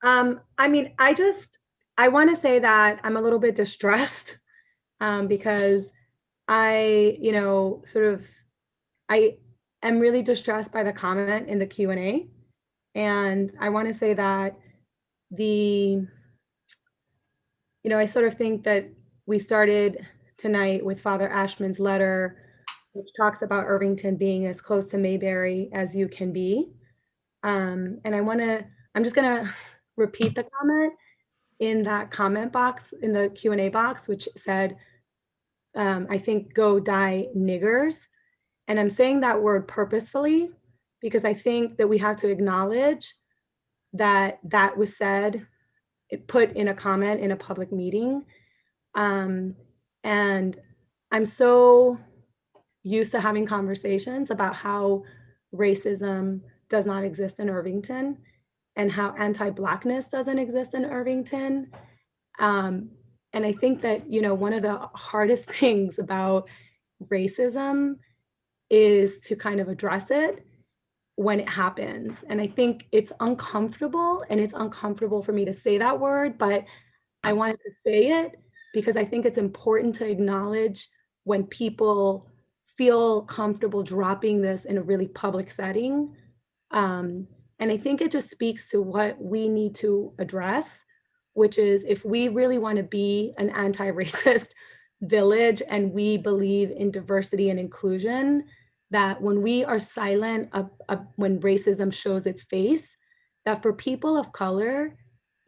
[SPEAKER 20] I mean, I want to say that I'm a little bit distressed because I am really distressed by the comment in the Q&A. And I want to say that I sort of think that we started tonight with Father Ashman's letter, which talks about Irvington being as close to Mayberry as you can be. And I'm just gonna repeat the comment in that comment box, in the Q&A box, which said, I think, "Go die niggers." And I'm saying that word purposefully because I think that we have to acknowledge that that was said, put in a comment in a public meeting. And I'm so used to having conversations about how racism does not exist in Irvington and how anti-Blackness doesn't exist in Irvington. And I think that, one of the hardest things about racism is to kind of address it when it happens. And I think it's uncomfortable, and it's uncomfortable for me to say that word, but I wanted to say it because I think it's important to acknowledge when people feel comfortable dropping this in a really public setting. And I think it just speaks to what we need to address, which is if we really want to be an anti-racist village and we believe in diversity and inclusion, that when we are silent when racism shows its face, that for people of color,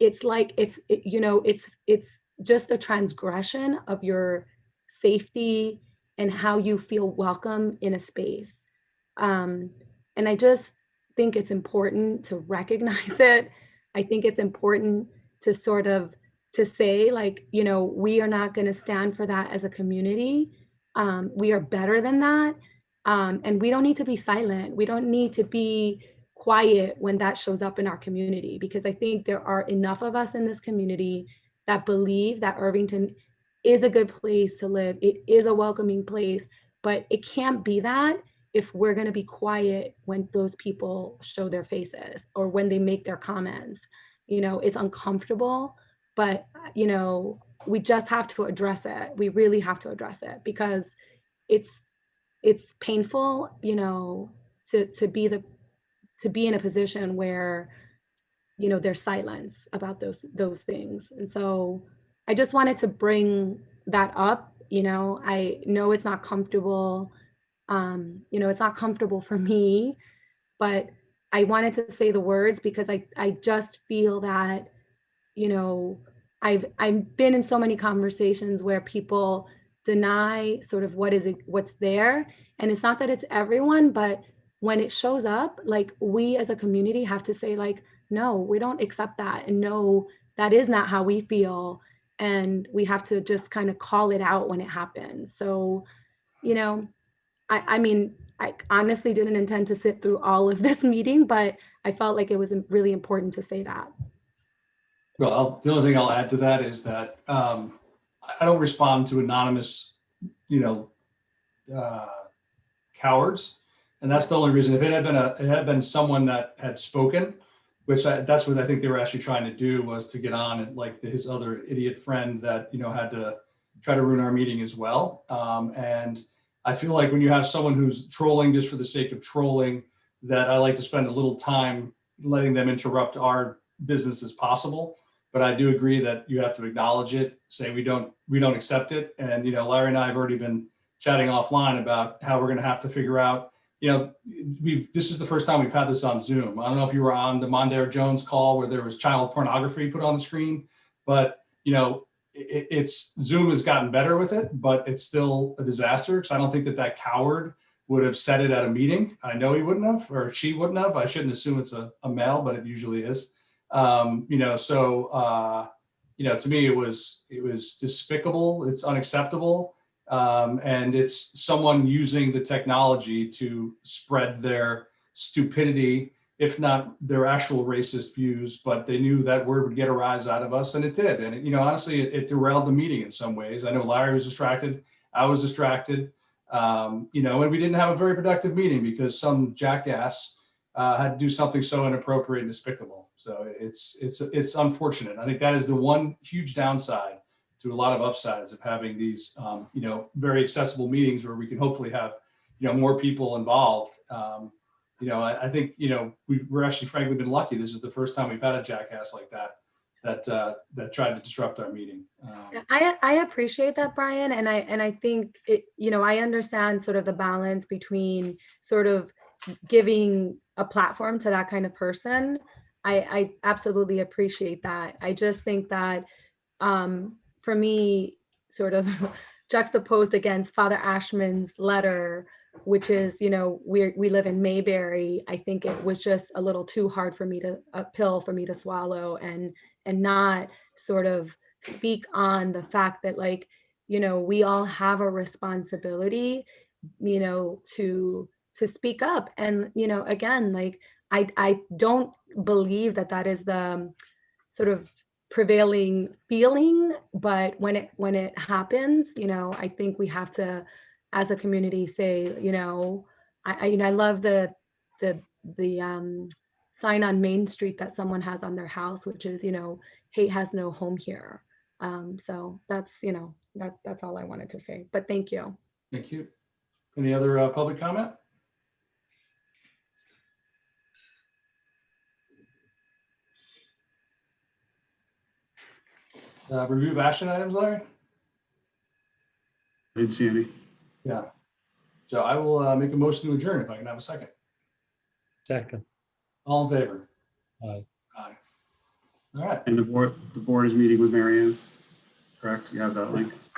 [SPEAKER 20] it's like it's just a transgression of your safety and how you feel welcome in a space. And I just think it's important to recognize it. I think it's important to to say, we are not going to stand for that as a community. We are better than that. And we don't need to be silent. We don't need to be quiet when that shows up in our community, because I think there are enough of us in this community that believe that Irvington is a good place to live. It is a welcoming place, but it can't be that if we're going to be quiet when those people show their faces or when they make their comments. It's uncomfortable, but we just have to address it. We really have to address it because it's painful, to be in a position where there's silence about those things. And so I just wanted to bring that up. I know it's not comfortable. It's not comfortable for me, but I wanted to say the words because I just feel that, I've been in so many conversations where people deny sort of what's there. And it's not that it's everyone, but when it shows up, we as a community have to say no, we don't accept that. And no, that is not how we feel. And we have to just kind of call it out when it happens. So, I mean, I honestly didn't intend to sit through all of this meeting, but I felt like it was really important to say that.
[SPEAKER 1] Well, the only thing I'll add to that is that I don't respond to anonymous cowards. And that's the only reason. If it had been someone that had spoken, that's what I think they were actually trying to do, was to get on and like his other idiot friend that, had to try to ruin our meeting as well. And I feel like when you have someone who's trolling just for the sake of trolling, that I like to spend a little time letting them interrupt our business as possible. But I do agree that you have to acknowledge it, say we don't accept it. And, Larry and I have already been chatting offline about how we're going to have to figure out, this is the first time we've had this on Zoom. I don't know if you were on the Mondaire Jones call where there was child pornography put on the screen, but, it's Zoom has gotten better with it, but it's still a disaster. Because I don't think that coward would have said it at a meeting. I know he wouldn't have, or she wouldn't have. I shouldn't assume it's a male, but it usually is. To me, it was despicable. It's unacceptable. And it's someone using the technology to spread their stupidity, if not their actual racist views, but they knew that word would get a rise out of us, and it did. And honestly, it derailed the meeting in some ways. I know Larry was distracted, I was distracted, and we didn't have a very productive meeting because some jackass had to do something so inappropriate and despicable. So it's unfortunate. I think that is the one huge downside to a lot of upsides of having these, very accessible meetings where we can hopefully have, more people involved. I think, we're actually frankly been lucky. This is the first time we've had a jackass like that tried to disrupt our meeting.
[SPEAKER 20] I appreciate that, Brian. And I think I understand sort of the balance between sort of giving a platform to that kind of person. I absolutely appreciate that. I just think that for me, sort of juxtaposed against Father Ashman's letter, which is, we live in Mayberry, I think it was just a little too hard for me a pill for me to swallow, and not sort of speak on the fact that, like, we all have a responsibility, to speak up. And, again, like, I don't believe that is the sort of prevailing feeling, but when it happens, I think we have to, as a community, say, I love the sign on Main Street that someone has on their house, which is, hate has no home here. So that's that's all I wanted to say, but thank you.
[SPEAKER 1] Thank you. Any other public comment? Review of action items, Larry?
[SPEAKER 2] I didn't see any.
[SPEAKER 1] Yeah. So I will make a motion to adjourn if I can have a second.
[SPEAKER 18] Second.
[SPEAKER 1] All in favor?
[SPEAKER 18] Aye.
[SPEAKER 1] Aye. All right.
[SPEAKER 2] And the board is meeting with Mary Ann, correct? You have that link?